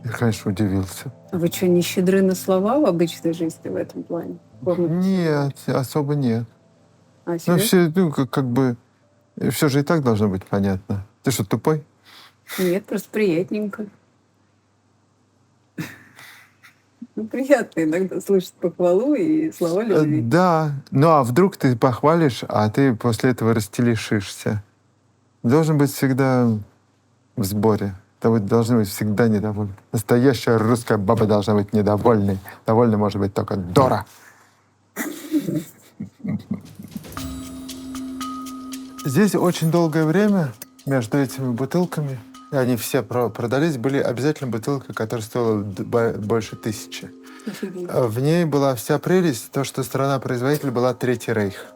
Я, конечно, удивился. А вы что, не щедры на слова в обычной жизни в этом плане? Нет, особо нет. А, Ну, серьезно? все, ну, как бы, все же и так должно быть понятно. Ты что, тупой? Нет, просто приятненько. Ну, приятно иногда слышать похвалу и слова любви. Да. Ну, а вдруг ты похвалишь, а ты после этого растелешишься? Должен быть всегда в сборе. Должны быть всегда недовольны. Настоящая русская баба должна быть недовольной. Довольна может быть только Дора. Здесь очень долгое время между этими бутылками, и они все продались, были обязательно бутылка, которая стоила больше 1000. В ней была вся прелесть, то, что страна-производитель была Третий Рейх.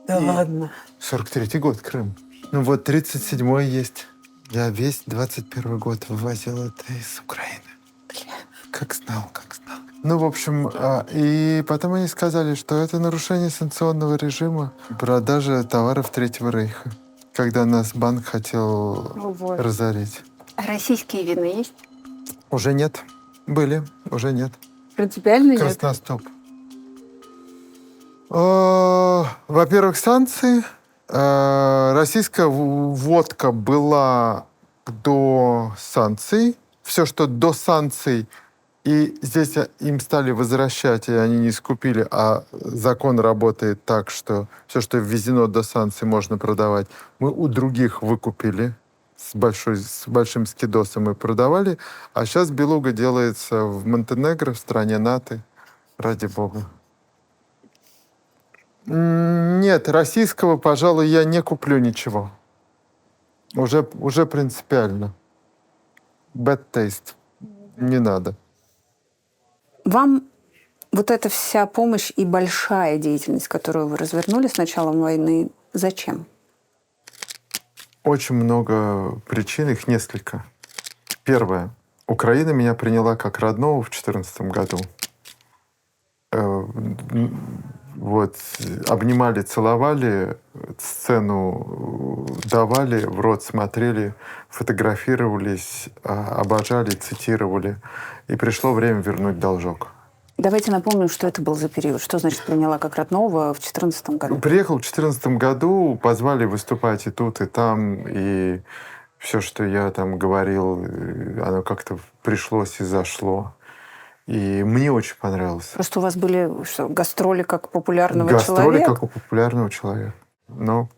Да ладно. 43-й год, Крым. Ну вот 37-й есть. Я весь 21 год вывозил это из Украины. Как знал. Ну, в общем, и потом они сказали, что это нарушение санкционного режима продажи товаров Третьего Рейха, когда нас банк хотел разорить. А российские вина есть? Уже нет. Были, уже нет. Принципиально нет? Красностоп. Во-первых, санкции. Российская водка была до санкций. Все, что до санкций, и здесь им стали возвращать, и они не скупили, а закон работает так, что все, что ввезено до санкций, можно продавать. Мы у других выкупили. с большим скидосом и продавали. А сейчас белуга делается в Монтенегро, в стране НАТО. Ради бога. Нет, российского, пожалуй, я не куплю ничего. Уже принципиально. Bad taste. Не надо. Вам вот эта вся помощь и большая деятельность, которую вы развернули с началом войны, зачем? Очень много причин, их несколько. Первое. Украина меня приняла как родного в 2014 году. Вот, обнимали, целовали, сцену давали, в рот смотрели, фотографировались, обожали, цитировали. И пришло время вернуть должок. Давайте напомним, что это был за период. Что значит приняла как родного в 2014 году? Приехал в 2014 году, позвали выступать и тут, и там, и все, что я там говорил, оно как-то пришлось и зашло. И мне очень понравилось. Просто у вас были что, гастроли как популярного Гастроли человека? как у популярного человека. Но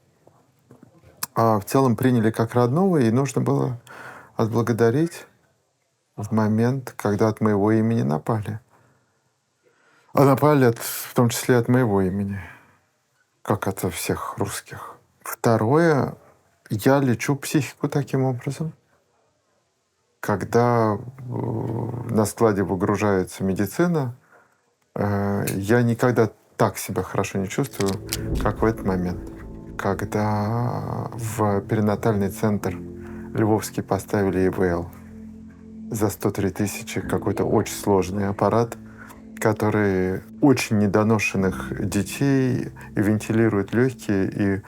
в целом приняли как родного, и нужно было отблагодарить в момент, когда от моего имени напали. А напали в том числе от моего имени, как от всех русских. Второе, я лечу психику таким образом. Когда на складе выгружается медицина, я никогда так себя хорошо не чувствую, как в этот момент. Когда в перинатальный центр Львовский поставили ИВЛ за 103 тысячи, какой-то очень сложный аппарат, который очень недоношенных детей и вентилирует легкие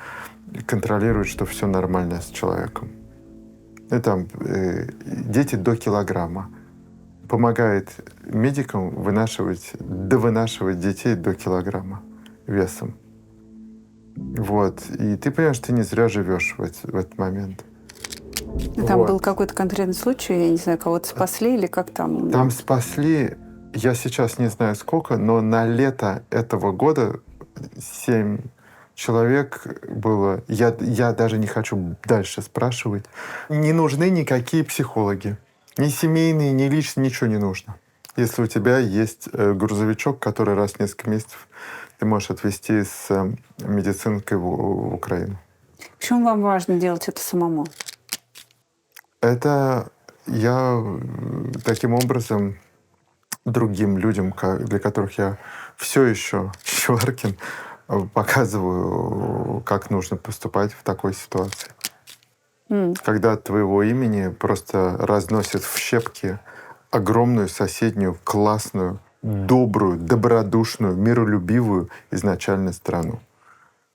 и контролирует, что все нормально с человеком. И там дети до килограмма. Помогает медикам довынашивать детей до килограмма весом. Вот. И ты понимаешь, что ты не зря живешь в этот момент. Там Вот. был какой-то конкретный случай, я не знаю, кого-то спасли или как там? Там спасли, я сейчас не знаю сколько, но на лето этого года 7 человек было. Я даже не хочу дальше спрашивать. Не нужны никакие психологи. Ни семейные, ни личные, ничего не нужно. Если у тебя есть грузовичок, который раз в несколько месяцев ты можешь отвезти с медицинкой в Украину. Почему вам важно делать это самому? Это я таким образом другим людям, для которых я все еще Чеваркин, показываю, как нужно поступать в такой ситуации. Когда от твоего имени просто разносят в щепки огромную соседнюю, классную, добрую, добродушную, миролюбивую изначально страну.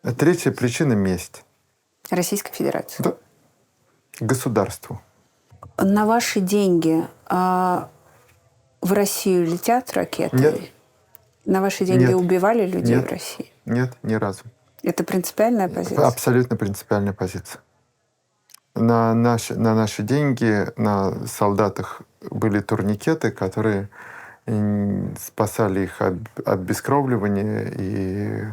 А третья причина — месть. Российской Федерации. Да. Государству. На ваши деньги в Россию летят ракеты? Нет. На ваши деньги Нет. убивали людей Нет. в России? Нет, ни разу. Это принципиальная позиция? Абсолютно принципиальная позиция. На наши деньги на солдатах были турникеты, которые спасали их от обескровливания и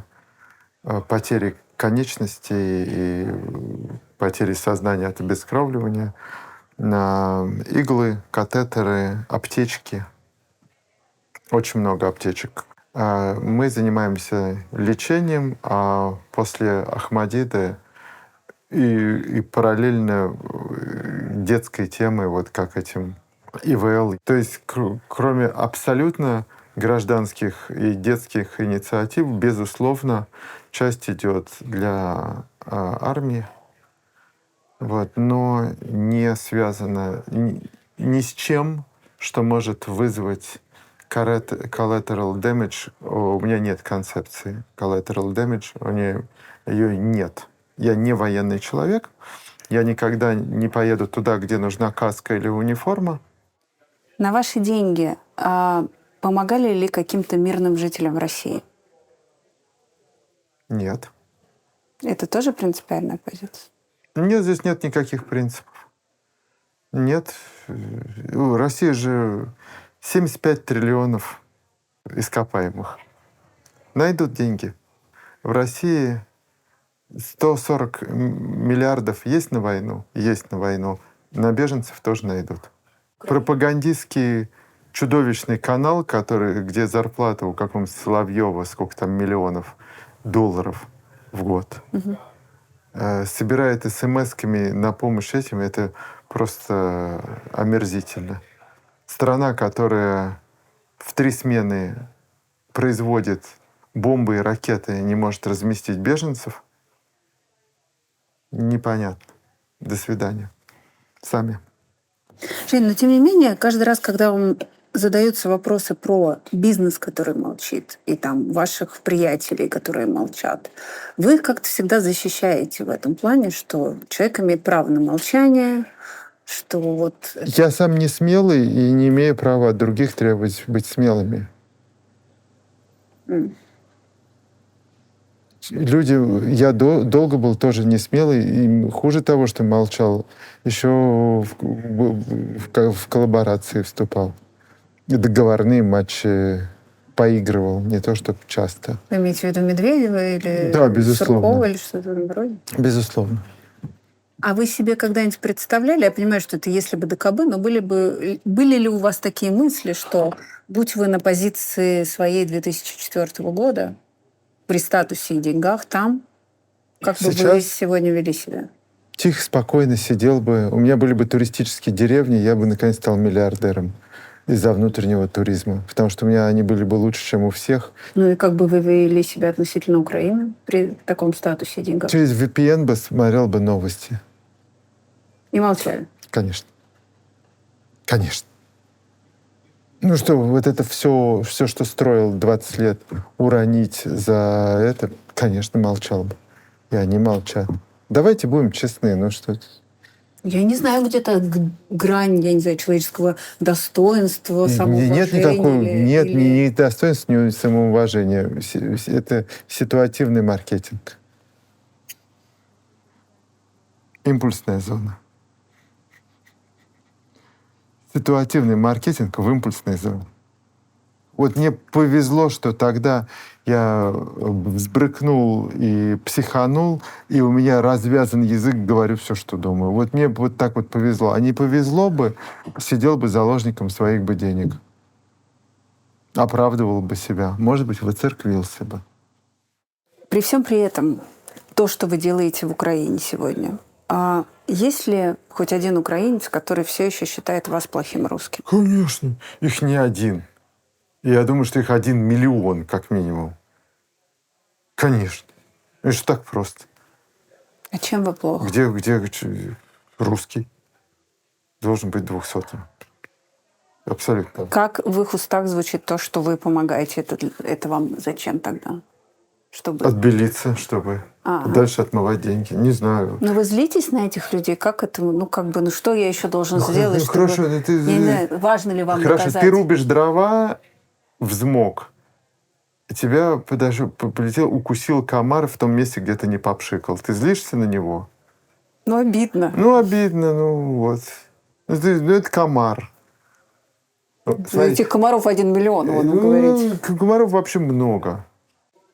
потери конечностей и потери сознания от обескровливания. На иглы, катетеры, аптечки. Очень много аптечек. Мы занимаемся лечением, а после Ахмадиты и параллельно детской темой, вот как этим ИВЛ. То есть кроме абсолютно гражданских и детских инициатив, безусловно, часть идет для армии, вот, но не связана ни с чем, что может вызвать collateral damage. У меня нет концепции collateral damage, ее нет. Я не военный человек, я никогда не поеду туда, где нужна каска или униформа. На ваши деньги помогали ли каким-то мирным жителям в России? Нет. Это тоже принципиальная позиция? Нет, здесь нет никаких принципов. Нет. Россия же 75 триллионов ископаемых. Найдут деньги. В России 140 миллиардов есть на войну? Есть на войну. На беженцев тоже найдут. Пропагандистский чудовищный канал, где зарплата у какого-нибудь Соловьева, сколько там миллионов долларов в год, собирает смс-ками на помощь этим, это просто омерзительно. Страна, которая в 3 смены производит бомбы и ракеты, не может разместить беженцев, непонятно. До свидания. Сами. Жень, но тем не менее, каждый раз, когда вам задаются вопросы про бизнес, который молчит, и там ваших приятелей, которые молчат, вы их как-то всегда защищаете в этом плане, что человек имеет право на молчание, что вот... Я сам не смелый и не имею права от других требовать быть смелыми. Люди, я долго был тоже не смелый, и хуже того, что молчал, еще в коллаборации вступал. И договорные матчи поигрывал, не то чтобы часто. Вы имеете в виду Медведева или Да, безусловно. Суркова или что-то в этом роде? Безусловно. А вы себе когда-нибудь представляли, я понимаю, что это если бы да кабы, но были ли у вас такие мысли, что будь вы на позиции своей 2004 года, при статусе и деньгах там, как бы вы Сейчас сегодня вели себя? тихо, спокойно сидел бы. У меня были бы туристические деревни, я бы наконец стал миллиардером из-за внутреннего туризма. Потому что у меня они были бы лучше, чем у всех. Ну и как бы вы вели себя относительно Украины при таком статусе и деньгах? Через VPN бы смотрел бы новости. И молчали? Конечно. Конечно. Ну что, вот это все, что строил 20 лет, уронить за это, конечно, молчал бы. И они молчат. Давайте будем честны, ну что... Я не знаю, где-то грань, я не знаю, человеческого достоинства, самоуважения. Нет никакого, нет ни достоинства, ни самоуважения. Это ситуативный маркетинг. Импульсная зона. Ситуативный маркетинг в импульсной зоне. Вот мне повезло, что тогда я взбрыкнул и психанул, и у меня развязан язык, говорю все, что думаю. Вот мне вот так вот повезло. А не повезло бы, сидел бы заложником своих бы денег. Оправдывал бы себя. Может быть, выцерквился бы. При всем при этом, то, что вы делаете в Украине сегодня, есть ли хоть один украинец, который все еще считает вас плохим русским? Конечно. Их не один. Я думаю, что их 1 миллион, как минимум. Конечно. Это же так просто. А чем вы плохо? Где русский должен быть 200-м? Абсолютно. Как в их устах звучит то, что вы помогаете? Это вам зачем тогда? Чтобы... Отбелиться, чтобы дальше отмывать деньги. Не знаю. Но вы злитесь на этих людей? Как это? Что я еще должен сделать? Чтобы... Хорошо, Не знаю, важно ли вам хорошо, доказать? ты рубишь дрова, взмок. Тебя полетел, укусил комар в том месте, где ты не попшикал. Ты злишься на него? Обидно. Обидно, вот. Это комар. Этих комаров 1 миллион, вы говорите. Комаров вообще много.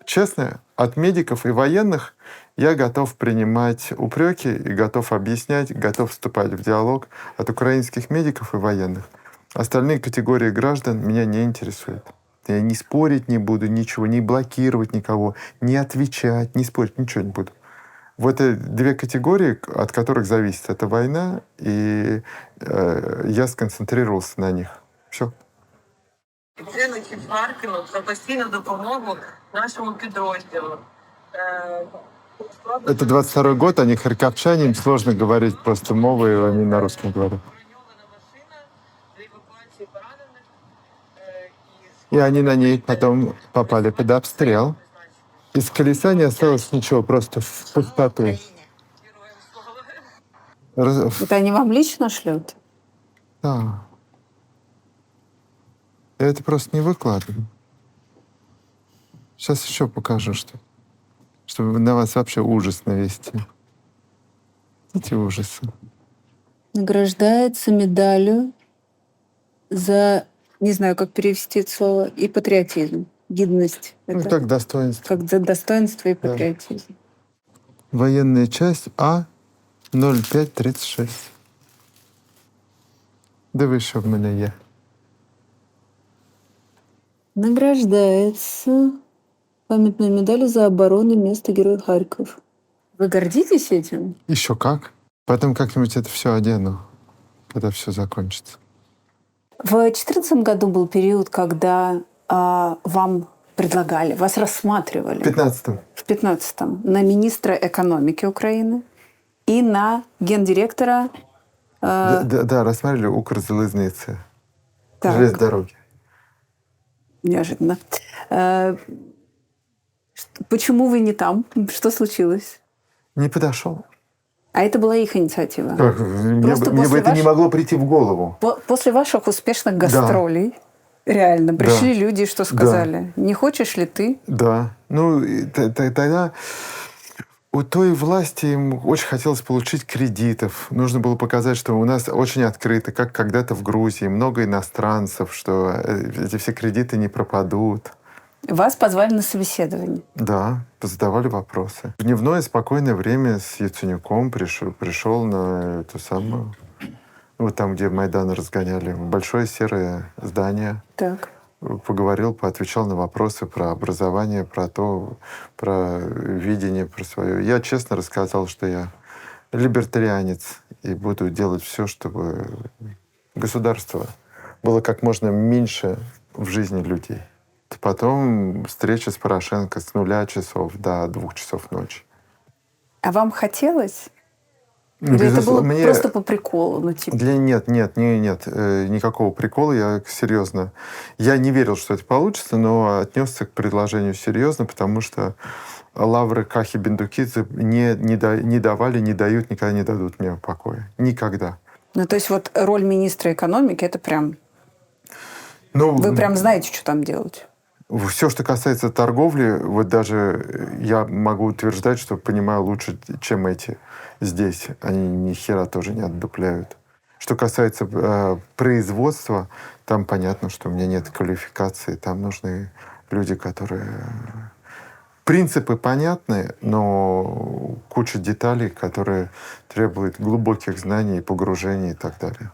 Честно, от медиков и военных я готов принимать упреки и готов объяснять, готов вступать в диалог. От украинских медиков и военных. Остальные категории граждан меня не интересуют. Я не спорить не буду, ничего, не блокировать никого, не отвечать, не спорить, ничего не буду. Вот это 2 категории, от которых зависит эта война, и я сконцентрировался на них. Все. Геночі Харкіну за постійну допомогу нашому підрозділу. Это 22-й год, они харьковчане, им сложно говорить просто мовой, они на русском говорят. И они на ней потом попали под обстрел. Из колеса не осталось ничего, просто в пустоту. Это они вам лично шлют? Да. Я это просто не выкладываю. Сейчас еще покажу, чтобы на вас вообще ужас навести. Эти ужасы. Награждается медалью за, не знаю, как перевести это слово, и патриотизм, гидность. Это Как достоинство. как за достоинство и патриотизм. Военная часть А-0536. Дивись, в мене є. Награждается памятной медалью за оборону места Героя Харьков. Вы гордитесь этим? Еще как. Потом как-нибудь это все одену, когда все закончится. В 2014 году был период, когда вам предлагали, вас рассматривали. В 15-м. В 2015 на министра экономики Украины и на гендиректора... Да, рассматривали Укрзалезницы. Так. Железной дороги. Неожиданно. Почему вы не там? Что случилось? Не подошел. А это была их инициатива. Мне бы это не могло прийти в голову. После ваших успешных гастролей реально пришли люди, что сказали, не хочешь ли ты? Да. Ну, тогда у той власти им очень хотелось получить кредитов. Нужно было показать, что у нас очень открыто, как когда-то в Грузии, много иностранцев, что эти все кредиты не пропадут. Вас позвали на собеседование. Да, задавали вопросы. В дневное спокойное время с Яценюком пришел на эту самую... Вот там, где Майдан разгоняли. Большое серое здание. Так. Поговорил, поотвечал на вопросы про образование, про видение, про свое. Я честно рассказал, что я либертарианец и буду делать все, чтобы государство было как можно меньше в жизни людей. Потом встреча с Порошенко с 0 часов до 2 часов ночи. А вам хотелось? Или это было просто по приколу? Ну, типа... Нет, никакого прикола, я серьезно. Я не верил, что это получится, но отнесся к предложению серьезно, потому что лавры Кахи Бендукидзе не давали, не дают, никогда не дадут мне покоя. Никогда. Ну, то есть вот роль министра экономики, это прям... Вы прям знаете, что там делать? Все, что касается торговли, вот даже я могу утверждать, что понимаю лучше, чем эти здесь. Они ни хера тоже не отдупляют. Что касается производства, там понятно, что у меня нет квалификации. Там нужны люди, которые... Принципы понятны, но куча деталей, которые требуют глубоких знаний, погружений и так далее.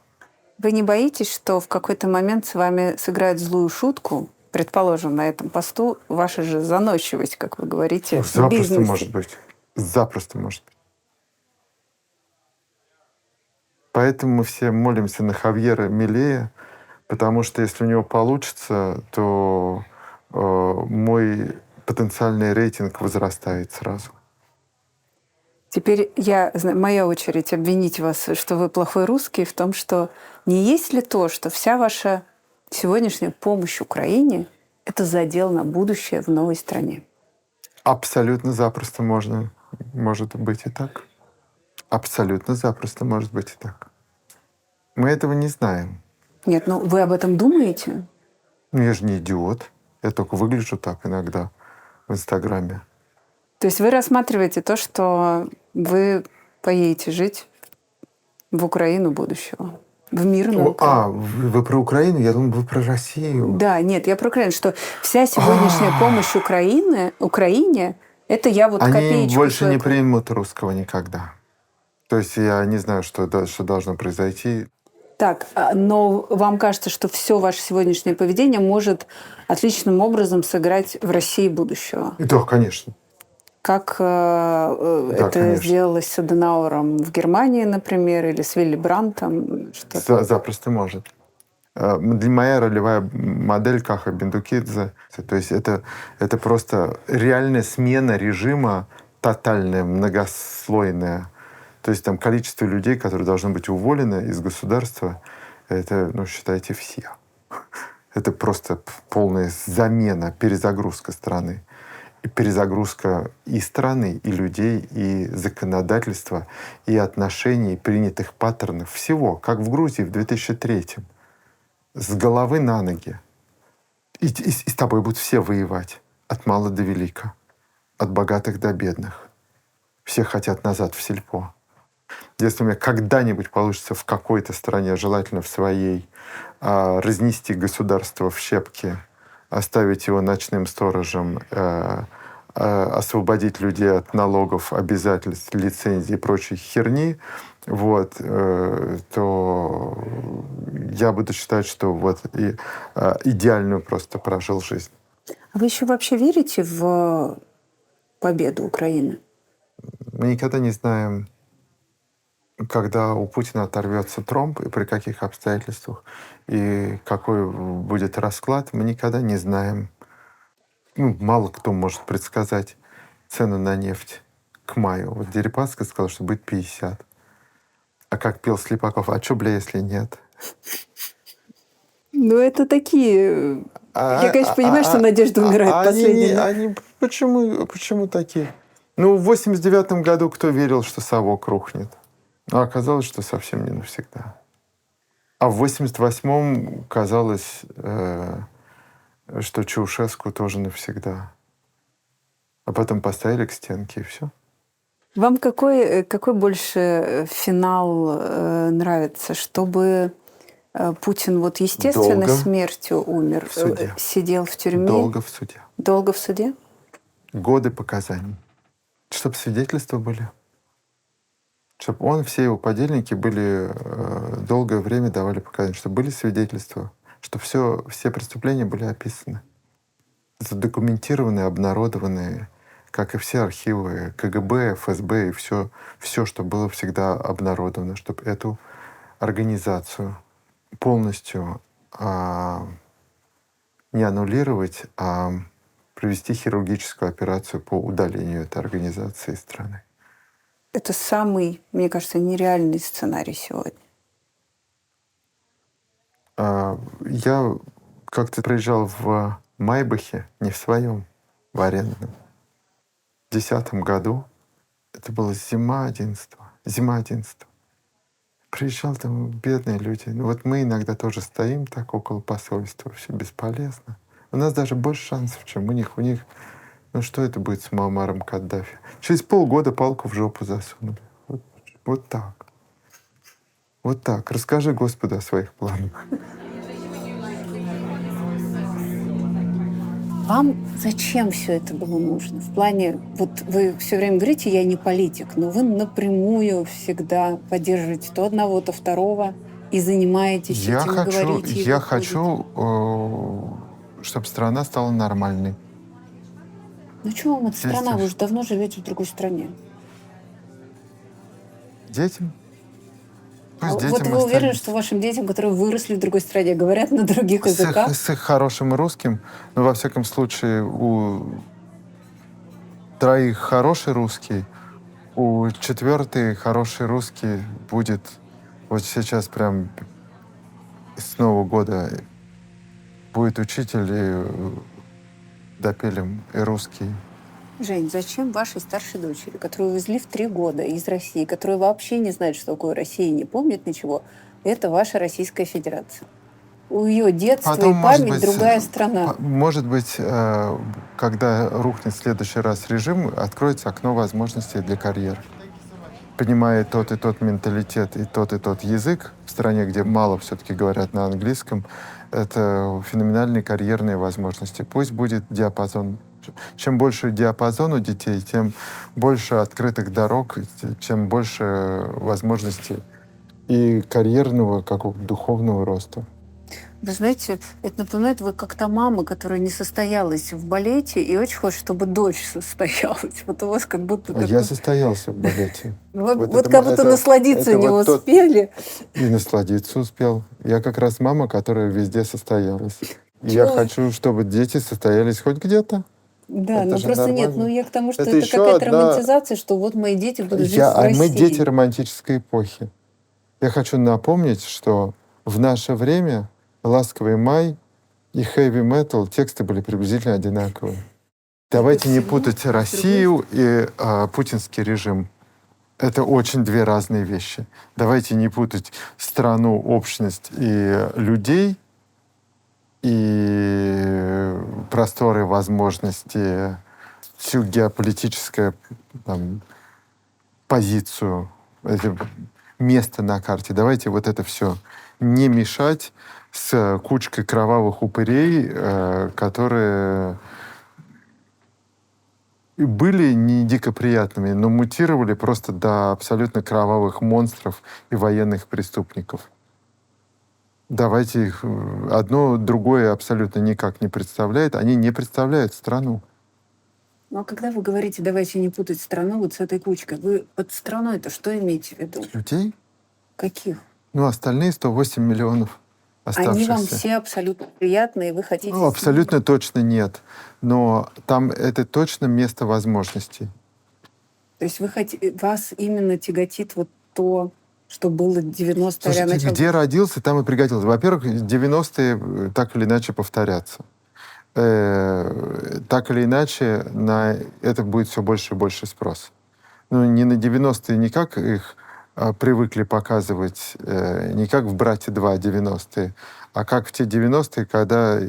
Вы не боитесь, что в какой-то момент с вами сыграют злую шутку? Предположим, на этом посту ваша же заносчивость, как вы говорите, в Запросто бизнесе. может быть. Запросто может быть. Поэтому мы все молимся на Хавьера Милея, потому что если у него получится, то мой потенциальный рейтинг возрастает сразу. Теперь моя очередь обвинить вас, что вы плохой русский, в том, что не есть ли то, что вся ваша сегодняшняя помощь Украине – это задел на будущее в новой стране? Абсолютно запросто может быть и так. Абсолютно запросто может быть и так. Мы этого не знаем. Нет, ну вы об этом думаете? Ну, я же не идиот. Я только выгляжу так иногда в Инстаграме. То есть вы рассматриваете то, что вы поедете жить в Украину будущего? В мирную Украину? Вы про Украину? Я думаю, вы про Россию. Да, нет, я про Украину, что вся сегодняшняя помощь Украине, это я вот копеечку... Они больше не примут русского никогда. То есть я не знаю, что должно произойти. Так, но вам кажется, что все ваше сегодняшнее поведение может отличным образом сыграть в России будущего? Да, конечно. Как это конечно. сделалось с Аденауром в Германии, например, или с Вилли Брандтом? Запросто может. Моя ролевая модель Каха Бендукидзе, то есть это просто реальная смена режима, тотальная, многослойная. То есть там количество людей, которые должны быть уволены из государства, это, считайте, все. Это просто полная замена, перезагрузка страны. И перезагрузка и страны, и людей, и законодательства, и отношений, принятых паттернов. Всего, как в Грузии в 2003-м. С головы на ноги. И с тобой будут все воевать. От мала до велика. От богатых до бедных. Все хотят назад в сельпо. Если у меня когда-нибудь получится в какой-то стране, желательно в своей, разнести государство в щепки, оставить его ночным сторожем, освободить людей от налогов, обязательств, лицензий и прочей херни, вот, то я буду считать, что вот и идеальную просто прожил жизнь. А вы еще вообще верите в победу Украины? Мы никогда не знаем, когда у Путина оторвется тромб и при каких обстоятельствах, и какой будет расклад, мы никогда не знаем. Ну, мало кто может предсказать цену на нефть к маю. Вот Дерипаска сказал, что будет 50. А как пел Слепаков, а чё, бля, если нет? Ну, это такие... Я, конечно, понимаю, что надежда умирает последней. Они почему такие? Ну, в 89-м году кто верил, что совок рухнет? А оказалось, что совсем не навсегда. А в 88-м казалось, что Чаушеску тоже навсегда. А потом поставили к стенке, и все. Вам какой больше финал нравится? Чтобы Путин вот естественной Долго смертью умер, в суде. сидел в тюрьме? Долго в суде. Долго в суде? Годы показаний. Чтобы свидетельства были. Чтобы он, все его подельники были долгое время давали показания. Чтобы были свидетельства. Чтобы все преступления были описаны. Задокументированные, обнародованные, как и все архивы КГБ, ФСБ и все, что было всегда обнародовано. Чтобы эту организацию полностью не аннулировать, а провести хирургическую операцию по удалению этой организации из страны. Это самый, мне кажется, нереальный сценарий сегодня. Я как-то приезжал в Майбахе, не в своем, в арендном. В 2010 году, это была зима 11-го. Приезжал, там бедные люди. Ну вот мы иногда тоже стоим так около посольства, все бесполезно. У нас даже больше шансов, чем у них. Ну что это будет с Муаммаром Каддафи? Через полгода палку в жопу засунули. Вот так. Вот так. Расскажи Господу о своих планах. Вам зачем все это было нужно? В плане, вот вы все время говорите, я не политик, но вы напрямую всегда поддерживаете то одного, то второго и занимаетесь этим, говорите. Я хочу, чтобы страна стала нормальной. Ну чего вам эта страна? Вы уже давно живете в другой стране. Детям? Вот вы уверены, что вашим детям, которые выросли в другой стране, говорят на других языках? С их хорошим русским, но во всяком случае у троих хороший русский, у четвертой хороший русский будет вот сейчас прям с Нового года будет учитель и допилим и русский. Жень, зачем вашей старшей дочери, которую увезли в 3 года из России, которая вообще не знает, что такое Россия, не помнит ничего, это ваша Российская Федерация? У ее детства и память другая страна. Может быть, когда рухнет в следующий раз режим, откроется окно возможностей для карьеры. Понимая тот и тот менталитет и тот язык в стране, где мало все-таки говорят на английском, это феноменальные карьерные возможности. Пусть будет диапазон. Чем больше диапазон у детей, тем больше открытых дорог, чем больше возможностей и карьерного, как и духовного роста. Вы знаете, это напоминает, вы как та мама, которая не состоялась в балете и очень хочет, чтобы дочь состоялась. Вот у вас как будто... Я состоялся в балете. Вот как будто насладиться не успели. И насладиться успел. Я как раз мама, которая везде состоялась. Я хочу, чтобы дети состоялись хоть где-то. Да, но просто нормально. Нет, я к тому, что это какая-то романтизация, что вот мои дети будут жить в России. Мы дети романтической эпохи. Я хочу напомнить, что в наше время «Ласковый май» и «Хэви-метал» тексты были приблизительно одинаковые. Давайте не путать Россию и путинский режим. Это очень две разные вещи. Давайте не путать страну, общность и людей, и просторы, возможности, всю геополитическую позицию, место на карте. Давайте вот это все не мешать с кучкой кровавых упырей, которые и были не дико приятными, но мутировали просто до абсолютно кровавых монстров и военных преступников. Давайте их... Одно другое абсолютно никак не представляет. Они не представляют страну. Ну а когда вы говорите, давайте не путать страну вот с этой кучкой, вы под страной-то что имеете в виду? Людей? Каких? Ну, остальные 108 миллионов оставшихся. Они вам все абсолютно приятны, и вы хотите... Ну, абсолютно точно нет. Но там это точно место возможностей. То есть вас именно тяготит вот то, что было 90-е. Слушайте, где родился, там и пригодился. Во-первых, 90-е так или иначе повторятся. Так или иначе на это будет все больше и больше спрос. Ну, не на 90-е никак их привыкли показывать, не как в «Брате 2» 90-е, а как в те 90-е, когда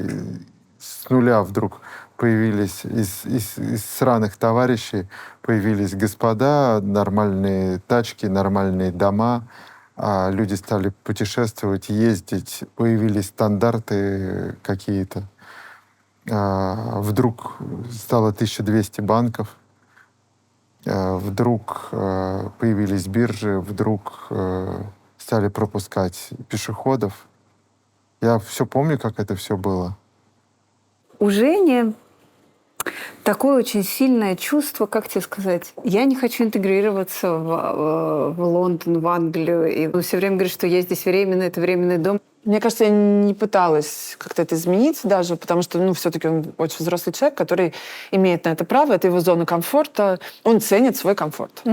с нуля вдруг появились из сраных товарищей, появились господа, нормальные тачки, нормальные дома, люди стали путешествовать, ездить, появились стандарты какие-то. Вдруг стало 1200 банков, вдруг появились биржи, вдруг стали пропускать пешеходов. Я все помню, как это все было. У Жени такое очень сильное чувство, как тебе сказать, я не хочу интегрироваться в Лондон, в Англию. И он все время говорит, что я здесь временно, это временный дом. Мне кажется, я не пыталась как-то это изменить даже, потому что, все-таки он очень взрослый человек, который имеет на это право, это его зона комфорта, он ценит свой комфорт.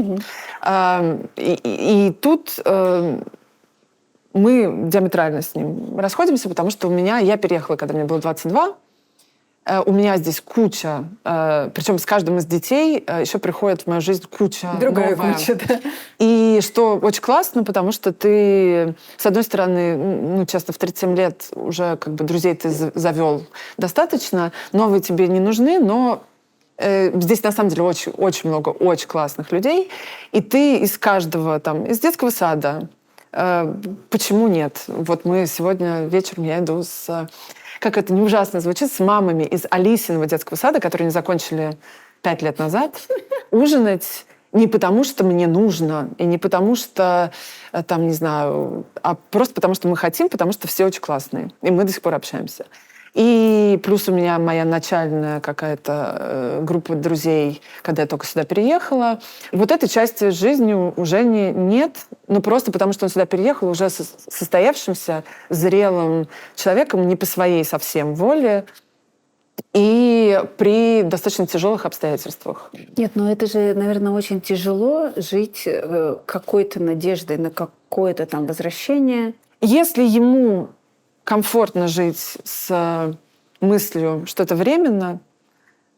И тут мы диаметрально с ним расходимся, потому что я переехала, когда мне было 22, у меня здесь куча, причем с каждым из детей еще приходит в мою жизнь куча Другая новая. куча, да. И что очень классно, потому что ты, с одной стороны, часто в 37 лет уже друзей ты завел достаточно, новые тебе не нужны, но здесь на самом деле очень, очень много очень классных людей, и ты из каждого, из детского сада, почему нет? Вот мы сегодня вечером, я иду как это не ужасно звучит, с мамами из Алисиного детского сада, которые не закончили 5 лет назад, ужинать не потому, что мне нужно, и не потому, что, не знаю, а просто потому, что мы хотим, потому что все очень классные. И мы до сих пор общаемся. И плюс у меня моя начальная какая-то группа друзей, когда я только сюда переехала. Вот этой части жизни у Жени нет, просто потому, что он сюда переехал уже состоявшимся, зрелым человеком, не по своей совсем воле, и при достаточно тяжелых обстоятельствах. Нет, это же, наверное, очень тяжело жить какой-то надеждой на какое-то там возвращение. Если ему комфортно жить с мыслью, что это временно,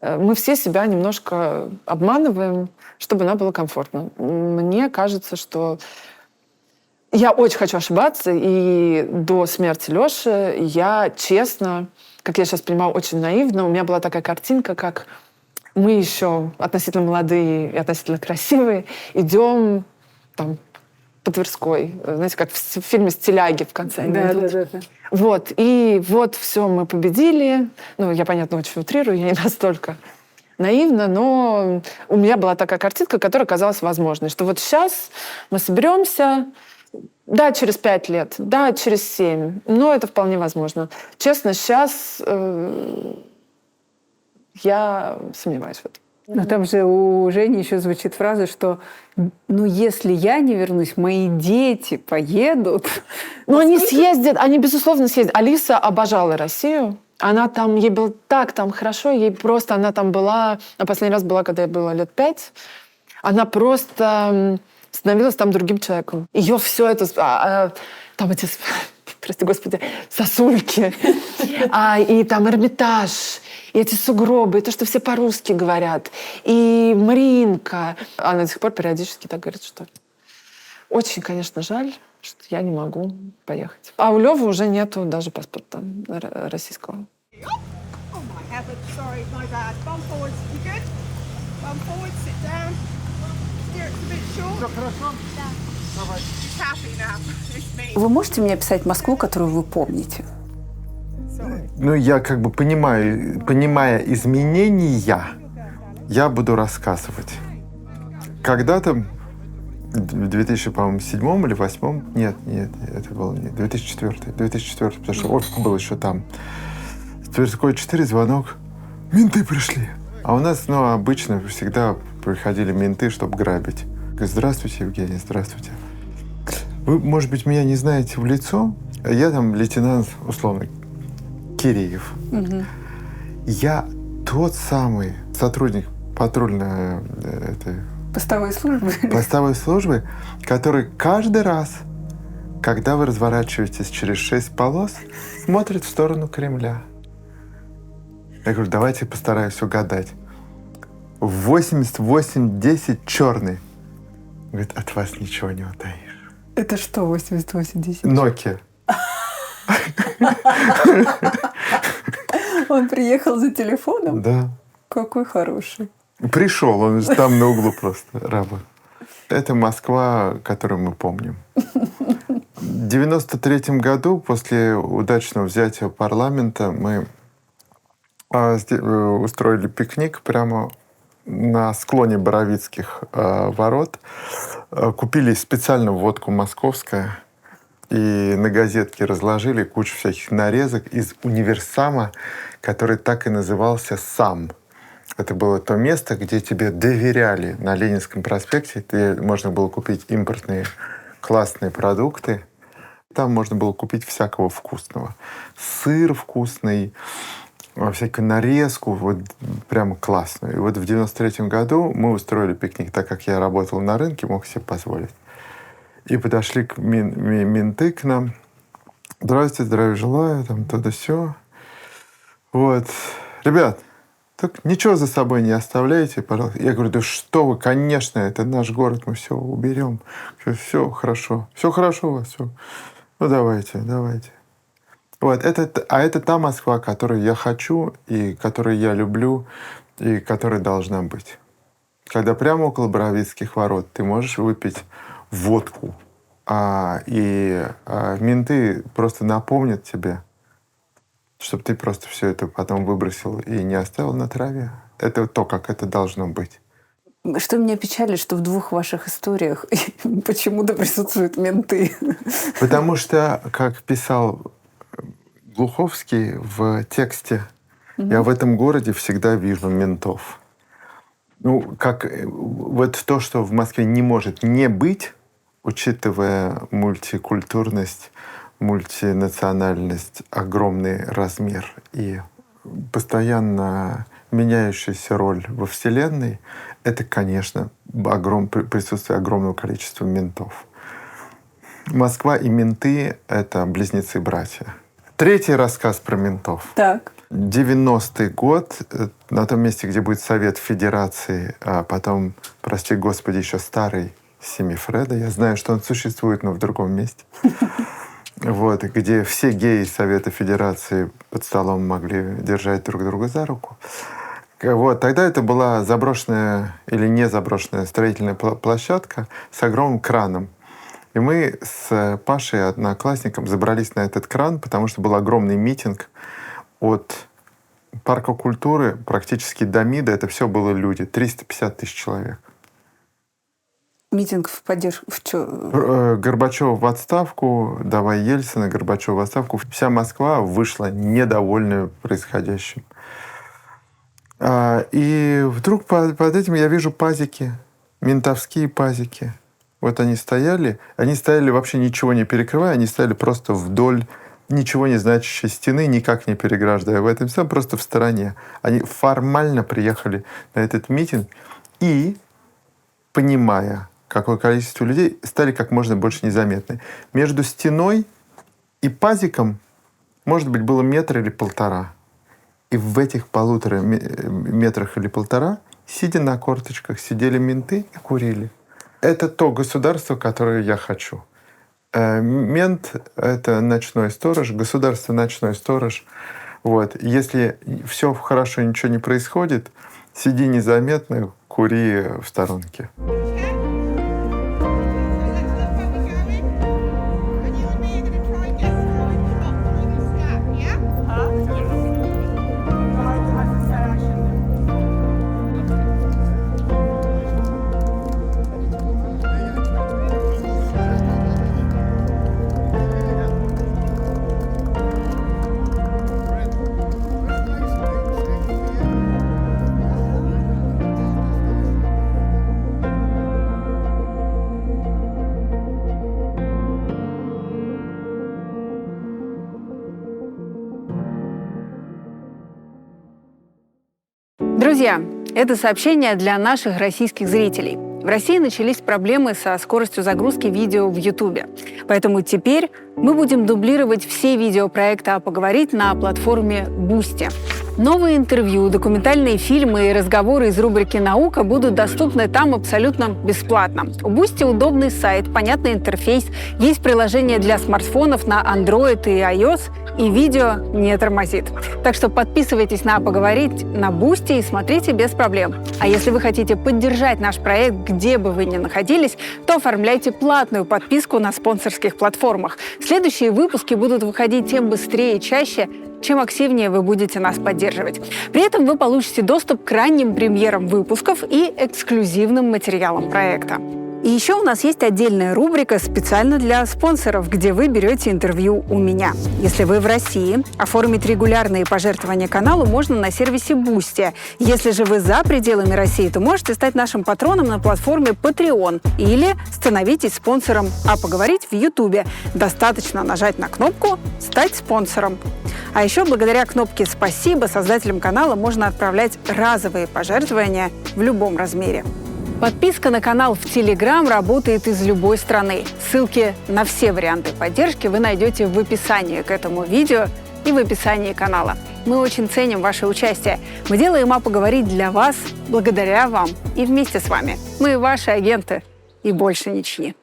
мы все себя немножко обманываем, чтобы нам было комфортно. Мне кажется, что я очень хочу ошибаться, и до смерти Лёши я честно, как я сейчас понимаю, очень наивно, у меня была такая картинка, как мы еще относительно молодые и относительно красивые идем по Тверской, знаете, как в фильме «Стиляги» в конце. Да. И все, мы победили. Я, понятно, очень утрирую, я не настолько наивна, но у меня была такая картинка, которая казалась возможной, что вот сейчас мы соберемся, да, через 5 лет, да, через 7, но это вполне возможно. Честно, сейчас я сомневаюсь в этом. Но там же у Жени еще звучит фраза, что если я не вернусь, мои дети поедут. Но они съездят, они, безусловно, съездят. Алиса обожала Россию. Она ей было так там хорошо, она там была, последний раз была, когда ей было лет 5, она просто становилась там другим человеком. Ее все это... там эти, прости господи, сосульки, и там Эрмитаж, и эти сугробы, и то, что все по-русски говорят, и Мариинка. Она до сих пор периодически так говорит, что очень, конечно, жаль, что я не могу поехать. А у Лёвы уже нету даже паспорта российского. Вы можете мне описать Москву, которую вы помните? Я понимая изменения, я буду рассказывать. Когда-то в 2007 или 2008, нет, это было не 2004, потому что Орск был еще там. Тверской 4, звонок, менты пришли. А у нас, обычно всегда приходили менты, чтобы грабить. Говорю, здравствуйте, Евгений, здравствуйте. Вы, может быть, меня не знаете в лицо? Я там лейтенант, условно, Киреев. Угу. Я тот самый сотрудник патрульной постовой службы, который каждый раз, когда вы разворачиваетесь через 6 полос, смотрит в сторону Кремля. Я говорю, давайте постараюсь угадать. 88-10 черный. Говорит, от вас ничего не утаишь. Это что, 88-10? Nokia. Он приехал за телефоном? Да. Какой хороший. Пришел, он там на углу просто, раба. Это Москва, которую мы помним. В 1993 году, после удачного взятия парламента, мы устроили пикник прямо на склоне Боровицких ворот. Купили специально водку московская и на газетке разложили кучу всяких нарезок из универсама, который так и назывался «САМ». Это было то место, где тебе доверяли на Ленинском проспекте. Можно было купить импортные классные продукты. Там можно было купить всякого вкусного. Сыр вкусный, всякую нарезку, вот прямо классную. И вот в 1993 году мы устроили пикник, так как я работал на рынке, мог себе позволить. И подошли менты к нам. Здравствуйте, здравия желаю, там то-да-сё. Вот. Ребят, так ничего за собой не оставляйте, пожалуйста. Я говорю, да что вы, конечно, это наш город, мы все уберем. Все хорошо. Все хорошо у вас, все. Ну, давайте. Вот, это та Москва, которую я хочу, и которую я люблю, и которая должна быть. Когда прямо около Боровицких ворот ты можешь выпить водку, и менты просто напомнят тебе, чтобы ты просто все это потом выбросил и не оставил на траве. Это то, как это должно быть. Что меня печалит, что в двух ваших историях почему-то присутствуют менты. Потому что, как писал Глуховский в тексте, я в этом городе всегда вижу ментов. Ну, как вот то, что в Москве не может не быть, учитывая мультикультурность, мультинациональность, огромный размер и постоянно меняющаяся роль во Вселенной, это, конечно, присутствие огромного количества ментов. Москва и менты — это близнецы-братья. Третий рассказ про ментов. Так. 90-й год, на том месте, где будет Совет Федерации, а потом, прости господи, еще старый Семифреда. Я знаю, что он существует, но в другом месте. Вот, где все геи Совета Федерации под столом могли держать друг друга за руку. Вот, тогда это была заброшенная или не заброшенная строительная площадка с огромным краном. И мы с Пашей, одноклассником, забрались на этот кран, потому что был огромный митинг от Парка культуры практически до МИДа. Это все было люди. 350 тысяч человек. Митинг в поддержку... Горбачев в отставку, давай Ельцина, Горбачев в отставку. Вся Москва вышла недовольная происходящим. И вдруг под этим я вижу пазики, ментовские пазики. Вот они стояли вообще ничего не перекрывая, они стояли просто вдоль ничего не значащей стены, никак не переграждая в этом всем, просто в стороне. Они формально приехали на этот митинг и, понимая, какое количество людей, стали как можно больше незаметны. Между стеной и пазиком, может быть, было метр или полтора. И в этих 1,5 метрах или 1,5, сидя на корточках, сидели менты и курили. Это то государство, которое я хочу. Мент — это ночной сторож, государство — ночной сторож. Вот. Если все хорошо, ничего не происходит, сиди незаметно, кури в сторонке. Друзья, это сообщение для наших российских зрителей. В России начались проблемы со скоростью загрузки видео в Ютубе. Поэтому теперь мы будем дублировать все видео проекта «А поговорить» на платформе Boosty. Новые интервью, документальные фильмы и разговоры из рубрики «Наука» будут доступны там абсолютно бесплатно. У Boosty удобный сайт, понятный интерфейс, есть приложение для смартфонов на Android и iOS, и видео не тормозит. Так что подписывайтесь на «А поговорить» на Boosty и смотрите без проблем. А если вы хотите поддержать наш проект, где бы вы ни находились, то оформляйте платную подписку на спонсорских платформах. Следующие выпуски будут выходить тем быстрее и чаще, чем активнее вы будете нас поддерживать. При этом вы получите доступ к ранним премьерам выпусков и эксклюзивным материалам проекта. И еще у нас есть отдельная рубрика специально для спонсоров, где вы берете интервью у меня. Если вы в России, оформить регулярные пожертвования каналу можно на сервисе Boosty. Если же вы за пределами России, то можете стать нашим патроном на платформе Patreon или становитесь спонсором «А поговорить» в Ютубе. Достаточно нажать на кнопку «Стать спонсором». А еще благодаря кнопке «Спасибо» создателям канала можно отправлять разовые пожертвования в любом размере. Подписка на канал в Telegram работает из любой страны. Ссылки на все варианты поддержки вы найдете в описании к этому видео и в описании канала. Мы очень ценим ваше участие. Мы делаем «А поговорить» для вас, благодаря вам и вместе с вами. Мы ваши агенты и больше ничьи.